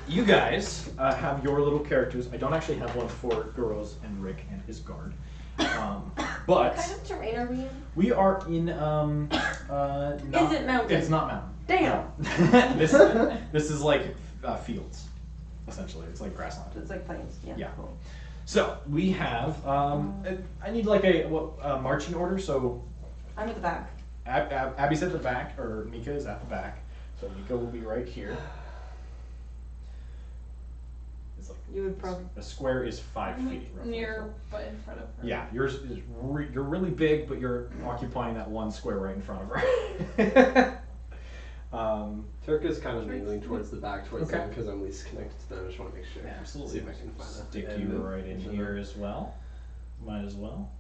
B: you guys have your little characters. I don't actually have one for Guros and Rick and his guard.
D: What
B: But
D: kind of terrain are we in?
B: we are in
D: Is it mountain?
B: It's not mountain.
D: Damn.
B: No. This is like fields, essentially. It's like grassland.
D: It's like plains. Yeah.
B: Yeah.
D: Cool.
B: So we have. I need like a marching order. So
D: I'm at the back.
B: Abby's at the back, or Mika is at the back. So Mika will be right here. It's like
D: You would probably.
B: a square is 5 feet. roughly.
G: Near, but in front of her.
B: Yeah, yours is you're really big, but you're occupying that one square right in front of her.
A: Turka's kind of leaning towards the back towards
B: Okay.
A: them because I'm least connected to them. I just want to make sure.
B: Absolutely.
A: See if I can find a
B: Stick
A: and
B: you
A: then-
B: right in here as well. Might as well.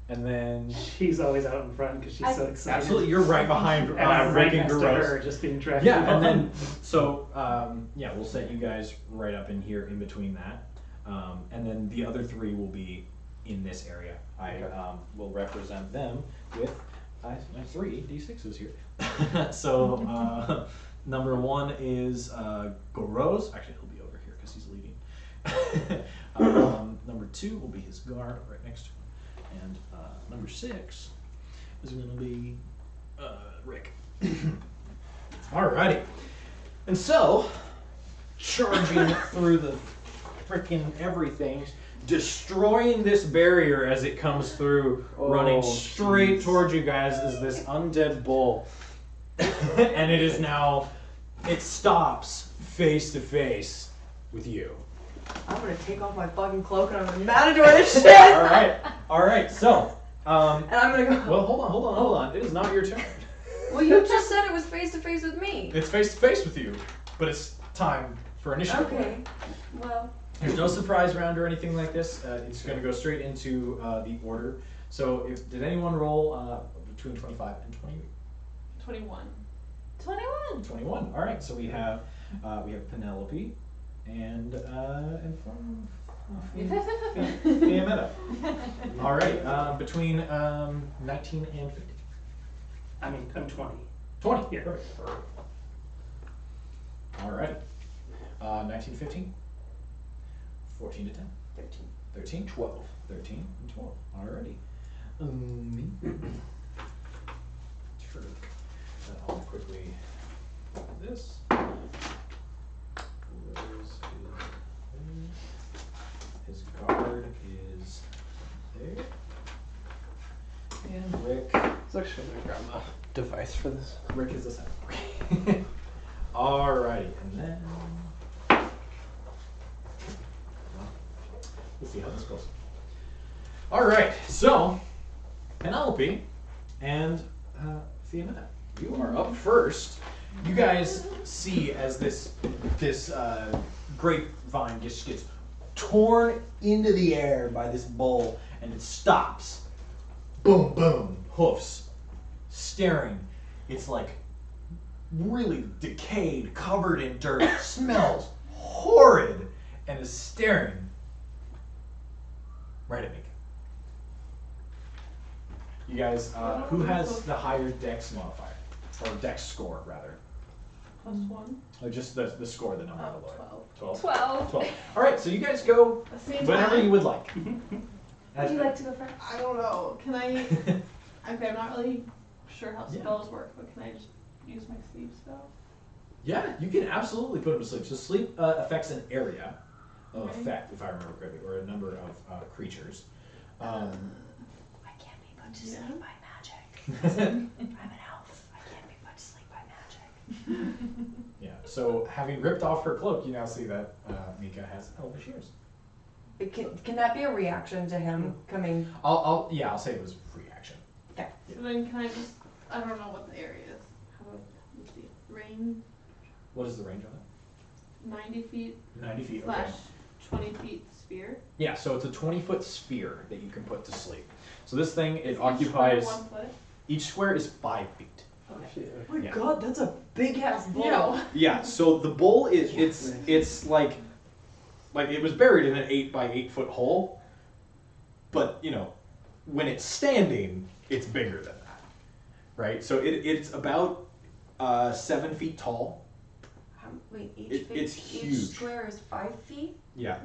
B: And then
E: She's always out in front because she's so excited.
B: absolutely, you're right behind
E: And I'm right
B: Rick and
E: next to
B: Guros.
E: her, just being dragged
B: Yeah, and
E: along.
B: then so yeah, we'll set you guys right up in here in between that, and then the other three will be in this area. I will represent them with my 3 d6s here. So number 1 is Guros. Actually, he'll be over here because he's leading. Number 2 will be his guard right next to him, and number 6 is going to be Rick. Alrighty. And so, charging through the frickin' everything, destroying this barrier as it comes through, running straight towards you guys is this undead bull. And it is now, it stops face to face with you.
D: I'm gonna take off my fucking cloak and I'm gonna matador this shit.
B: Alright, so,
D: And I'm gonna go.
B: well, hold on, it is not your turn.
D: Well, you just said it was face to face with me.
B: It's face to face with you, but it's time for initiative.
D: Okay. Well.
B: There's no surprise round or anything like this. It's going to go straight into the order. So, did anyone roll between 25 and
G: 21.
B: 21? All right. So we have Penelope and from Fiametta. All right. Between 19 and 50.
E: I mean, I'm 20.
B: 20.
E: Yeah.
B: Perfect. All right. 19, 15. 14 to 10.
D: 13.
B: 13, 12. 13 and 12. Alrighty. Me. Sure. I'll quickly look at this. His guard is there. And Rick.
A: It's actually gonna grab a device for this.
B: Rick is the center. Alrighty, and then let's see how this goes. Alright, so Penelope and Fiametta, you are up first. You guys see as this grapevine just gets torn into the air by this bull, and it stops. Boom, boom, hoofs, staring. It's like really decayed, covered in dirt, smells horrid, and is staring right at me. You guys, who has the higher dex modifier? Or dex score, rather?
G: +1.
B: Or just the score, the number below.
G: 12.
B: 12. Alright, so you guys go
G: The same
B: whenever
G: time.
B: you would like.
H: Would you like to go first?
G: I don't know. Can I? Okay, I'm not really sure how
B: Yeah.
G: spells work, but can I just use my sleep spell?
B: Yeah, you can absolutely put them to sleep. So sleep affects an area of
G: Okay.
B: effect, if I remember correctly, or a number of creatures.
D: I can't be put to
G: Yeah.
D: sleep by magic. I'm an elf. I can't be put to sleep by magic.
B: Yeah, so having ripped off her cloak, you now see that Mika has elvish ears.
D: Can that be a reaction to him coming?
B: I'll say it was reaction.
G: So then can I just? I don't know what the area is. How about let's see, range
B: What is the range on
G: 90 feet
B: it? 90 feet,
G: slash
B: okay.
G: 20 feet sphere.
B: Yeah, so it's a 20-foot sphere that you can put to sleep. So this thing, it
G: Is each square
B: occupies,
G: 1 foot.
B: each square is 5 feet.
G: Okay.
D: Oh my
B: Yeah.
D: god, that's a big ass bull.
G: No.
B: Yeah, so the bull is, it's like it was buried in an 8 by 8 foot hole, but you know, when it's standing, it's bigger than that, right? So it's about 7 feet tall.
D: Wait,
B: It's
D: each
B: huge.
D: square is 5 feet?
B: Yeah,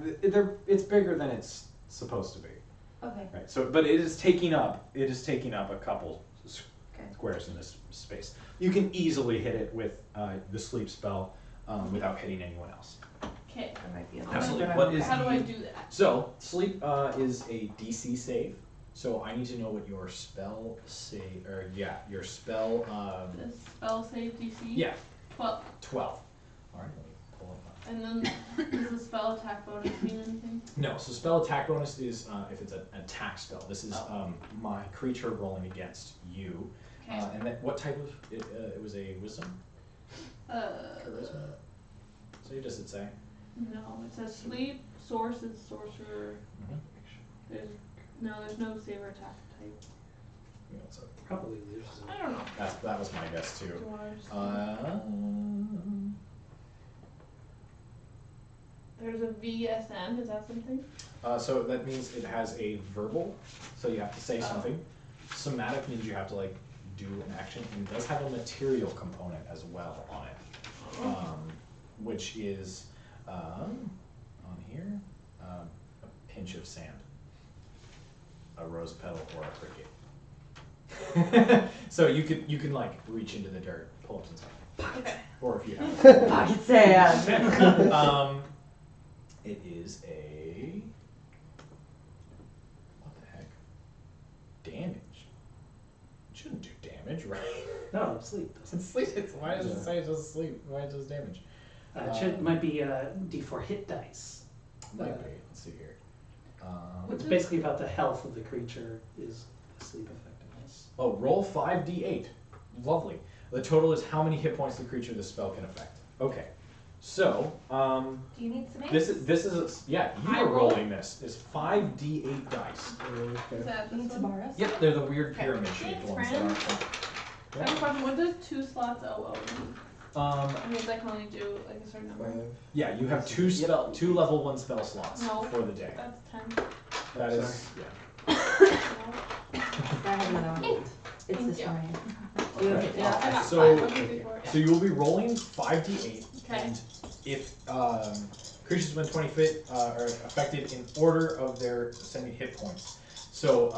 B: it's bigger than it's supposed to be,
D: Okay.
B: right? So, but it is taking up a couple
D: Okay.
B: squares in this space. You can easily hit it with the sleep spell without hitting anyone else.
G: Okay.
D: That might be a
B: Absolutely.
D: but
B: What
D: I'm
B: is
D: okay.
G: How do I do that?
B: So, sleep is a DC save. So I need to know what your spell save, or your spell,
G: The spell save DC.
B: yeah,
G: 12.
B: 12. All right, let me pull it up.
G: And then does the spell attack bonus mean anything?
B: No, so spell attack bonus is if it's an attack spell. This is
G: Oh.
B: my creature rolling against you.
G: Okay.
B: And then what type of, it was a wisdom? Charisma? So does it say?
G: No, it says sleep, source is sorcerer. There's no save or attack type.
B: Yeah, so
I: Probably there's
G: I don't know.
B: that was my guess
G: Do
B: too.
G: you wanna just- There's a VSM, is that something?
B: So that means it has a verbal, so you have to say something. Somatic means you have to like do an action, and it does have a material component as well on it, which is on here a pinch of sand, a rose petal, or a cricket. So you can like reach into the dirt, pull up some sand,
G: Okay.
B: or if you have.
D: Pocket sand.
B: It is a what the heck? Damage. It shouldn't do damage, right?
I: no sleep.
B: It's sleep. Why does it say just sleep? Why does damage?
I: It might be D4 hit dice.
B: Might be. Let's see here.
I: It's basically about the health of the creature is the sleep effectiveness.
B: Oh, roll 5d8. Lovely. The total is how many hit points the creature the spell can affect. Okay. So,
H: Do you need some eggs?
B: this is yeah, you
G: I
B: are
G: roll?
B: rolling this. Is 5d8 dice.
G: Is that
D: You need
G: this
D: to
G: one?
D: borrow us?
B: Yep, they're the weird
G: Okay.
B: pyramid shaped
G: Thanks,
B: ones
G: friend.
B: that
G: I have a question. What does 2 slots OO mean?
B: are.
G: It means I can only do like a certain number.
B: Yeah, you have two level 1 spell slots
G: No.
B: for the day.
G: That's 10.
B: That is yeah.
D: I have another one. It's
G: Thank
D: this
G: you.
D: one.
B: Okay.
G: Yeah, I got
B: So-
G: 5. 1, 2, 3, 4.
B: So you will be rolling 5d8,
G: Okay.
B: and if creatures within 20 feet are affected in order of their ascending hit points. So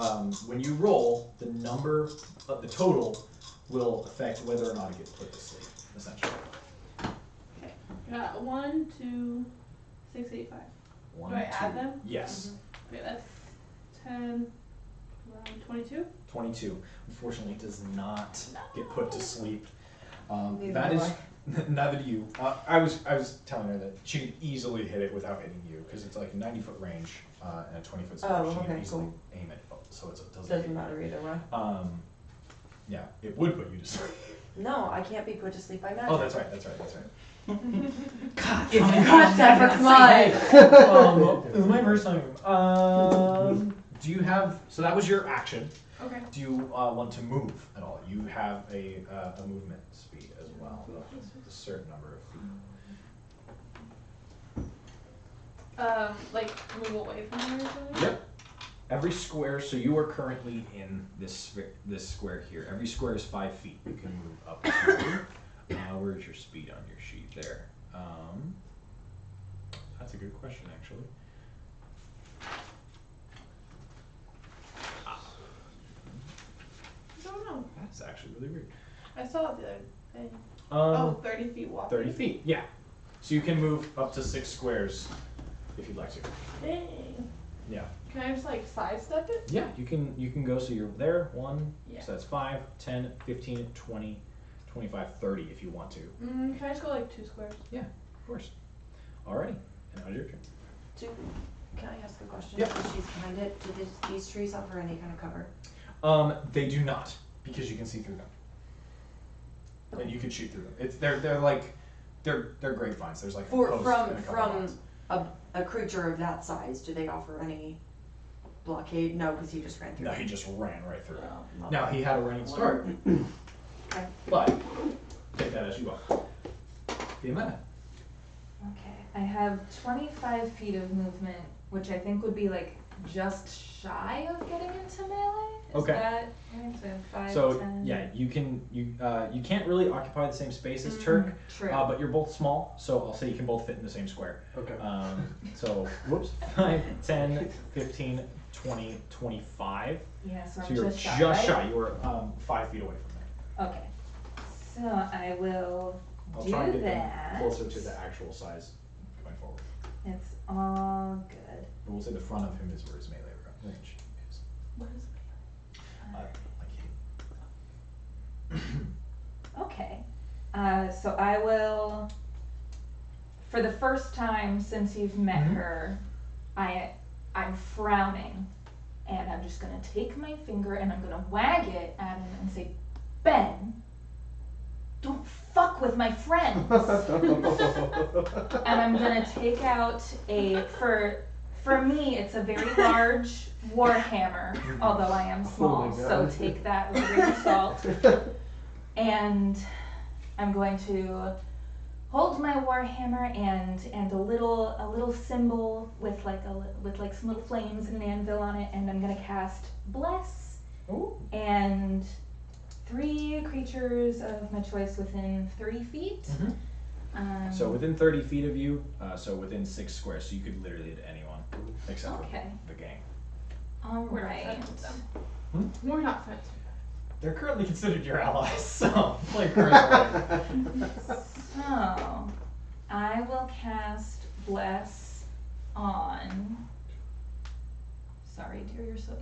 B: when you roll, the number of the total will affect whether or not it gets put to sleep, essentially.
G: Okay. Got 1, 2, 6, 8, 5.
B: One,
G: Do I add
B: two.
G: them?
B: Yes,
G: Okay, that's 10, 11, 22.
B: 22. Unfortunately, it does not get put to sleep.
D: Neither
B: That
D: do
B: is neither do you. I was telling her that she could easily hit it without hitting you because it's like a 90-foot range and a 20-foot square.
D: Oh,
B: She can
D: okay,
B: easily
D: cool.
B: aim it, so it doesn't.
D: Doesn't matter either way.
B: Yeah, it would put you to sleep.
D: No, I can't be put to sleep by magic.
B: Oh, that's right.
E: God,
B: If you
D: God, Zephyr, come on.
B: This is my first time. Do you have? So that was your action.
G: Okay.
B: Do you want to move at all? You have a movement speed as well, of a certain number of feet.
G: Like move away from here or something?
B: Yep. Every square. So you are currently in this square here. Every square is 5 feet. You can move up. Where's your speed on your sheet there? That's a good question, actually.
G: I don't know.
B: That's actually really weird.
G: I saw it the other thing. 30 feet walking.
B: 30 feet, yeah. So you can move up to 6 squares if you'd like to.
G: Dang.
B: Yeah.
G: Can I just like sidestep it?
B: Yeah, you can go, so you're there, 1,
G: Yeah.
B: so that's 5, 10, 15, 20, 25, 30 if you want to.
G: Can I just go like 2 squares?
B: Yeah, of course. Alrighty, and now's your turn.
D: Can I ask a question?
B: Yeah.
D: As she's behind it, do these trees offer any kind of cover?
B: They do not, because you can see through them. And you can shoot through them. They're grapevines. There's like a post and a couple
D: From
B: lines.
D: a creature of that size, do they offer any blockade? No, because he just ran through.
B: No,
D: it.
B: he just ran right through it.
D: Oh,
B: Now he had a running start,
D: Okay.
B: but take that as you go. Fiametta.
H: Okay, I have 25 feet of movement, which I think would be like just shy of getting into melee. Is
B: Okay.
H: that right? So 5,
B: So
H: 10.
B: yeah, you can't really occupy the same space as Turk,
H: True.
B: but you're both small, so I'll say you can both fit in the same square.
I: Okay.
B: So whoops, 5, 10, 15, 20, 25.
H: Yeah, so I'm
B: So you're
H: just shy.
B: just
H: right?
B: shy. You were 5 feet away from there.
H: Okay. So I will
B: I'll
H: do
B: try and get
H: that.
B: them closer to the actual size going forward.
H: It's all good.
B: But we'll say the front of him is where his melee range is.
G: What is
H: Okay. So I will, for the first time since you've met her, I'm frowning, and I'm just gonna take my finger and I'm gonna wag it at him and say, Ben, don't fuck with my friends. And I'm gonna take out for me, it's a very large warhammer, although I am small,
I: my
H: so
I: God.
H: take that with a grain of salt. And I'm going to hold my warhammer and a little symbol with some little flames and an anvil on it, and I'm gonna cast Bless.
B: Ooh.
H: And 3 creatures of my choice within 3 feet.
B: So within 30 feet of you, so within 6 squares, so you could literally hit anyone except
H: Okay.
B: for the gang.
H: All
G: We're not
H: right.
G: friends with them. We're not friends.
B: They're currently considered your allies, so play currently.
H: So I will cast Bless on. Sorry, dear, you're so.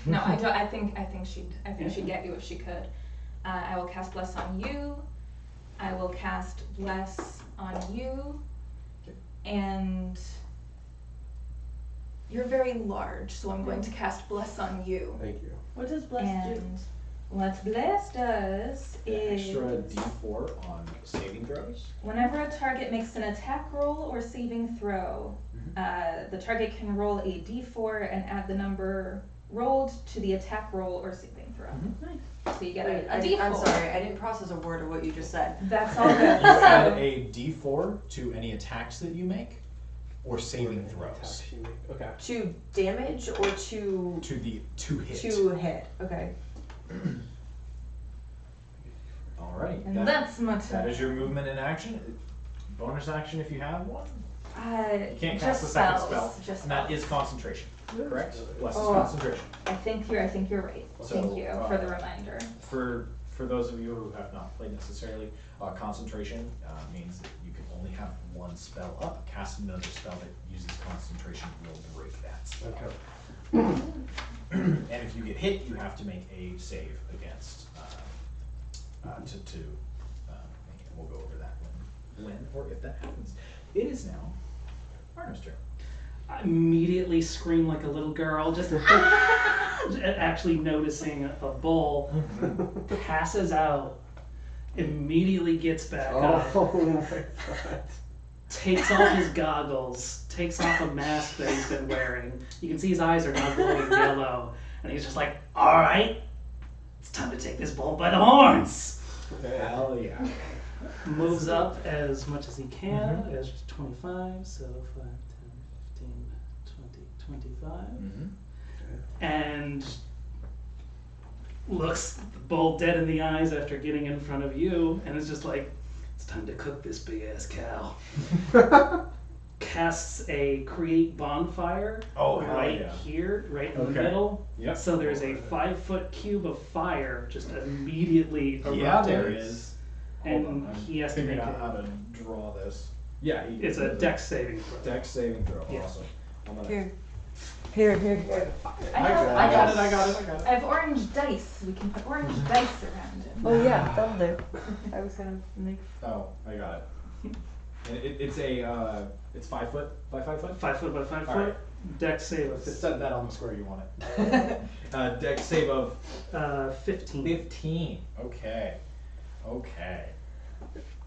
H: No, I don't. I think she'd get you if she could. I will cast Bless on you. I will cast Bless on you. And you're very large, so I'm going to cast Bless on you.
I: Thank you.
D: What does bless do?
H: And what Bless does is
B: Extra D4 on saving throws.
H: whenever a target makes an attack roll or saving throw, the target can roll a d4 and add the number rolled to the attack roll or saving throw. So you get
D: Wait,
H: a d4.
D: I'm sorry, I didn't process a word of what you just said.
H: That's all good.
B: You add
H: So,
B: a D4 to any attacks that you make, or saving throws.
I: Attacks you make. Okay.
D: To damage or to
B: To hit.
D: hit? Okay.
B: Alrighty.
H: and that's my
B: That
H: turn.
B: is your movement in action. Bonus action if you have one. You can't
H: just
B: cast the second
H: spells,
B: spell,
H: just
B: and that
H: spells.
B: is concentration. Correct? Bless is
H: Oh.
B: concentration.
H: I think you're right.
B: So,
H: Thank you for the reminder.
B: For those of you who have not played necessarily, concentration means that you can only have one spell up. Cast another spell that uses concentration will break that spell.
I: Okay.
B: And if you get hit, you have to make a save against we'll go over that when or if that happens. It is now Arno's turn.
E: I immediately scream like a little girl, just actually noticing a bull passes out immediately gets back up,
A: Oh my god.
E: takes off his goggles, takes off a mask that he's been wearing. You can see his eyes are now glowing yellow, and he's just like, "All right, it's time to take this bull by the horns."
F: Hell yeah.
E: Moves up as much as he can, as 25, so 5, 10, 15, 20, 25. And looks the bull dead in the eyes after getting in front of you, and is just like, "It's time to cook this big ass cow." Casts a create bonfire right here, right in the middle.
F: Yep.
E: So there's a 5-foot cube of fire just immediately erupting.
F: Yeah, there is.
E: And
F: Hold on,
E: he has to make
F: figuring out how
E: it.
F: to draw this. Yeah,
E: It's a dex saving throw.
F: Dex saving throw.
E: Yeah.
F: Awesome. I'm gonna.
D: Here.
H: I
F: I got it.
H: I have orange dice. We can put orange dice around him.
D: Oh yeah, that'll do. I was gonna make.
F: Oh, I got it. And it's 5 foot by 5 foot.
E: 5 foot by 5 foot.
F: Alright.
E: Dex save of
F: Set that on the square you want it. Dex save of
E: 15.
F: 15. Okay.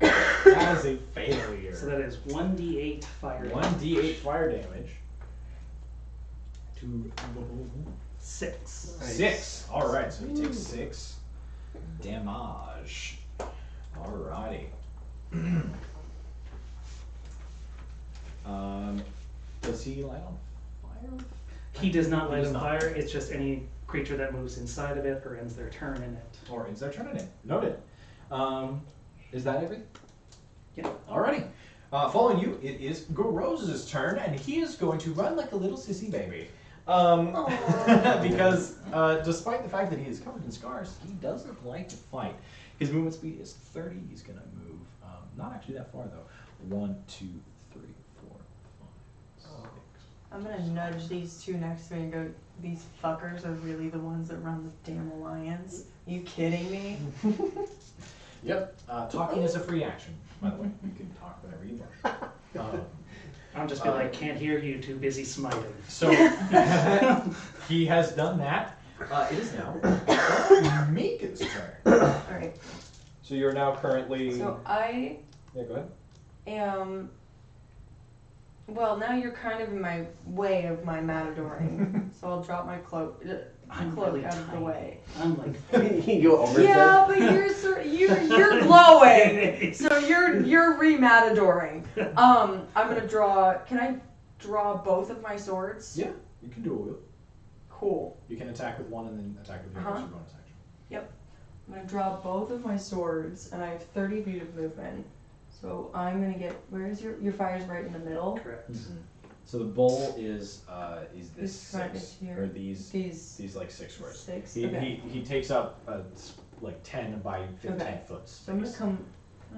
F: That is a failure.
E: So that is 1d8 fire.
F: 1d8 fire damage. To
E: 6.
F: 6. Alright, so you take 6 damage. Alrighty. Does he light on fire?
E: He does not
F: He
E: light
F: does
E: on
F: not.
E: fire. It's just any creature that moves inside of it or ends their turn in it.
F: Or is there turning it? Noted. Is that everything?
E: Yeah.
F: Alrighty. Following you, it is Goroz's turn, and he is going to run like a little sissy baby. Because despite the fact that he is covered in scars, he doesn't like to fight. His movement speed is 30. He's going to move, not actually that far though. 1, 2, 3, 4, 5, 6.
D: I'm gonna nudge these two next to me and go, "These fuckers are really the ones that run the damn alliance? You kidding me?"
F: Yep. Talking is a free action, by the way. You can talk whenever you want.
E: I'm just be like, "Can't hear you, too busy smiting."
F: So he has done that. It is now Mika's turn.
D: Alright.
F: So you're now currently.
D: So I
F: Yeah, go ahead.
D: am. Well, now you're kind of in my way of my matadoring. So I'll drop my cloak.
E: I'm
D: Cloak
E: really
D: out of the
E: tiny.
D: way.
E: I'm like,
A: You can go over
D: Yeah, but you're glowing. So you're re-matadoring. I'm gonna draw. Can I draw both of my swords?
F: Yeah, you can do a wheel.
D: Cool.
F: You can attack with one and then attack with the other.
D: Uh-huh.
F: So bonus action.
D: I'm gonna draw both of my swords, and I have 30 feet of movement. So I'm gonna get. Where is your fire's right in the middle?
E: correct.
F: So the bowl is this
D: This right
F: 6
D: here.
F: or these
D: These
F: like 6 squares.
D: 6.
F: He,
D: Okay.
F: he takes up like 10 by 15
D: Okay.
F: foot
D: So I'm gonna
F: space.
D: come.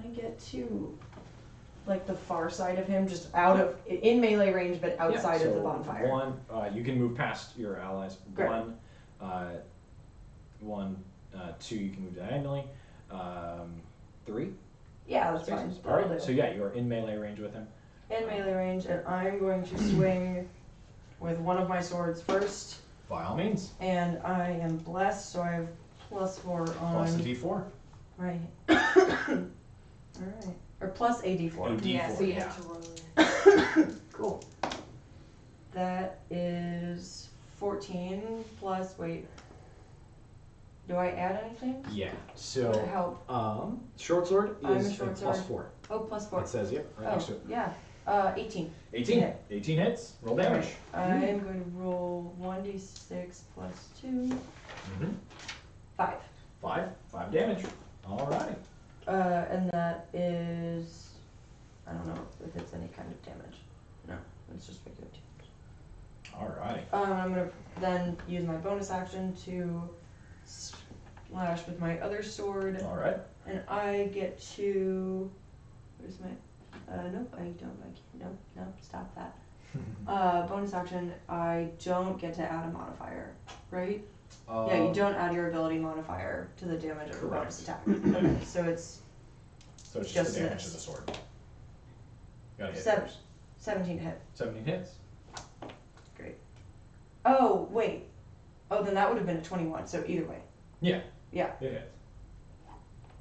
D: Can I get to like the far side of him, just out of in melee range, but outside
F: Yeah,
D: of the
F: so
D: bonfire?
F: One, you can move past your allies.
D: Great.
F: 2, you can move diagonally. 3
D: Yeah, that's fine.
F: spaces. All
D: That'll
F: right.
D: do.
F: So yeah, you are in melee range with him.
D: In melee range, and I'm going to swing with one of my swords first.
F: By all means.
D: And I am blessed, so I have +4 on
F: Plus a d4.
D: my. Alright. Or plus a d4.
F: A d4.
H: Yeah, so you
F: yeah.
H: have to roll.
D: Cool. That is 14 plus. Wait. Do I add anything?
F: Yeah.
D: To
F: So
D: help.
F: short sword
D: I'm a
F: is
D: short
F: plus
D: sword.
F: 4.
D: Oh, +4.
F: It says yep right next to
D: Oh,
F: it.
D: yeah. 18.
F: 18.
D: Yeah.
F: 18 hits. Roll damage.
D: I am going to roll 1d6 plus 2.
F: Mm-hmm.
D: 5.
F: 5 damage. Alrighty.
D: And that is. I don't know if it's any kind of damage. No, it's just regular damage.
F: Alrighty.
D: I'm gonna then use my bonus action to slash with my other sword,
F: Alright.
D: and I get to. Where's my? Nope, I don't. Nope, stop that. Bonus action. I don't get to add a modifier, right? Yeah, you don't add your ability modifier to the damage of the bonus attack. Okay, so it's
F: So it's just
D: just
F: the damage
D: this.
F: of the sword. Gotta hit
D: 17 hit.
F: 17 hits.
D: Great. Oh wait. Oh, then that would have been a 21. So either way.
F: Yeah.
D: Yeah.
F: It hits.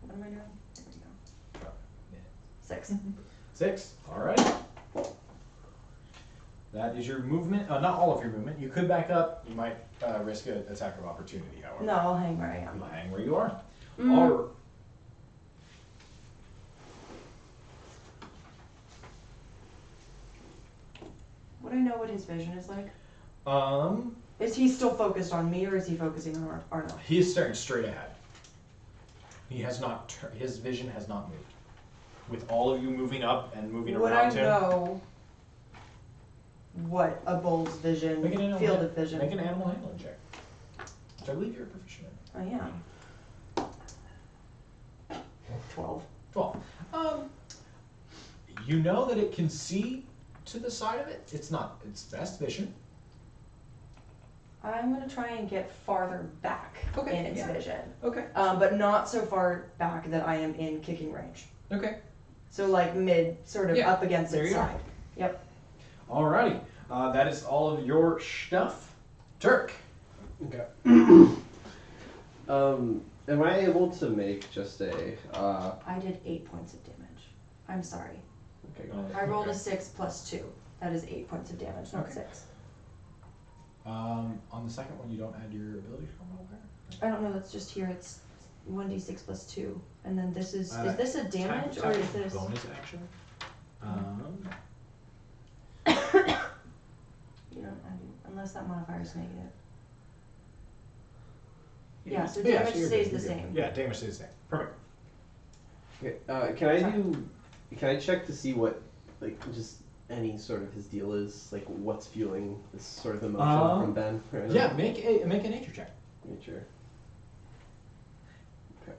D: What am I doing? 6.
B: 6. All right. That is your movement. Not all of your movement. You could back up. You might risk an attack of opportunity, however.
D: No, I'll hang where I am.
B: You'll hang where you are.
D: Mm. Would I know what his vision is like? Is he still focused on me, or is he focusing on Arno?
B: He is staring straight ahead. He has not. His vision has not moved. With all of you moving up and moving
D: Would
B: around
D: I
B: him.
D: know what a bull's vision,
B: Make an animal
D: field of vision?
B: Make an animal handling check. Which I believe you're proficient in.
D: I am. 12.
B: 12. You know that it can see to the side of it. It's not its best vision.
D: I'm gonna try and get farther back
B: Okay,
D: in its
B: yeah.
D: vision,
B: Okay.
D: but not so far back that I am in kicking range.
B: Okay.
D: So like mid, sort of
B: Yeah,
D: up against
B: there
D: its
B: you are.
D: side. Yep.
B: Alrighty. That is all of your stuff. Turk.
A: Okay. Am I able to make just a?
D: I did 8 points of damage. I'm sorry.
A: Okay.
D: I rolled a 6 plus 2. That is 8 points of damage, not
B: Okay.
D: 6.
B: On the second one, you don't add your ability modifier.
D: I don't know. That's just here. It's 1d6 plus 2, and then this is.
B: Uh,
D: Is this a damage or is this?
B: bonus action?
D: You don't. Unless that modifier is negative.
B: Yeah,
D: Yeah. So
B: yeah,
D: damage
B: so you're
D: stays
B: good,
D: the
B: you're good.
D: same.
B: Yeah, damage stays the same. Perfect.
A: Okay. Can I check to see what, like, just any sort of his deal is, like, what's fueling this sort of emotion from Ben? Right now?
B: Yeah, make a nature check.
A: Nature.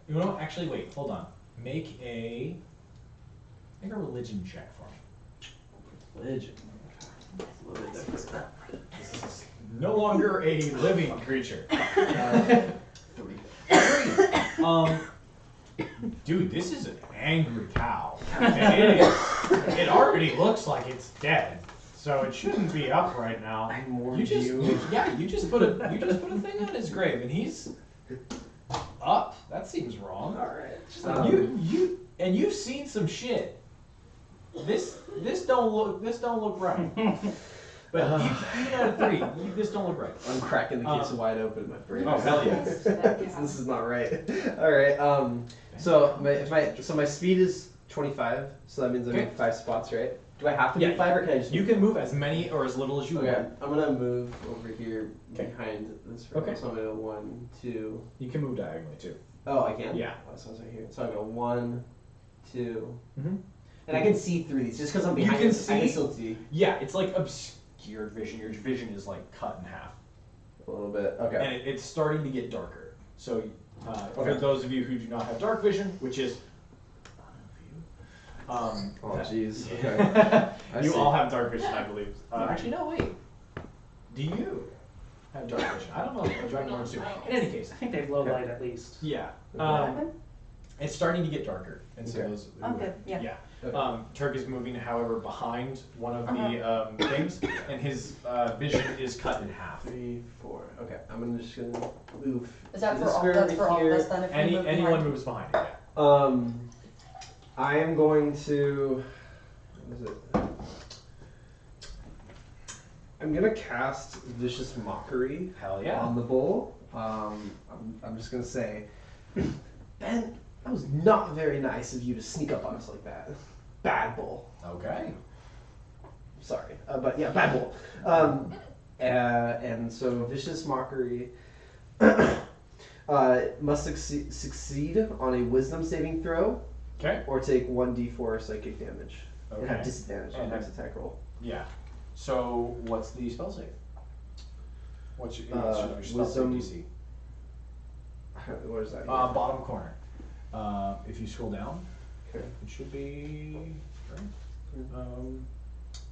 B: You know, actually, wait, hold on. Make a religion check for me.
A: Religion. Okay. A little bit different.
B: This is no longer a living creature.
A: 3.
B: Dude, this is an angry cow. And it already looks like it's dead. So it shouldn't be up right now.
A: I warned
B: You just
A: you.
B: you just put a thing on his grave and he's up. That seems wrong.
A: Alright.
B: You've seen some shit. This don't look right. But even out of 3, this don't look right.
A: I'm cracking the case wide open, my brain.
B: Oh, hell yeah.
A: This is not right. Alright, so my speed is 25, so that means I
B: Okay.
A: move 5 spots, right? Do I have to
B: Yeah,
A: move 5 or can I just
B: You
A: move?
B: can move as many or as little as you
A: Okay,
B: want.
A: I'm gonna move over here
B: Okay.
A: behind this row.
B: Okay.
A: So I'm gonna go 1, 2.
B: You can move diagonally too.
A: Oh, I can?
B: Yeah.
A: Oh, so it's right here. So I go 1, 2.
B: Mm-hmm.
A: And I can see through these just because I'm behind
B: can
A: this, I can
B: see-
A: still see
B: Yeah, it's like obscured vision. Your vision is like cut in half.
A: a little bit. Okay.
B: And it's starting to get darker. So, for
A: Okay.
B: those of you who do not have dark vision, which is
A: Oh, jeez. Okay. I
B: you
A: see.
B: all have dark vision, I believe. Actually, no, wait. Do you have dark vision? I don't know if Dragonborns do. In any case,
E: I think they have low light at least.
B: yeah.
D: What happened?
B: It's starting to get darker, and so
A: Okay.
B: those.
D: Oh, good, yeah.
A: Okay.
B: Turk is moving, however, behind one of the things, and his vision is cut in half.
A: 3, 4. Okay, I'm just gonna move.
D: Is that
A: to
D: for
A: this
D: all?
A: square
D: That's
A: over
D: for all of
A: here.
D: us then. If we move
B: Anyone
D: behind?
B: moves behind it. Yeah.
A: I am going to. What is it? I'm gonna cast Vicious Mockery
B: Hell yeah.
A: on the bull. I'm just gonna say, Ben, that was not very nice of you to sneak up on us like that. Bad bull.
B: Okay.
A: Sorry, but yeah, bad bull. And so Vicious Mockery must succeed on a Wisdom saving throw,
B: Okay.
A: or take 1d4 psychic damage. And have
B: Okay.
A: disadvantage on
B: And
A: next attack roll.
B: Yeah. So what's the spell save? What's your spell save
A: Wisdom-
B: DC?
A: What is that?
B: Bottom corner. If you scroll down,
A: Okay.
B: it should be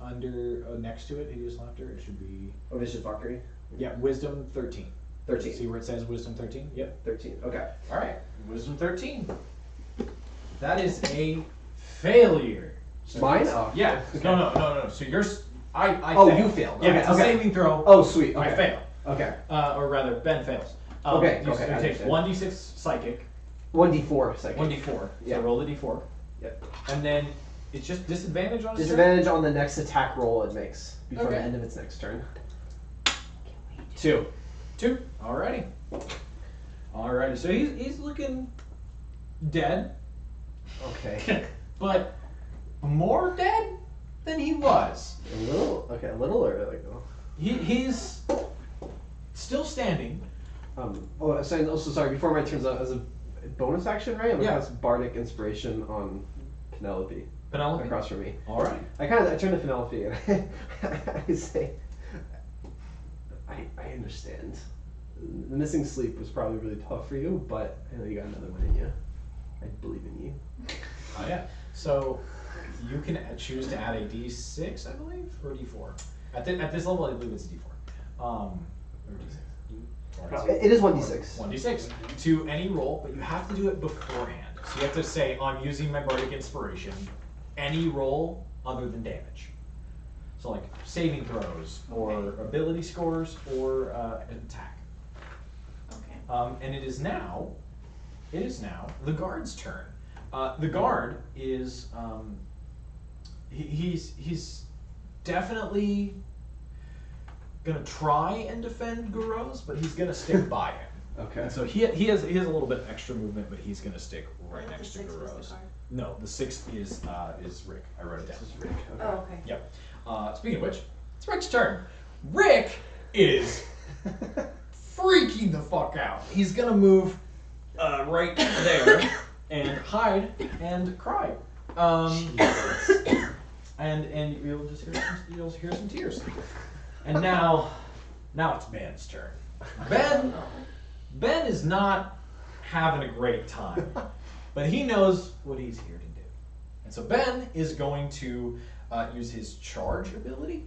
B: under next to it. Hideous laughter. It should be
A: Oh, Vicious Mockery.
B: yeah. Wisdom 13.
A: 13.
B: See where it says Wisdom 13? Yep.
A: 13. Okay.
B: All right. Wisdom 13. That is a failure. So
A: Mine?
B: it's-
A: Oh.
B: Yeah.
A: Okay.
B: No. So yours. I
A: Oh,
B: fail.
A: you failed.
B: Yeah.
A: Okay,
B: It's a
A: okay.
B: saving throw.
A: Oh, sweet. Okay.
B: I fail.
A: Okay.
B: Or rather, Ben fails.
A: Okay,
B: You
A: okay, I
B: take
A: understand.
B: 1d6 psychic,
A: 1d4 psychic.
B: 1d4.
A: Yeah.
B: So roll the d4.
A: Yep.
B: And then It's just disadvantage on its turn?
A: Disadvantage on the next attack roll it makes before the
B: Okay.
A: end of its next turn.
B: 2. Alrighty. Alrighty. So he's looking dead,
A: Okay.
B: but more dead than he was.
A: A little or like
B: He's still standing.
A: sorry, before my turns out as a bonus action, right? I'm gonna
B: Yeah.
A: cast Bardic Inspiration on Penelope
B: Penelope.
A: across from me.
B: Alright.
A: I turn to Penelope and I say, I understand. The missing sleep was probably really tough for you, but I know you got another one in you. I believe in you.
B: Oh yeah. So you can choose to add a D6, I believe, or a D4. At this level, I believe it's a D4. Or D6.
I: Probably.
A: It is 1d6.
B: 1d6 to any roll, but you have to do it beforehand. So you have to say, I'm using my Bardic Inspiration, any roll other than damage. So like saving throws, or ability scores, or an attack.
G: Okay.
B: And it is now the guard's turn. The guard is he's definitely gonna try and defend Guros, but he's gonna stick by him.
A: Okay.
B: And so he has a little bit of extra movement, but he's gonna stick right next to Guros. No, the 6 is Rick. I wrote it down.
A: This is Rick. Okay.
D: Oh, okay.
B: Yep. Speaking of which, it's Rick's turn. Rick is freaking the fuck out. He's gonna move right there and hide and cry. And you'll hear some tears. And now it's Ben's turn. Ben is not having a great time, but he knows what he's here to do. And so Ben is going to use his charge ability.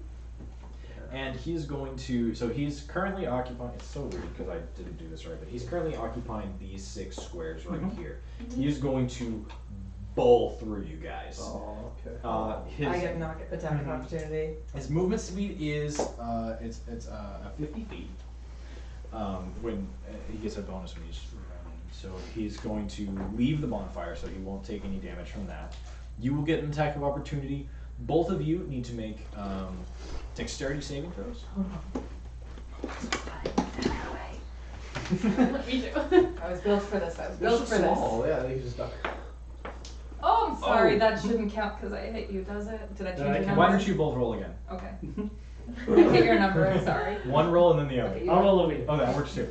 B: And he's going to, so he's currently occupying, it's so weird because I didn't do this right, but he's currently occupying these 6 squares right here. He's going to bowl through you guys.
A: Oh, okay.
D: I get knock attack of opportunity.
B: His movement speed is, it's 50 feet. When he gets a bonus when he's running. So he's going to leave the bonfire, so he won't take any damage from that. You will get an attack of opportunity. Both of you need to make dexterity saving throws.
G: Me too.
D: I was built for this.
A: Yeah, I think just duck.
H: Oh, I'm sorry.
B: Oh.
H: That shouldn't count because I hit you, does it? Did I change your number?
B: Why don't you both roll again?
H: Okay. I hit your number. I'm sorry.
B: One roll and then the other.
H: Okay,
I: I'll roll over you.
B: Oh, that works too.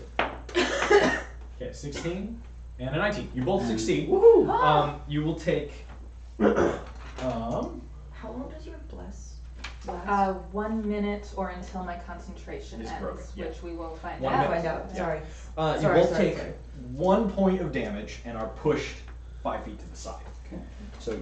B: Okay, 16 and a 19. You both succeed.
A: Woohoo!
B: You will take.
D: How long does your bless last?
H: 1 minute or until my concentration
B: It's
H: ends,
B: broken, yeah.
H: which we will find
B: 1
H: out.
B: minute.
D: Find out.
B: Yeah.
D: Sorry.
B: You
D: Sorry,
B: both
D: sorry,
B: take
D: sorry.
B: 1 point of damage and are pushed 5 feet to the side.
I: Okay.
B: So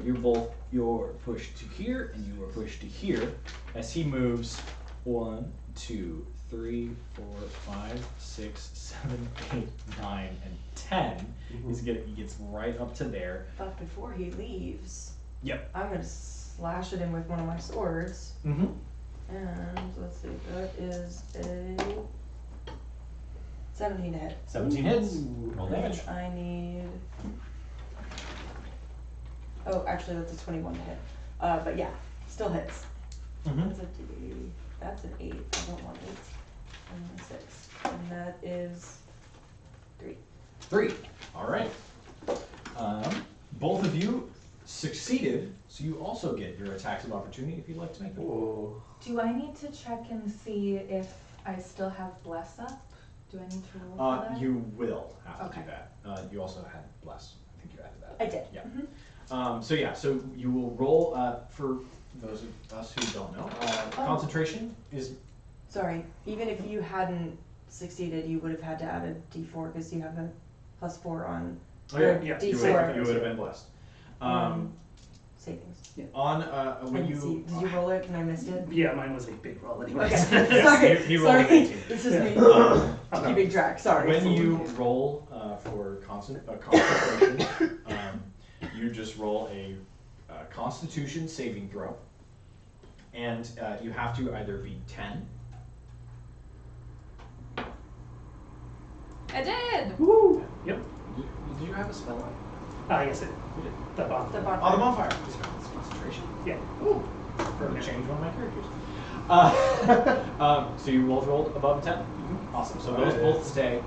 B: you're pushed to here and you are pushed to here as he moves 1, 2, 3, 4, 5, 6, 7, 8, 9, and 10. He gets right up to there.
D: But before he leaves,
B: Yep.
D: I'm gonna slash at him with one of my swords.
B: Mm-hmm.
D: And let's see, that is a 17 to hit.
B: 17 hits. Roll damage.
D: And I need. Oh, actually, that's a 21 to hit. But yeah, still hits.
B: Mm-hmm.
D: That's an 8. I don't want 8. And a 6. And that is 3.
B: 3. All right. Both of you succeeded, so you also get your attacks of opportunity if you'd like to make them.
A: Whoa.
H: Do I need to check and see if I still have bless up? Do I need to roll for that?
B: You will have to
H: Okay.
B: do that. You also had bless. I think you added that.
D: I did.
B: Yeah. So you will roll for those of us who don't know. Concentration is
D: Sorry, even if you hadn't succeeded, you would have had to add a d4 because you have a +4 on your
I: yeah,
D: d4
B: you would have been blessed.
D: savings.
B: On when
D: Did you roll it and I missed it?
I: Yeah, mine was a big roll anyway.
D: Okay,
B: Yes,
D: sorry.
B: he rolled an
D: sorry.
B: 18.
D: This is me
B: Um,
D: keeping track. Sorry.
B: When you roll for concentration, you just roll a Constitution saving throw, and you have to either be 10.
H: I did!
A: Woo!
I: Yep.
B: Did you have a spell up?
E: Yes, the bomb.
D: The
B: Oh, the
D: bonfire.
B: bonfire. It's concentration.
E: Yeah.
B: Ooh.
E: For a
B: I'm gonna
E: minute.
B: change one of my characters. So you both rolled above a 10? Awesome. So those both stay.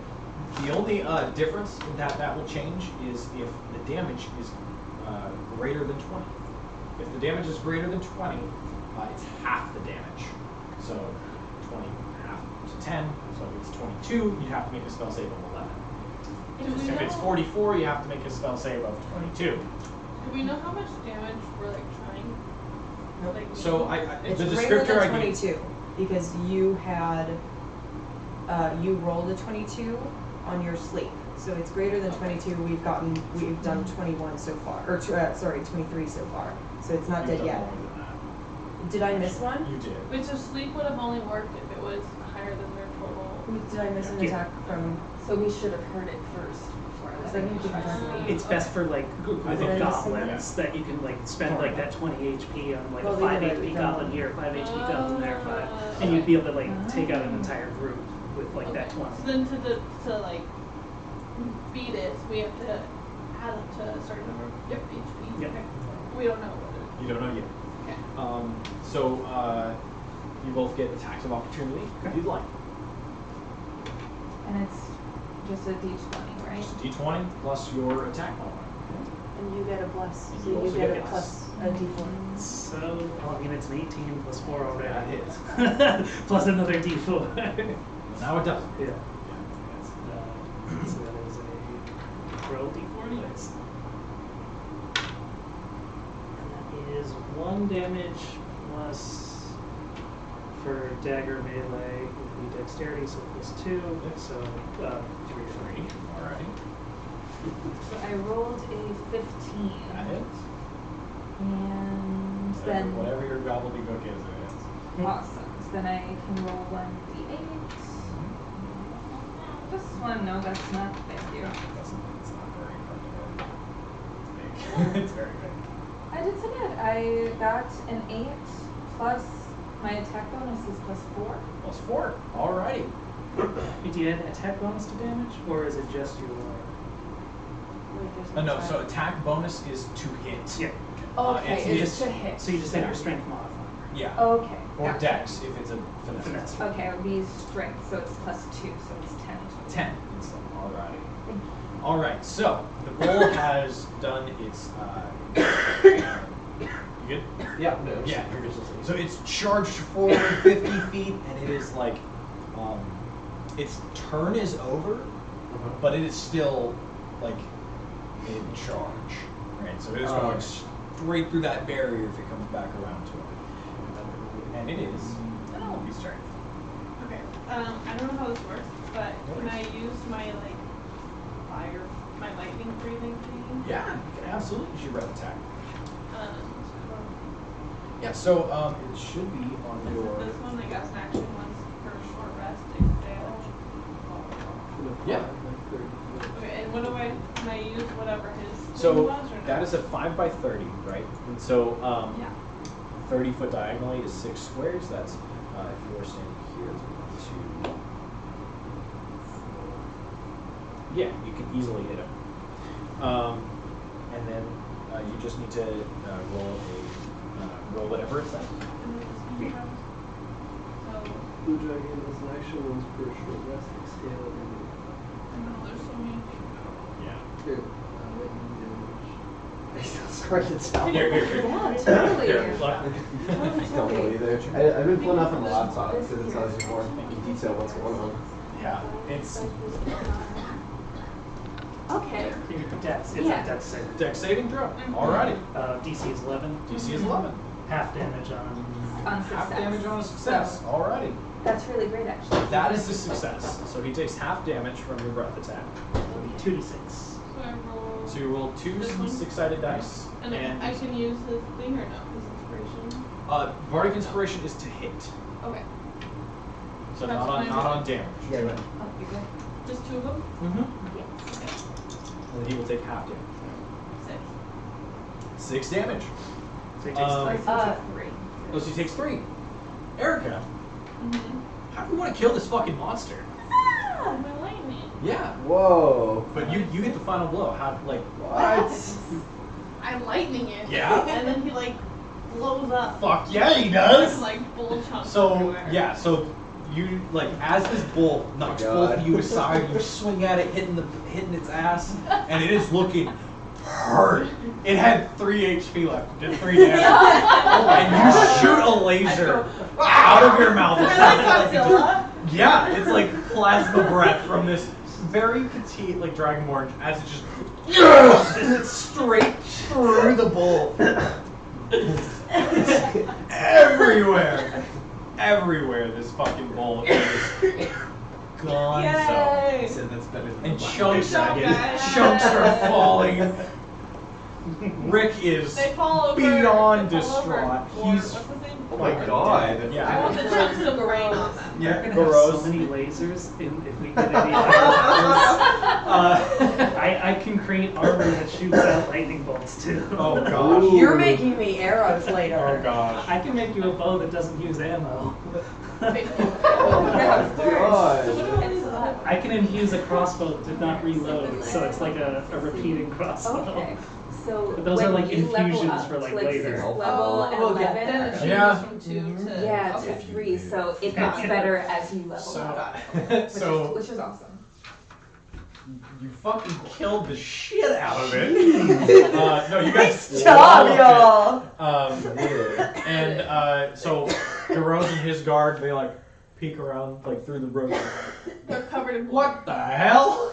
B: The only difference that will change is if the damage is greater than 20. If the damage is greater than 20, it's half the damage. So 20 half to 10. So if it's 22, you have to make a spell save of 11.
G: Do we
B: If it's
G: know-
B: 44, you have to make a spell save of 22.
G: Do we know how much damage we're like trying?
D: Nope.
G: Like,
B: So
D: It's
B: the
D: greater
B: descriptor I
D: than
B: gave.
D: 22 because you had you rolled a 22 on your sleep. So it's greater than 22. We've done 21 so far, or 23 so far. So it's not
B: You've
D: dead
B: done
D: yet.
B: more than that.
D: Did I miss one?
B: You did.
G: Wait, so sleep would have only worked if it was higher than their total.
D: Did I miss an
E: Yeah.
D: attack from?
H: So we should have heard it first before
D: Is
H: letting
D: that
H: you
D: you can
H: try
D: try?
H: sleep.
E: It's best for like
B: I think
E: goblins that you can like spend like that 20 HP on like
D: Well,
E: a
D: they
E: 5
D: have
E: HP
D: a-
E: goblin here, 5 HP goblin there, 5, and you'd be able to like take out an entire group with like that 20.
G: So then to like beat it, we have to add up to a certain number of HP.
E: Yeah.
G: Okay. We don't know whether.
B: You don't know yet.
G: Okay.
B: So you both get attacks of opportunity if you'd like.
H: And it's just a d20, right?
B: Just a d20 plus your attack modifier.
D: And you get a plus.
B: And
D: So
B: you
D: you
B: also
D: get
B: get
D: a
B: a
D: plus a d4.
E: So, I mean, it's an 18 plus 4 already.
B: That hits.
E: Plus another d4.
B: Now it does.
E: Yeah. So that is a roll d4 dice. And that is 1 damage plus for dagger melee would be dexterity, so plus 2. So 3.
B: Alrighty.
H: So I rolled a 15.
B: That hits.
H: And then
B: Whatever your gobbledygook is, it hits.
H: awesome. So then I can roll 1d8. This one, no, that's not. Thank you.
B: It's not very hard to It's very big.
H: I did so good. I got an 8 plus my attack bonus is plus 4.
B: Plus 4. Alrighty.
E: Do you add attack bonus to damage, or is it just your?
D: Wait, there's
B: No,
D: attack.
B: so attack bonus is to hit.
E: Yeah.
H: Okay,
B: it's
H: it's
B: just-
H: to hit.
E: So you just add your strength modifier.
B: Yeah.
H: Okay.
B: Or
H: gotcha.
B: dex if it's a finesse.
E: Finesse.
H: Okay, it would be strength, so it's plus 2, so it's 10.
B: 10 instead. Alrighty.
H: Thank you.
B: Alright, so the roll has done its. You good?
A: Yeah, no.
B: Yeah, you're good. So it's charged forward 50 feet, and it is like. Its turn is over, but it is still like in charge. Right? So it is going straight through that barrier if it comes back around to it. And it is. And I'll be strength.
G: Okay. I don't know how this works, but can I use my like my lightning breathing thing?
B: Yeah, you can absolutely use your breath attack.
G: Um,
B: Yeah, so it should be on
G: Is
B: your.
G: it this one? I guess an action once per short rest takes damage.
B: Yeah.
G: Okay, and what do can I use whatever his thing
B: So
G: was or
B: that
G: no?
B: is a 5 by 30, right? And so
G: Yeah.
B: 30 foot diagonally is 6 squares. That's if you were standing here, it's 1, 2. Yeah, you can easily hit him. And then you just need to roll whatever it says.
G: And then the speed round. So
I: Blue dragon is an action once per short rest scale.
G: I know there's so many things.
B: Yeah.
A: Dude, lightning damage. It's hard to tell.
B: Here.
H: Yeah, totally.
B: Here, look.
A: I don't know either. I've been pulling up on the laptop because it tells you more in detail what's going on.
B: Yeah, it's
H: Okay.
E: Dex. It's
H: Yeah.
E: a dex save.
B: dex saving throw. Alrighty.
E: DC is 11.
B: DC is 11.
E: Half damage on.
H: On
B: Half
H: success.
B: damage on a success. Alrighty.
H: That's really great, actually.
B: That is a success. So he takes half damage from your breath attack.
E: It'll be 2d6.
G: So I roll.
B: So you roll 2
G: This one?
B: 6-sided dice.
G: And I can use his thing or no? His inspiration.
B: Bardic Inspiration is to hit.
G: Okay.
B: So
G: That's
B: not on
G: fine.
B: damage.
A: Yeah, right.
H: Oh, you're good.
G: Just 2 of them?
B: Mm-hmm.
H: Yes.
B: And then he will take half damage.
G: 6.
B: 6 damage.
E: So he takes
B: Um,
E: 3.
H: 3.
B: Oh, so he takes 3. Erica,
G: Mm-hmm.
B: how do you want to kill this fucking monster?
G: Ah, my lightning.
B: Yeah.
A: Whoa.
B: But you get the final blow. How like
A: What?
G: I lightning it.
B: Yeah?
G: And then he like blows up.
B: fuck yeah he
G: There's
B: does.
G: like bull chunks
B: So
G: everywhere.
B: yeah, so you like as this bull knocks
A: God.
B: both of you aside, you swing at it, hitting its ass, and it is looking hurt. It had 3 HP left, did 3 damage, and you shoot a laser out of your mouth.
G: We're like Godzilla.
B: Yeah, it's like plasma breath from this very petite like dragonborn as it just straight through the bull. Everywhere this fucking bull is gone.
G: Yay!
A: Said that's better than
B: And
A: the
B: chunks,
G: Good job, guys.
B: chunks are falling. Rick is
G: They fall over.
B: beyond
G: they fall over
B: distraught.
G: Gord-
B: He's
G: what's his name?
A: Oh my god.
G: I
B: yeah.
G: want the chunks of grain on them.
E: We're
B: Yeah,
E: gonna
B: Burrows.
E: have so many lasers if we get any I can create armor that shoots out lightning bolts too.
B: Oh gosh.
D: You're making me arrows later.
B: Oh gosh.
E: I can make you a bow that doesn't use ammo.
A: Oh
D: Yeah, of
A: god.
E: I can infuse a crossbow to not reload, so it's like a repeating crossbow.
H: Okay. So
E: But those
H: when
E: are like
H: you level
E: infusions
H: up
E: for like
H: to,
E: later.
H: level
G: Oh,
H: 11
G: then it changes
B: Yeah.
G: from 2 to
H: yeah to
G: okay.
H: 3, so it gets better as you level up,
B: So
H: which is awesome.
B: you fucking killed the shit out of it. No, you guys
D: Job,
B: walloped
D: y'all.
B: it. And so Garose and his guard, they like peek around like through the road.
G: They're covered in
B: What the hell?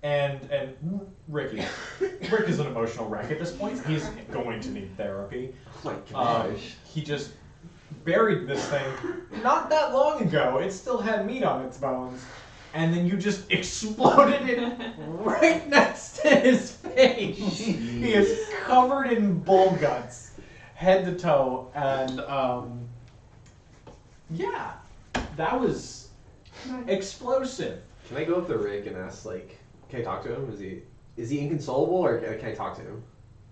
B: And Rick is an emotional wreck at this point. He's going to need therapy.
A: Oh my gosh.
B: He just buried this thing not that long ago. It still had meat on its bones. And then you just exploded it right next to his face. He is covered in bull guts, head to toe, and yeah, that was explosive.
A: Can I go up to Rick and ask, like, can I talk to him? Is he inconsolable, or can I talk to him?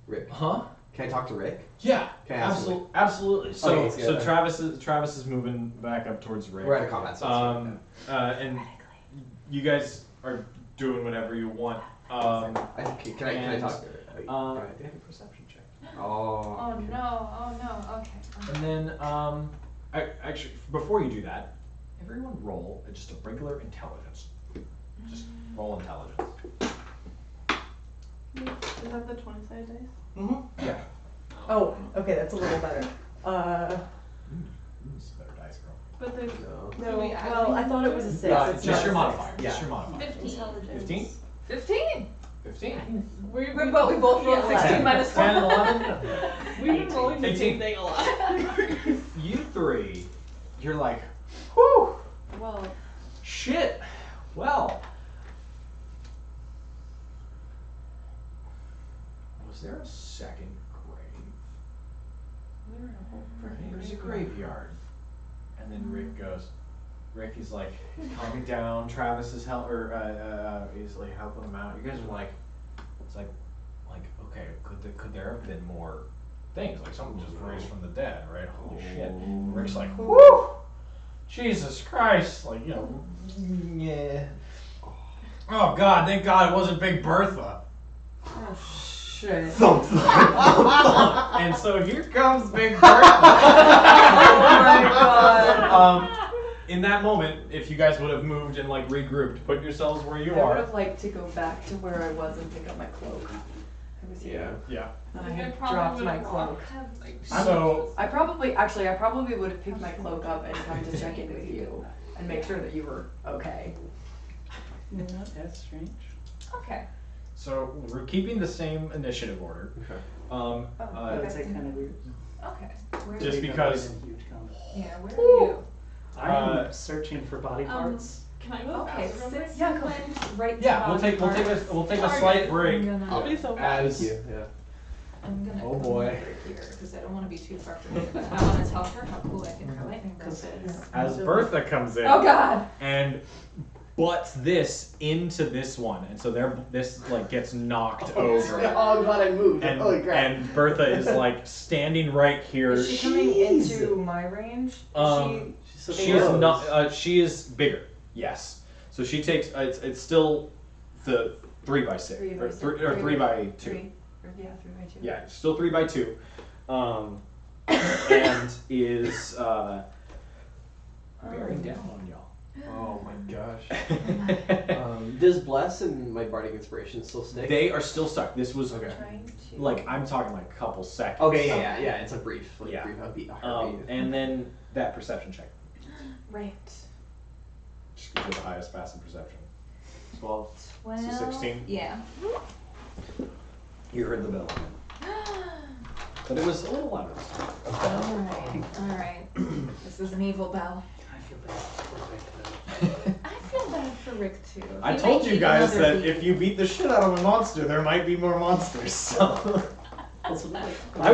A: Rick.
B: Huh?
A: Can I talk to Rick?
B: Yeah,
A: Okay, absolutely.
B: absolutely. So,
A: Okay,
B: so
A: yeah.
B: Travis is moving back up towards Rick.
A: We're out of combat, so
B: And you guys are doing whatever you want.
A: can I talk to Rick? Wait,
B: uh,
A: do I have a perception check? Oh.
H: Oh no, okay.
B: And then, actually, before you do that, everyone roll just a regular intelligence. Just roll intelligence.
G: Is that the 20-sided dice?
B: Yeah.
D: Oh, okay, that's a little better.
B: This is a better dice, girl.
G: But there's
A: No.
D: No,
G: Do we add
D: well, I thought it was a 6.
A: No,
D: It's
B: Just
D: not
B: your
D: a 6.
B: modifier.
A: Yeah.
B: Just your modifier.
G: 15.
B: 15?
H: 15.
B: 15.
D: But we both rolled
H: 16 minus
B: 10, 11.
G: We've been rolling the
B: 18.
G: same thing a lot.
B: You three, you're like, whew,
D: Well,
B: shit. Well, was there a second grave? There's a graveyard. And then Rick goes, Rick is like calming down. Travis is he's like helping him out. You guys are like, it's like, okay, could there have been more things? Like someone just raised from the dead, right? Holy shit. And Rick's like, whew, Jesus Christ, like, you know, yeah. Oh God, thank God it wasn't Big Bertha.
D: oh shit.
B: And so here comes Big Bertha.
D: Oh my god.
B: In that moment, if you guys would have moved and like regrouped, put yourselves where you
D: I would
B: are.
D: have liked to go back to where I was and pick up my cloak. I was here.
B: Yeah.
D: And I
G: I
D: had
G: probably
D: dropped
G: would've
D: my cloak.
G: walked, like,
B: So
D: I probably would have picked my cloak up and come to check in with you and make sure that you were okay.
E: That's strange.
H: Okay.
B: So we're keeping the same initiative order.
A: Okay.
H: Oh,
E: I would say kind of weird.
H: Okay. Where
B: Just
H: are you?
B: because-
E: Huge combat.
H: Yeah, where are you?
E: I'm searching for body
G: Um,
E: parts.
G: Can I go
H: Okay,
G: faster real quick?
H: since you went right to
B: Yeah, we'll
H: body
B: take a
H: parts,
B: slight break.
H: I'm gonna,
G: I'll be so
A: Thank
G: fast.
A: you. Yeah.
H: I'm gonna
A: Oh,
H: come
A: boy.
H: over here because I don't want to be too far from you, but I want to tell her how cool I think her lightning bolt is.
B: As Bertha comes in
H: Oh God!
B: and butts this into this one, and so this like gets knocked over.
A: Oh, I'm glad I moved.
B: And,
A: Holy crap.
B: and Bertha is like standing right here.
D: Is she coming into my range? Is
B: Um,
A: She's so
B: She is
A: close.
B: not. She is bigger. Yes.
F: So she takes. It's still the 3x6
D: 3 by
F: or
D: 6,
F: 3 or 3x2.
D: 3. Or, yeah, 3 by 2.
F: Yeah, it's still 3x2. And is bearing down on y'all.
A: Oh my gosh. Does Bless and my Bardic Inspiration still stick?
F: They are still stuck. This was
A: Okay.
D: Trying to.
F: like I'm talking like a couple seconds.
A: Okay, yeah. It's a brief,
F: Yeah.
A: brief heartbeat. heartbeat.
F: And then that perception check.
H: Right.
F: Just get the highest passive perception.
A: 12.
H: Well,
F: So 16?
H: Yeah.
F: You heard the bell. But it was a little louder this time.
H: Alright. This is an evil bell.
I: I feel bad for Rick.
H: I feel bad for Rick too.
F: I
H: He
F: told
H: might
F: you
H: need
F: guys
H: another
F: that
H: beat.
F: if you beat the shit out of a monster, there might be more monsters. So
I: Also, like,
F: I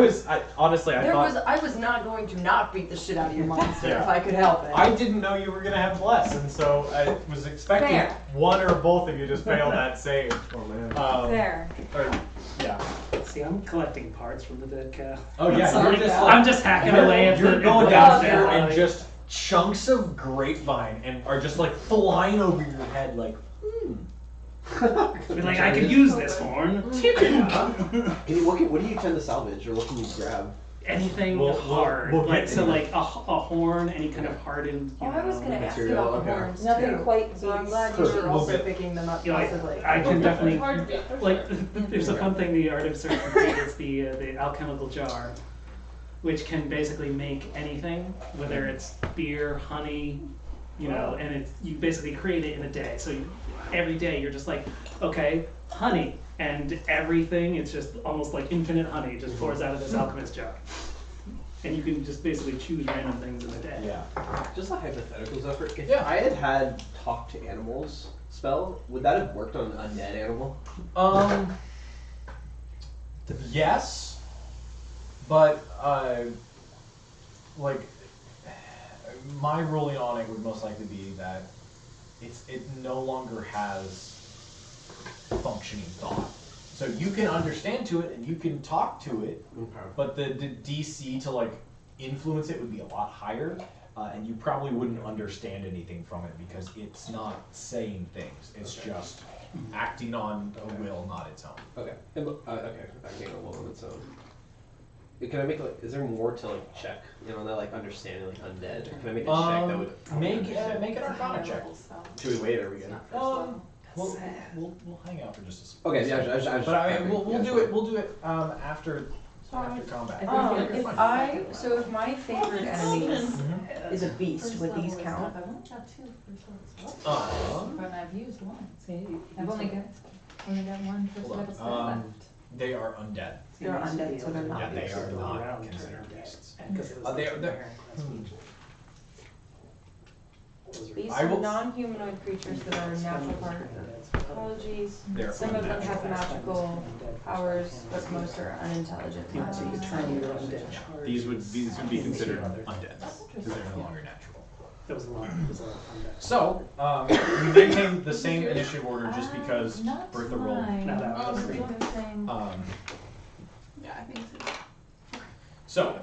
F: honestly thought
D: I was not going to not beat the shit out of your monster
F: Yeah.
D: if I could help it.
F: I didn't know you were gonna have Bless, and so I was expecting
D: Fair.
F: one or both of you just fail that save.
A: Oh man.
D: There.
F: Or, yeah.
I: see, I'm collecting parts from the dead cow.
F: Oh yeah.
D: Sorry,
F: You're just
D: Cal.
E: I'm just hacking away at
F: You're
E: the
F: going
E: the
F: down
E: boss
F: there
E: now,
F: and
E: like-
F: just chunks of grapevine and are just like flying over your head like.
E: Be like, I could use this horn. Tip it up.
A: What do you tend to salvage, or what can you grab?
E: Anything
F: We'll
E: hard,
F: get
E: like
F: to
E: so,
F: it.
E: like a horn, any kind of hardened.
D: Oh, I was gonna ask
A: material,
D: about the
A: okay.
D: horns
H: Nothing
D: too.
H: quite
D: So I'm
H: beats-
D: glad you were
F: We'll
D: also
F: get-
D: picking them up
E: You know,
D: possibly.
E: I can definitely
G: Hard to beat.
E: like. There's a fun thing the artist search created. It's the alchemical jar, which can basically make anything, whether it's beer, honey, you know, and it's you basically create it in a day. So every day you're just like, okay, honey, and everything. It's just almost like infinite honey just pours out of this alchemist jar, and you can just basically choose random things in a day.
F: Yeah.
A: Just a hypothetical, Zephyr. If
F: Yeah.
A: I had talk to animals spell, would that have worked on a dead animal?
B: Yes, but like my ruling on it would most likely be that it no longer has functioning thought. So you can understand to it and you can talk to it,
A: Okay.
B: but the DC to like influence it would be a lot higher, and you probably wouldn't understand anything from it because it's not saying things. It's just acting on a will, not its own.
A: Okay. Okay. I can't go well on its own. Can I make is there more to like check? You know, that like understanding like undead. Can I make a check that would
B: Make an Arcana check.
A: Should we wait? Or are we good?
B: We'll hang out for just a second.
A: Okay. Yeah.
B: But I mean, we'll do it. We'll do it after combat.
D: So if my favorite enemy is a beast, would these count?
H: I've only got 2 first level spells, but I've used 1.
E: See,
H: I've only got one first
B: Hold
H: level spell
B: on.
H: left.
B: They are undead.
D: They're undead, so they're not
B: Yeah, they
D: beasts.
B: are not
I: Around
B: considered
I: turn
B: beasts.
I: because it was
B: They're-
I: like
B: they're-
I: inherent last week. Those are-
D: These
B: I
D: are
B: will-
D: non-humanoid creatures that are a natural part. Apologies.
B: They're
D: Some of them
B: undead.
D: have magical powers, but most are unintelligent.
I: Yeah, so you turn your undead charge.
B: These would be considered undead because they're no longer natural.
I: That was a lot. It was a lot of fun.
B: So we maintain the same initiative order just because
H: Not
B: Bertha rolled.
H: mine.
I: No, that
H: I
I: was
H: was
I: great.
H: noticing.
G: Yeah, I think so.
B: So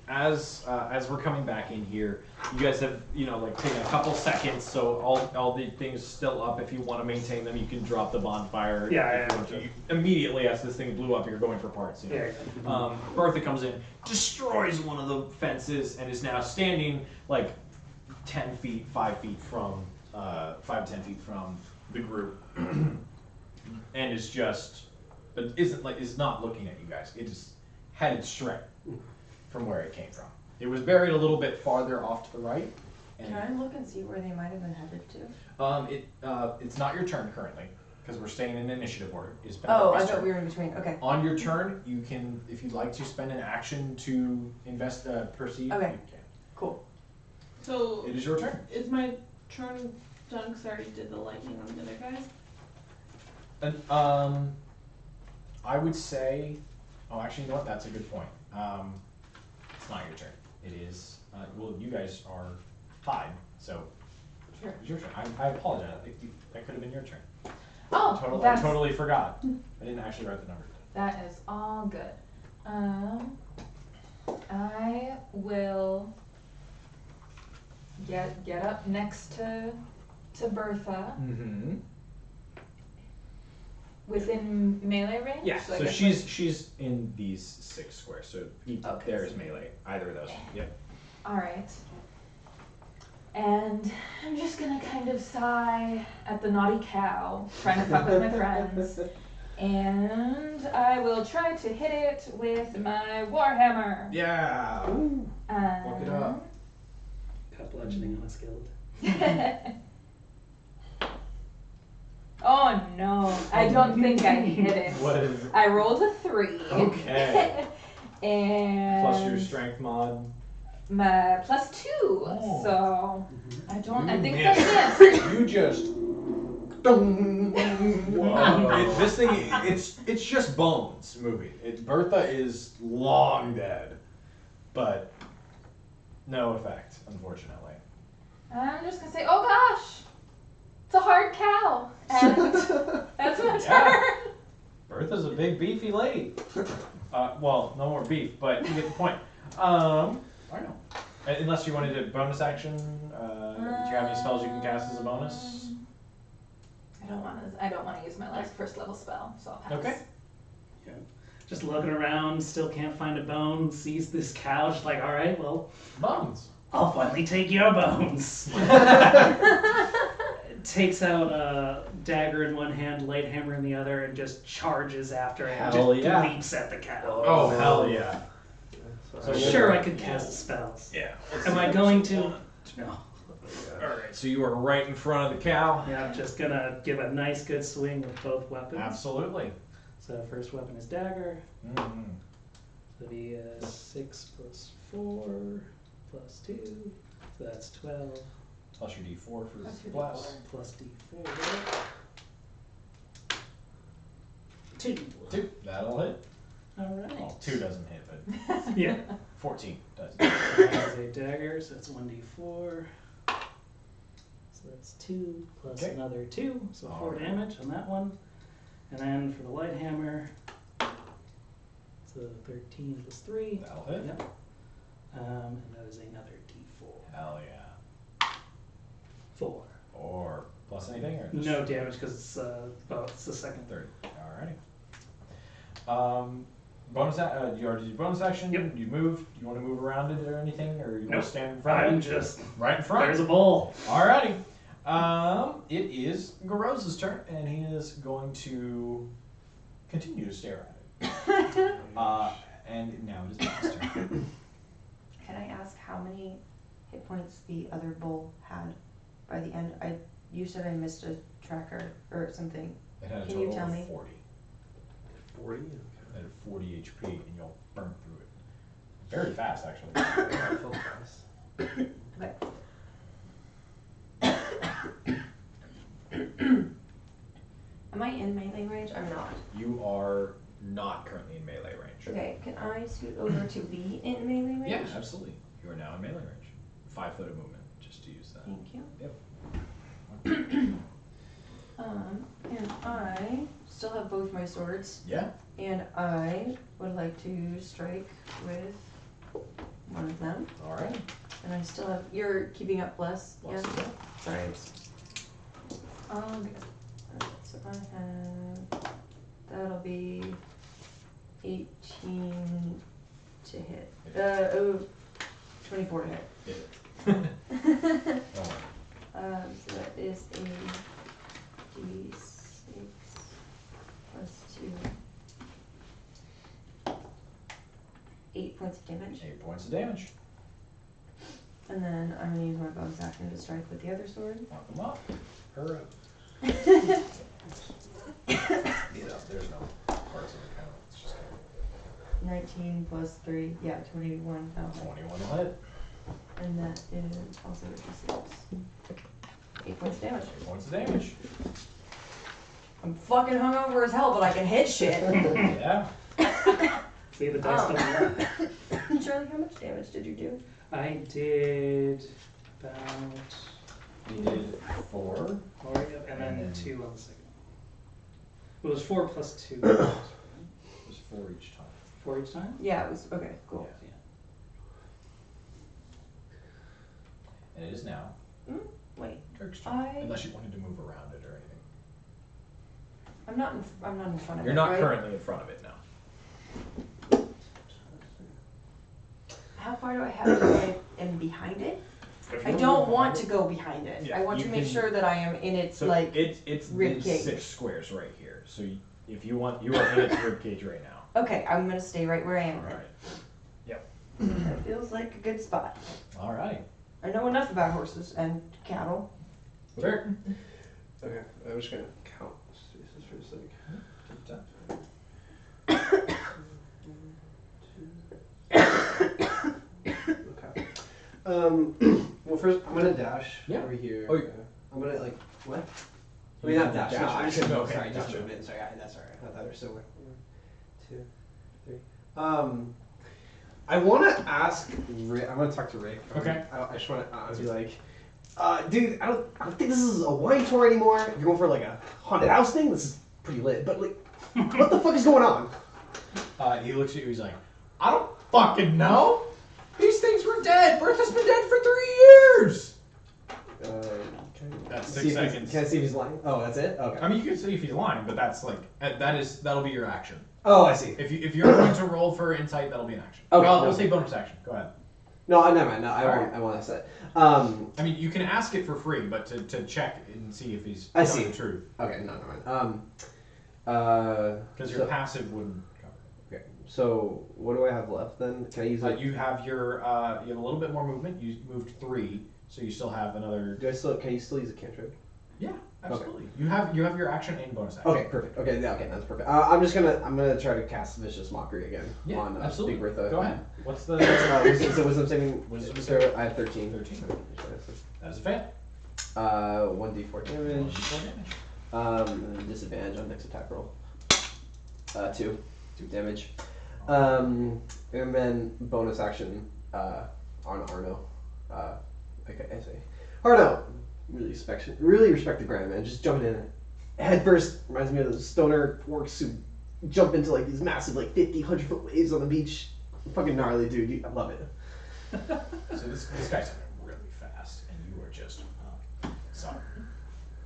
B: as we're coming back in here, you guys have like taken a couple seconds. So all the things still up. If you want to maintain them, you can drop the bonfire.
I: Yeah,
B: If
I: yeah,
B: you want to. Immediately as this thing blew up, you're going for parts. You know?
I: Yeah.
B: Bertha comes in, destroys one of the fences, and is now standing like 10 feet, 5 feet from 5 to 10 feet from the group, and is not looking at you guys. It is headed straight from where it came from. It was buried a little bit farther off to the right. And
D: Can I look and see where they might have been headed to?
B: it's not your turn currently because we're staying in initiative order. It's
D: Oh, I
B: Penelope's
D: thought
B: turn.
D: we were in between. Okay.
B: On your turn, you can, if you'd like to spend an action to proceed.
D: Okay.
B: You can.
D: Cool.
G: So
B: It is your turn.
G: is my turn done? Because I already did the lightning on the other guys.
B: And, I would say, actually, you know what? That's a good point. It's not your turn. It is. Well, you guys are tied, so it's your turn. I apologize. I think that could have been your turn.
H: Oh,
B: I
H: that's,
B: totally forgot. I didn't actually write the number.
H: that is all good. I will get up next to to Bertha
F: Mm-hmm.
H: within melee range.
F: Yeah.
H: I
F: So
H: guess,
F: she's in these 6 squares. So
H: Okay,
F: there is
H: so-
F: melee. Either of those. Yep.
H: All right. And I'm just gonna kind of sigh at the naughty cow trying to fuck with my friends. And I will try to hit it with my warhammer.
F: Yeah. Look it up.
I: Got bludgeoning on a skeleton.
H: Oh no, I don't think I hit it.
F: What is it?
H: I rolled a 3.
F: Okay.
H: And
F: Plus your strength mod.
H: my plus 2.
F: Oh.
H: So I don't. I think
F: missed.
H: that's it.
F: You just.
B: Whoa.
F: This thing, it's just bones moving. Bertha is long dead, but no effect, unfortunately.
H: I'm just gonna say, oh gosh, it's a hard cow, and that's my
F: Yeah.
H: turn.
F: Bertha's a big beefy lady. Well, no more beef, but you get the point. I don't know. Unless you wanted a bonus action, do you have any spells you can cast as a bonus?
H: I don't want to use my last first level spell, so I'll pass.
F: Okay.
E: Just looking around, still can't find a bone, sees this couch, like, alright, well,
F: Bones.
E: I'll finally take your bones. Takes out a dagger in one hand, light hammer in the other, and just charges after it.
F: Hell
E: And just
F: yeah.
E: leaps at the cow.
F: Oh, hell yeah.
E: So sure, I could cast spells.
F: Yeah.
E: Am I going to? No.
F: Alright, so you are right in front of the cow.
E: Yeah, I'm just gonna give a nice good swing with both weapons.
F: Absolutely.
E: So first weapon is dagger.
F: Mm-hmm.
E: So it'll be 6 plus 4 plus 2. So that's 12
F: Plus your d4 for
H: Plus your
F: blast.
H: D4.
E: plus d4. 2 d4.
F: 2. That'll hit.
E: Alright.
F: Well, 2 doesn't hit, but
E: Yeah.
F: 14 does.
E: That's a dagger, so that's 1d4. So that's 2 plus
F: Okay.
E: another 2, so 4
F: Alright.
E: damage on that one. And then for the light hammer, so 13 plus 3.
F: That'll hit.
E: Yep. And that is another d4.
F: Hell yeah.
E: 4.
F: Or plus anything, or just
E: No damage because it's it's the second.
F: third. Alrighty. Bonus. You already did bonus action.
E: Yep.
F: You moved. You want to move around it or anything, or you want
E: Nope.
F: to stand in front?
E: I'm
F: of it?
E: just
F: right in front.
E: there's a bowl.
F: Alrighty. It is Garoza's turn, and he is going to continue to stare at it. And now it is Bob's turn.
D: Can I ask how many hit points the other bull had by the end? You said I missed a tracker or something.
F: It had a
D: Can you
F: total
D: tell
F: of
D: me?
F: 40.
I: 40?
F: It had 40 HP, and you'll burn through it. Very fast, actually.
I: Okay. Full price.
D: Am I in melee range? I'm not.
F: You are not currently in melee range.
D: Okay, can I scoot over to be in melee range?
F: Yeah, absolutely. You are now in melee range. 5 foot of movement, just to use that.
D: Thank you.
F: Yep.
D: And I still have both my swords,
F: Yeah.
D: and I would like to strike with one of them.
F: All right.
D: And I still have. You're keeping up plus?
F: Plus,
D: Yeah.
F: yeah.
D: Sorry. Alright, so I have. That'll be 18 to hit. 24 to hit.
F: Hit it. Don't worry.
D: So that is a d6 plus 2. 8 points of damage.
F: 8 points of damage.
D: And then I'm gonna use my bonus action to strike with the other sword.
F: Knock them up. Hurry up. There's no parts of the count. It's just
D: 19 plus 3, yeah, 21.
F: 21 to hit.
D: And that is also a d6. 8 points of damage.
F: 8 points of damage.
D: I'm fucking hungover as hell, but I can hit shit.
F: Yeah.
E: See the dice don't work.
D: Charlie, how much damage did you do?
E: I did about
F: We did 4.
E: 4, yep, and then 2 on the second one. It was 4 plus 2.
F: It was 4 each time.
E: 4 each time?
D: Yeah, it was okay. Cool.
E: Yeah.
F: And it is now.
D: Wait.
B: Turk's turn. Unless you wanted to move around it or anything.
D: I'm not in front of it.
B: You're not
D: right?
B: currently in front of it now.
D: How far do I have to get in behind it? I don't want to go behind it.
B: Yeah,
D: I want
B: you
D: to make
B: can-
D: sure that I am in its
B: So
D: like.
B: it's
D: rib
B: in
D: cage.
B: 6 squares right here. So if you want, you are in its rib cage right now.
D: Okay, I'm gonna stay right where I am.
B: All
D: then.
B: right. Yep.
D: That feels like a good spot.
B: All right.
D: I know enough about horses and cattle.
B: Sure.
A: Okay, I'm just gonna count spaces for a sec.
B: Take your time.
A: Okay. Well, first I'm gonna dash over here.
B: Oh, yeah.
A: I'm gonna like what? I
B: You
A: mean, not
B: can
A: dash.
B: dash.
A: No, I
B: Okay,
A: should
B: okay,
A: Sorry, just
B: gotcha.
A: move in. Sorry, that's alright. I thought they were still working. 1, 2, 3. I want to ask Rick. I want to talk to Rick.
B: Okay.
A: I just want to be like, dude, I don't think this is a wine tour anymore. If you're going for like a haunted house thing, this is pretty lit. But like, what the fuck is going on?
B: He looks at you. He's like, I don't fucking know. These things were dead. Bertha's been dead for 3 years. That's 6 seconds.
A: Can I see if he's lying? Oh, that's it. Okay.
B: I mean, you can see if he's lying, but that's like that'll be your action.
A: Oh, I see.
B: If you're going to roll for insight, that'll be an action.
A: Okay.
B: Well, we'll say bonus action. Go ahead.
A: No, never mind. No, I
B: Alright.
A: want to set.
B: I mean, you can ask it for free, but to check and see if he's
A: I
B: telling
A: see.
B: the truth.
A: Okay, no, never mind.
B: Because your passive wouldn't cover it.
A: Okay. So what do I have left then? Can I use like?
B: You have your you have a little bit more movement. You moved 3, so you still have another.
A: Can you still use a cantrip?
B: Yeah, absolutely. You have your action and bonus action.
A: Okay, perfect. Okay, yeah, okay, that's perfect. I'm gonna try to cast Vicious Mockery again
B: Yeah,
A: on
B: absolutely.
A: Big Bertha.
B: Go ahead. What's the?
A: Wisdom saving.
B: Wisdom
A: I have 13.
B: 13. That is a fail.
A: 1d4 damage.
B: 4 damage.
A: Disadvantage on next attack roll. 2 damage. And then bonus action on Arno. Okay, I say Arno. Really respect the grind, man. Just jumping in head first reminds me of those stoner orcs who jump into like these massive like 50, 100-foot waves on the beach. Fucking gnarly, dude. I love it.
B: So this guy's moving really fast, and you are just sorry.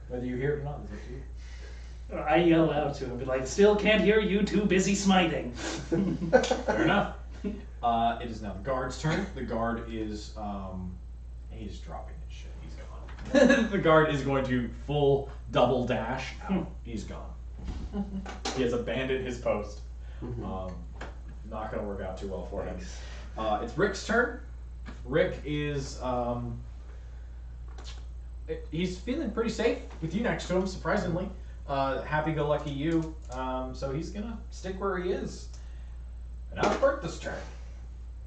B: Whether you hear it or not, is up to you.
E: I yell out to him, be like, still can't hear you, too busy smiting.
B: Fair enough. It is now the guard's turn. The guard is he's dropping his shit. He's gone. The guard is going to full double dash out. He's gone. He has abandoned his post. Not going to work out too well for him. It's Rick's turn. Rick is he's feeling pretty safe with you next to him, surprisingly. Happy-go-lucky you. So he's gonna stick where he is. And now it's Bertha's turn.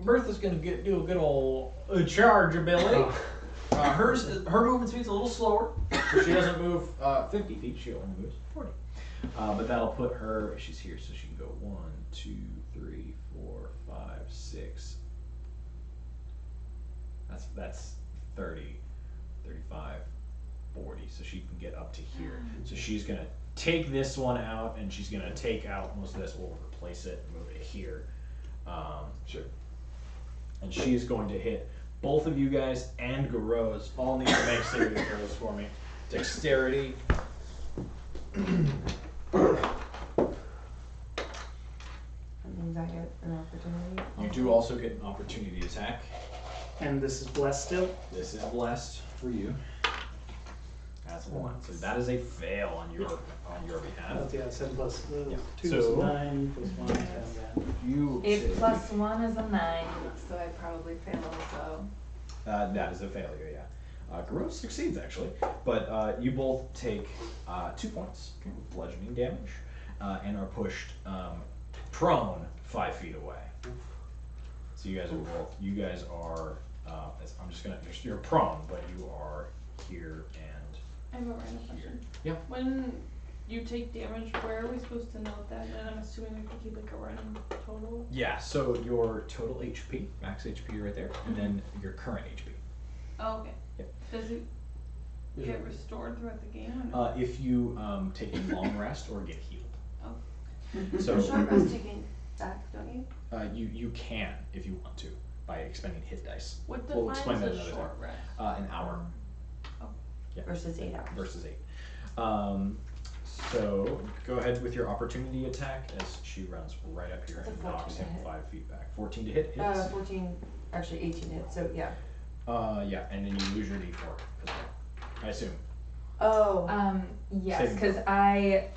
B: Bertha's gonna do a good old charge ability. Her movement speed's a little slower, so she doesn't move 50 feet. She only moves 40. But that'll put her. She's here, so she can go 1, 2, 3, 4, 5, 6. That's 30, 35, 40. So she can get up to here. So she's gonna take this one out, and she's gonna take out most of this. We'll replace it, move it here.
A: Sure.
B: And she's going to hit both of you guys and Garose. All need to make saving throws for me. Dexterity.
D: Means I get an opportunity.
B: You do also get an opportunity attack.
E: And this is blessed still?
B: This is blessed for you. That's 1. So that is a fail on your behalf.
E: Oh, yeah, 7 plus
B: Yeah.
E: 2
B: So-
E: is 9, plus 1 is 10,
B: You
H: 8
B: take-
H: plus 1 is a 9, so I probably fail also.
B: that is a failure, yeah. Garose succeeds, actually. But you both take 2 points of bludgeoning damage and are pushed prone 5 feet away. So you guys are, I'm just gonna, you're prone, but you are here and
G: I have a random question.
B: Yeah.
G: When you take damage, where are we supposed to note that? And I'm assuming we could keep like a running total.
B: yeah, so your total HP, max HP right there, and then your current HP.
G: Oh, okay.
B: Yep.
G: Does it get restored throughout the game? Or no?
B: If you take a long rest or get healed.
G: Oh.
B: So
D: Short rest taking back, don't you?
B: you can if you want to by expending hit dice.
G: What
B: We'll
G: defines
B: explain that
G: a
B: another
G: short rest?
B: An hour. Yeah.
D: Versus 8 hours.
B: Versus 8. So go ahead with your opportunity attack as she runs right up here
D: That's a
B: and
D: 14
B: knocks
D: to
B: him
D: hit.
B: 5 feet back. 14 to hit hits.
D: 14, actually 18 hits, so yeah.
B: Yeah, and then you lose your D4 as well, I assume.
D: Oh.
H: Yes,
B: Saving
H: because
B: throw.
H: I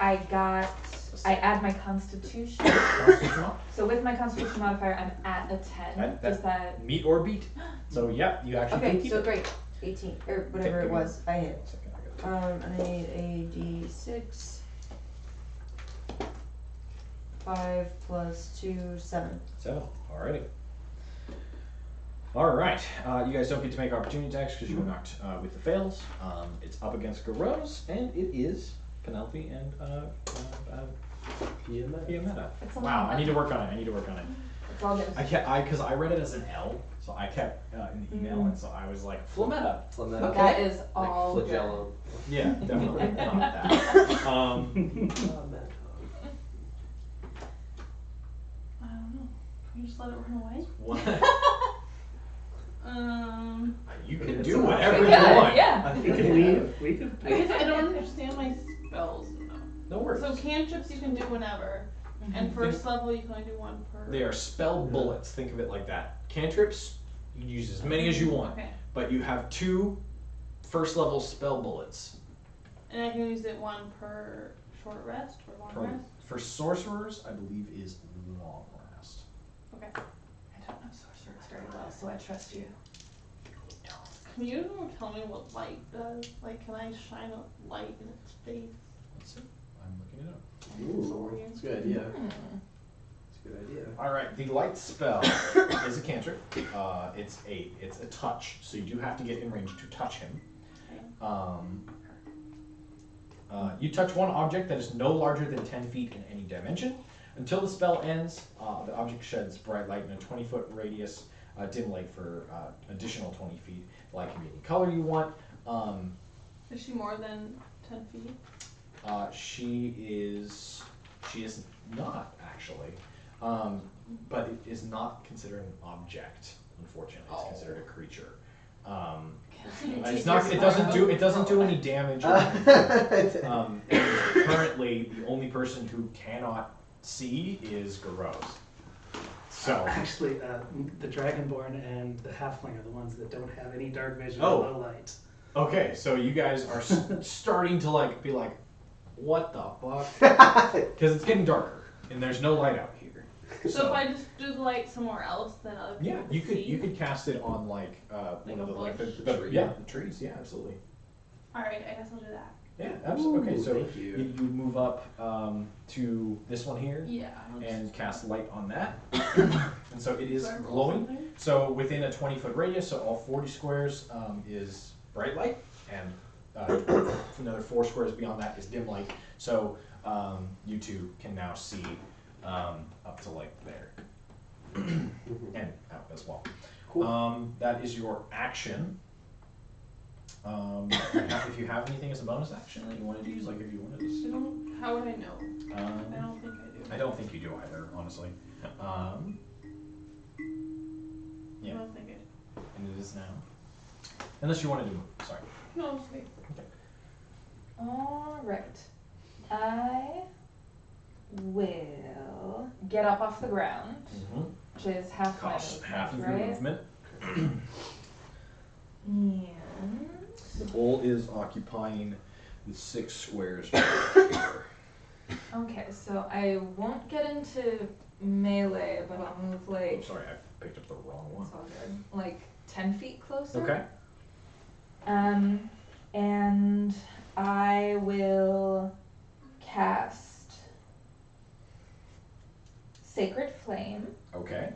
H: add my constitution.
B: Constitution mod?
H: So with my constitution modifier, I'm at a 10. Does that?
B: Meet or beat. So yeah, you actually can
D: Okay,
B: keep
D: so
B: it.
D: great. 18, or whatever
B: Okay,
D: it was, I hit.
B: 1 second, I gotta
D: And I need a D6. 5 plus 2, 7.
B: 7. Alrighty. Alright. You guys don't get to make opportunity attacks because you were knocked with the fails. It's up against Garose, and it is Penelope and Fiametta.
H: It's a
B: Wow,
H: long
B: I need to
H: one.
B: work on it.
H: It's all good.
B: Because I read it as an L, so I kept in the email, and so I was like, Flametta.
A: Flametta.
H: That is
A: Like
H: all good.
A: flagellum.
B: Yeah, definitely not that.
G: I don't know. Can you just let it run away?
B: What? You can
A: It's
B: do
A: an
B: whatever
H: We
B: you
H: could,
B: want.
H: yeah.
I: We could leave. We could.
G: I guess I don't understand my spells enough.
B: No worries.
G: So cantrips you can do whenever, and first level you can only do one per.
B: They are spell bullets. Think of it like that. Cantrips, you can use as many as you want,
G: Okay.
B: but you have 2 first level spell bullets.
G: And I can use it one per short rest or long rest.
B: For sorcerers, I believe is long rest.
G: Okay.
H: I don't know sorcerers very well, so I trust you.
G: Can you tell me what light does? Like, can I shine a light in its face?
B: Let's see. I'm looking it up.
A: Ooh, that's a good idea.
H: Hmm.
A: That's a good idea.
B: All right, the light spell is a cantrip. It's a touch, so you do have to get in range to touch him. You touch one object that is no larger than 10 feet in any dimension. Until the spell ends, the object sheds bright light in a 20-foot radius, dim light for additional 20 feet. The light can be any color you want.
G: Is she more than 10 feet?
B: She is not actually, but it is not considered an object. Unfortunately, it's considered a creature. It's not. It doesn't do any damage. Or anything. And currently, the only person who cannot see is Garose. So
I: Actually, the Dragonborn and the Halfling are the ones that don't have any dark vision
B: Oh.
I: or low light.
B: okay, so you guys are starting to be like, what the fuck? Because it's getting darker and there's no light out here.
G: So if I just do the light somewhere else, then other people
B: Yeah,
G: can
B: you
G: see?
B: could cast it on one of the
G: bush?
B: the trees. Yeah, absolutely.
G: Alright, I guess I'll do that.
B: Yeah, absolutely. Okay,
A: Ooh,
B: so
A: thank you.
B: you move up to this one here
G: Yeah.
B: and cast light on that, and so it is
G: Do I roll
B: glowing.
G: something?
B: So within a 20-foot radius, so all 40 squares is bright light, and another 4 squares beyond that is dim light. So you two can now see up to there and out as well.
A: Cool.
B: That is your action. If you have anything as a bonus action that you wanted to use, like if you wanted to.
G: How would I know? I don't think I do.
B: I don't think you do either, honestly. Yeah.
G: I don't think I do.
B: And it is now. Unless you wanted to move. Sorry.
G: No, it's okay.
H: All right. I will get up off the ground, which is half my
B: Costs
H: movement,
B: half of your
H: right?
B: movement.
H: And
B: The bull is occupying the 6 squares.
H: okay, so I won't get into melee, but I'll move
B: Oh,
H: like
B: sorry, I picked up the wrong one.
H: it's all good, like 10 feet closer.
B: Okay.
H: And I will cast Sacred Flame.
B: Okay.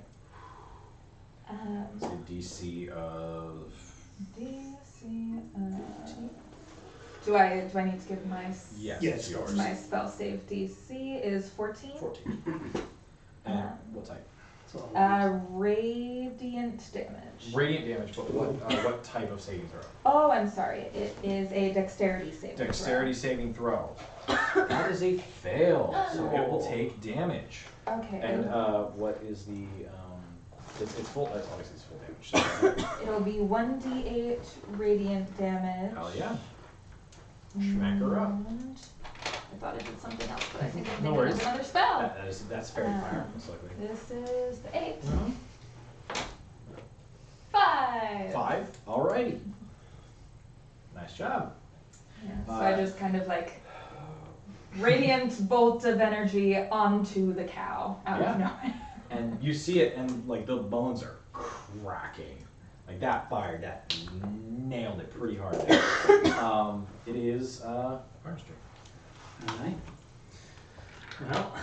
H: Um,
B: So DC of.
H: DC. Do I need to give my
B: Yes,
I: Yes.
B: it's yours.
H: my spell save DC is 14.
B: 14. And what type?
I: So I'll
H: Radiant damage.
B: Radiant damage, but what type of saving throw?
H: Oh, I'm sorry. It is a dexterity saving throw.
B: Dexterity saving throw. That is a fail, so it will take damage.
H: Okay.
B: And what is the it's full. Obviously, it's full damage. So.
H: It'll be 1d8 radiant damage.
B: Hell yeah. Smack her up.
H: And I thought I did something else, but I think I'm
B: No
H: thinking
B: worries.
H: of another spell.
B: That's fairy fire, most likely.
H: This is the 8.
B: Mhm.
H: 5.
B: 5. Alrighty. Nice job.
H: Yeah, so I just kind of like radiant bolt of energy onto the cow out of nowhere.
B: And you see it, and like the bones are cracking. Like that fire, that nailed it pretty hard. It is Arm's turn.
I: Alright. Well,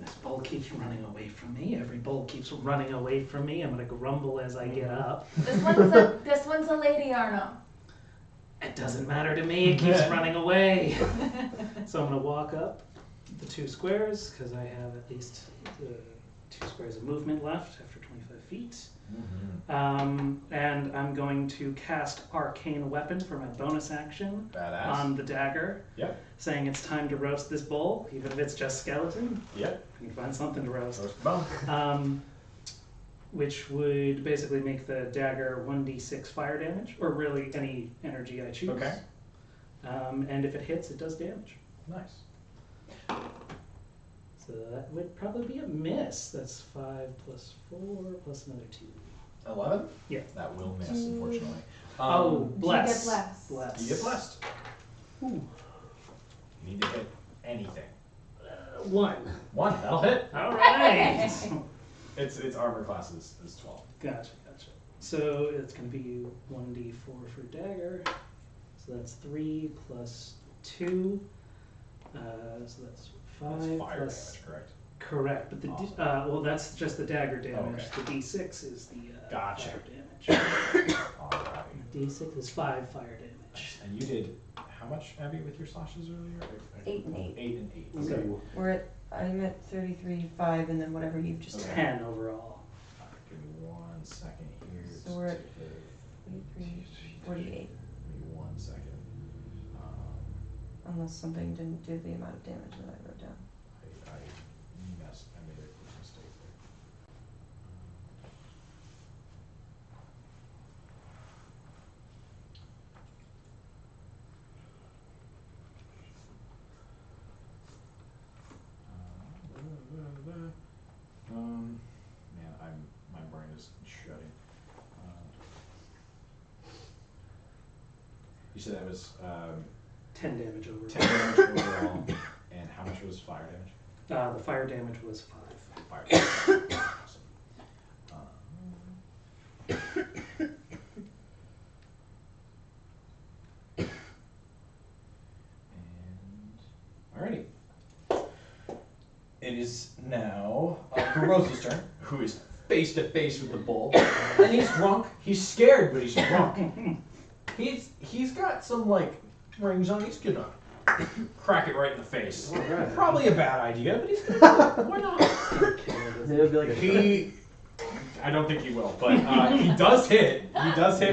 I: this bull keeps running away from me. Every bull keeps running away from me. I'm gonna grumble as I get up.
H: This one's a lady, Arno.
I: It doesn't matter to me. It keeps running away. So I'm gonna walk up the 2 squares because I have at least 2 squares of movement left after 25 feet. And I'm going to cast Arcane Weapon for my bonus action
B: Badass.
I: on the dagger,
B: Yep.
I: saying it's time to roast this bull, even if it's just skeleton.
B: Yep.
I: I can find something to roast.
B: Roast bone.
I: Which would basically make the dagger 1d6 fire damage, or really any energy I choose.
B: Okay.
I: And if it hits, it does damage.
B: Nice.
I: So that would probably be a miss. That's 5 plus 4 plus another 2.
B: 11?
I: Yeah.
B: That will miss, unfortunately.
I: Bless.
H: You get blessed.
I: Bless.
B: You get blessed.
I: Ooh.
B: You need to hit anything.
I: 1.
B: 1, that'll hit.
I: All right.
B: Its armor class is 12.
I: Gotcha. So it's going to be 1d4 for dagger. So that's 3 plus 2. So that's 5
B: That's fire
I: plus...
B: damage, correct?
I: Correct, but the
B: Awesome.
I: well, that's just the dagger damage.
B: Okay.
I: The d6 is the
B: Gotcha.
I: fire damage.
B: Alright.
I: D6 is 5 fire damage.
B: And you did how much, Abby, with your slashes earlier?
D: 8 and 8.
B: 8 and 8.
I: Okay.
D: I'm at 33, 5, and then whatever you've just done.
I: 10 overall.
B: Give me 1 second here.
D: So we're at
B: to
D: 33, 48.
B: give me 1 second.
D: Unless something didn't do the amount of damage that I wrote down.
B: I messed. I made a quick mistake there. Man, my brain is shutting. You said that was
I: 10 damage overall.
B: 10 damage overall, and how much was fire damage?
I: The fire damage was 5.
B: Fire damage. Awesome. Alrighty. It is now Rose's turn, who is face to face with the bull, and he's drunk. He's scared, but he's drunk. He's got some like rings on. He's gonna crack it right in the face.
A: Alright.
B: Probably a bad idea, but he's gonna do it. Why not?
A: It'll be like
B: I don't think he will, but he does hit. He does hit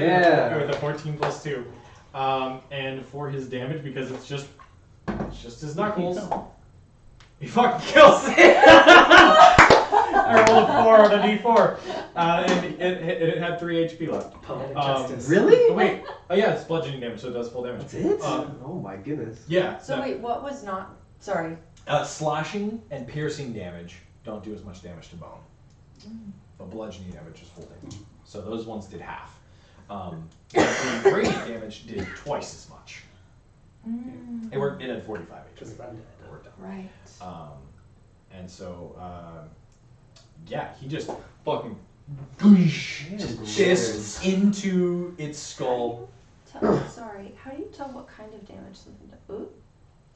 B: with a 14 plus 2. And for his damage, because it's just his knuckles, he fucking kills it. I rolled a 4 on a d4, and it had 3 HP left.
I: Poetic justice.
A: Really?
B: Oh, wait. Oh yeah, it's bludgeoning damage, so it does full damage.
A: That's it?
B: Um,
A: Oh my goodness.
B: Yeah.
D: So wait, what was not? Sorry.
B: Slashing and piercing damage don't do as much damage to bone, but bludgeoning damage is full damage. So those ones did half. The radiant damage did twice as much. It had 45 HP.
I: Because I'm dead.
B: It worked out.
D: Right.
B: And so, yeah, he just fucking fists into its skull.
D: Sorry. How do you tell what kind of damage something does? Ooh.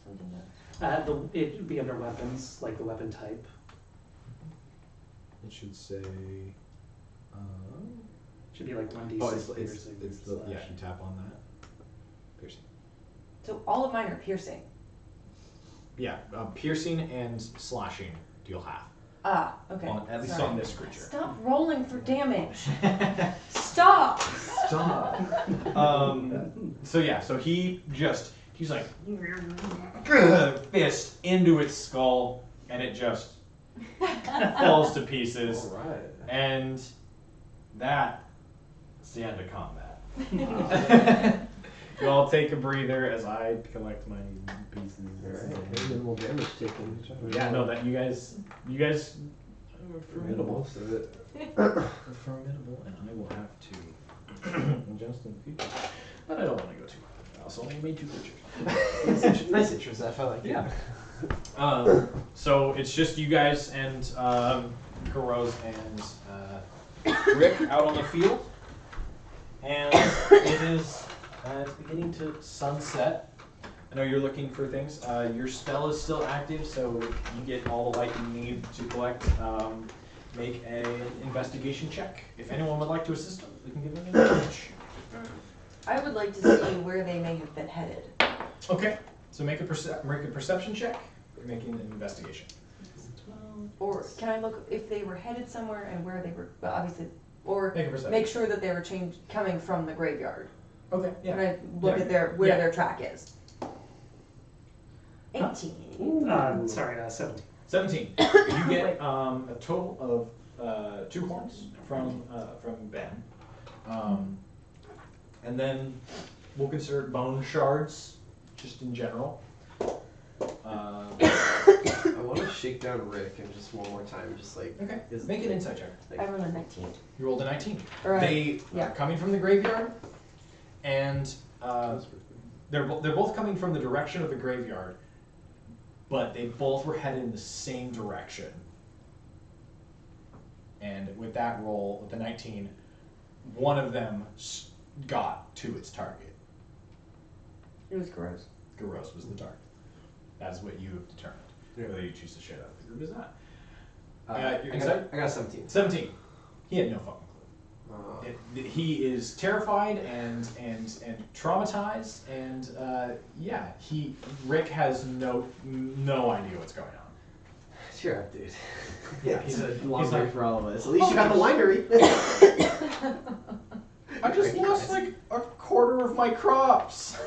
D: Something does.
I: It would be under weapons, like the weapon type.
B: It should say.
I: Should be like 1d6
B: Oh, it's
I: piercing
B: yeah.
I: slash.
B: You tap on that. Piercing.
D: So all of mine are piercing.
B: Yeah, piercing and slashing deal half.
D: Ah, okay.
B: At least
D: Sorry.
B: on this creature.
D: Stop rolling for damage. Stop.
B: Stop. So yeah, so he's like fist into its skull, and it just falls to pieces.
A: Alright.
B: And that's the end of combat.
F: You all take a breather as I collect my pieces.
A: Alright, minimal damage taken.
F: Yeah, no, that you guys are formidable.
A: Most of it.
F: Are formidable, and I will have to adjust in the future. But I don't want to go too far. I also only made 2 creatures.
A: Nice interest, I felt like.
F: Yeah. So it's just you guys and Garoz and Rick out on the field, and it is it's beginning to sunset. I know you're looking for things. Your spell is still active, so you get all the light you need to collect. Make an investigation check. If anyone would like to assist them, we can give them advantage.
D: I would like to see where they may have been headed.
F: Okay. So make a perception check. You're making an investigation.
D: Or can I look if they were headed somewhere and where they were? Well, obviously, or
F: Make a perception.
D: make sure that they were coming from the graveyard.
F: Okay. Yeah.
D: Can I look at where
F: Yeah.
D: their track is? 18.
E: Sorry, 17.
F: 17. You get a total of 2 horns from Ben, and then we'll consider bone shards, just in general.
A: I want to shake down Rick and just one more time, just like.
F: Okay. Make an insight check.
D: I rolled a 19.
F: You rolled a 19.
D: Alright.
F: They
D: Yeah.
F: are coming from the graveyard, and they're both coming from the direction of the graveyard, but they both were headed in the same direction. And with that roll, with the 19, one of them got to its target.
D: It was gross.
F: Garoz was the target. That's what you have determined. Whether you choose to share that with the group is not. Your insight?
A: I got 17.
F: 17. He had no fucking clue. He is terrified and traumatized, and Rick has no idea what's going on.
A: Cheer up, dude.
F: Yeah,
A: It's a
F: he's
A: long
F: like-
A: break for all of us. At least you got the winery.
F: I just lost like a quarter of my crops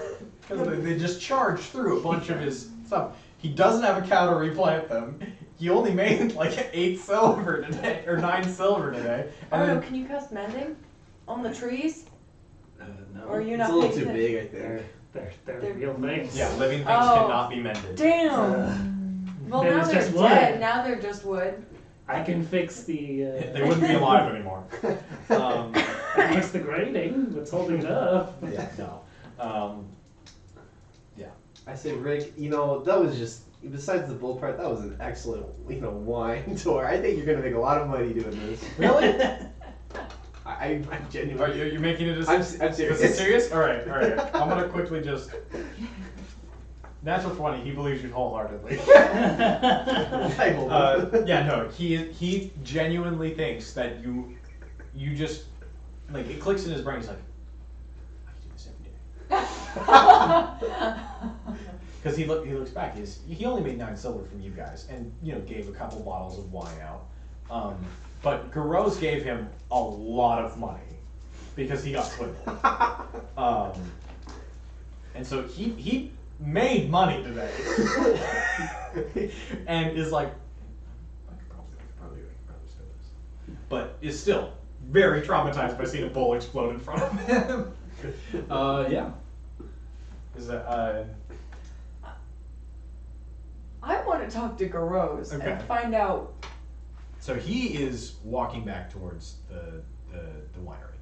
F: because they just charged through a bunch of his stuff. He doesn't have a cow to replant them. He only made like 8 silver today, or 9 silver today. And
D: Oh,
F: then,
D: can you cast mending on the trees?
A: No.
D: Or you're
A: It's
D: not
A: a little
D: paying
A: too big, I think.
E: They're real things.
F: yeah, living things
D: Oh.
F: cannot be mended.
D: Damn. Well,
E: Then
D: now
E: it's
D: they're
E: just
D: dead.
E: wood.
D: Now they're just wood.
E: I can fix the.
F: They wouldn't be alive anymore.
E: I fix the grading. What's holding it up?
A: Yeah.
F: No.
A: I say, Rick, that was just, besides the bull part, that was an excellent, wine tour. I think you're going to make a lot of money doing this.
F: Really?
A: I'm
F: Are
A: genuinely.
F: you making it a
A: I'm serious.
F: Is it serious? All right. I'm gonna quickly just. Natural 20. He believes you wholeheartedly.
A: I hope.
F: Yeah, no. He genuinely thinks that you just like it clicks in his brain. He's like, I can do this every day. Because he looks back. He only made 9 silver from you guys, and gave a couple bottles of wine out. But Garoz gave him a lot of money because he got swindled. And so he made money today, and is like, I could probably steal this, but is still very traumatized by seeing a bowl explode in front of him. Yeah. Is that
D: I want to talk to Garoz
F: Okay.
D: and find out.
F: So he is walking back towards the winery,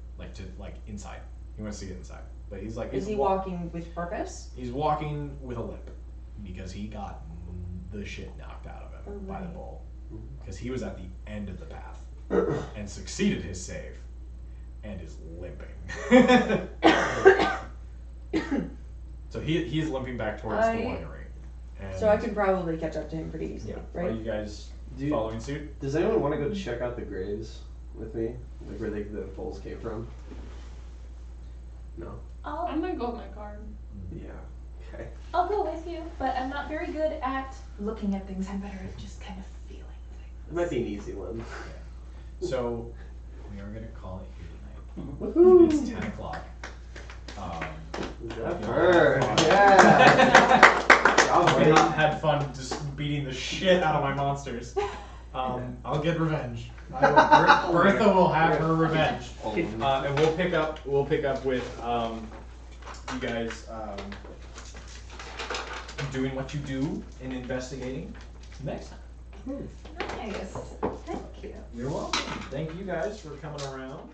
F: like inside. He wants to get inside, but he's like.
D: Is he walking with purpose?
F: He's walking with a limp because he got the shit knocked out of him by the
D: Alright.
F: bull. Because he was at the end of the path and succeeded his save, and is limping. So he's limping back towards the winery. And
D: So I could probably catch up to him pretty easily,
F: Yeah.
D: right?
F: Are you guys
A: Dude.
F: following suit?
A: Does anyone want to go check out the graves with me? Like where the bulls came from? No?
G: I'm gonna go with my card.
A: Yeah. Okay.
H: I'll go with you, but I'm not very good at looking at things. I'm better at just kind of feeling things.
A: It might be an easy one.
F: So we are gonna call it here tonight.
A: Woohoo!
F: It's 10 o'clock.
A: That bird. Yeah.
F: I had fun just beating the shit out of my monsters. I'll get revenge. Bertha will have her revenge. And we'll pick up with you guys doing what you do in investigating next time.
H: Nice. Thank you.
F: You're welcome. Thank you guys for coming around.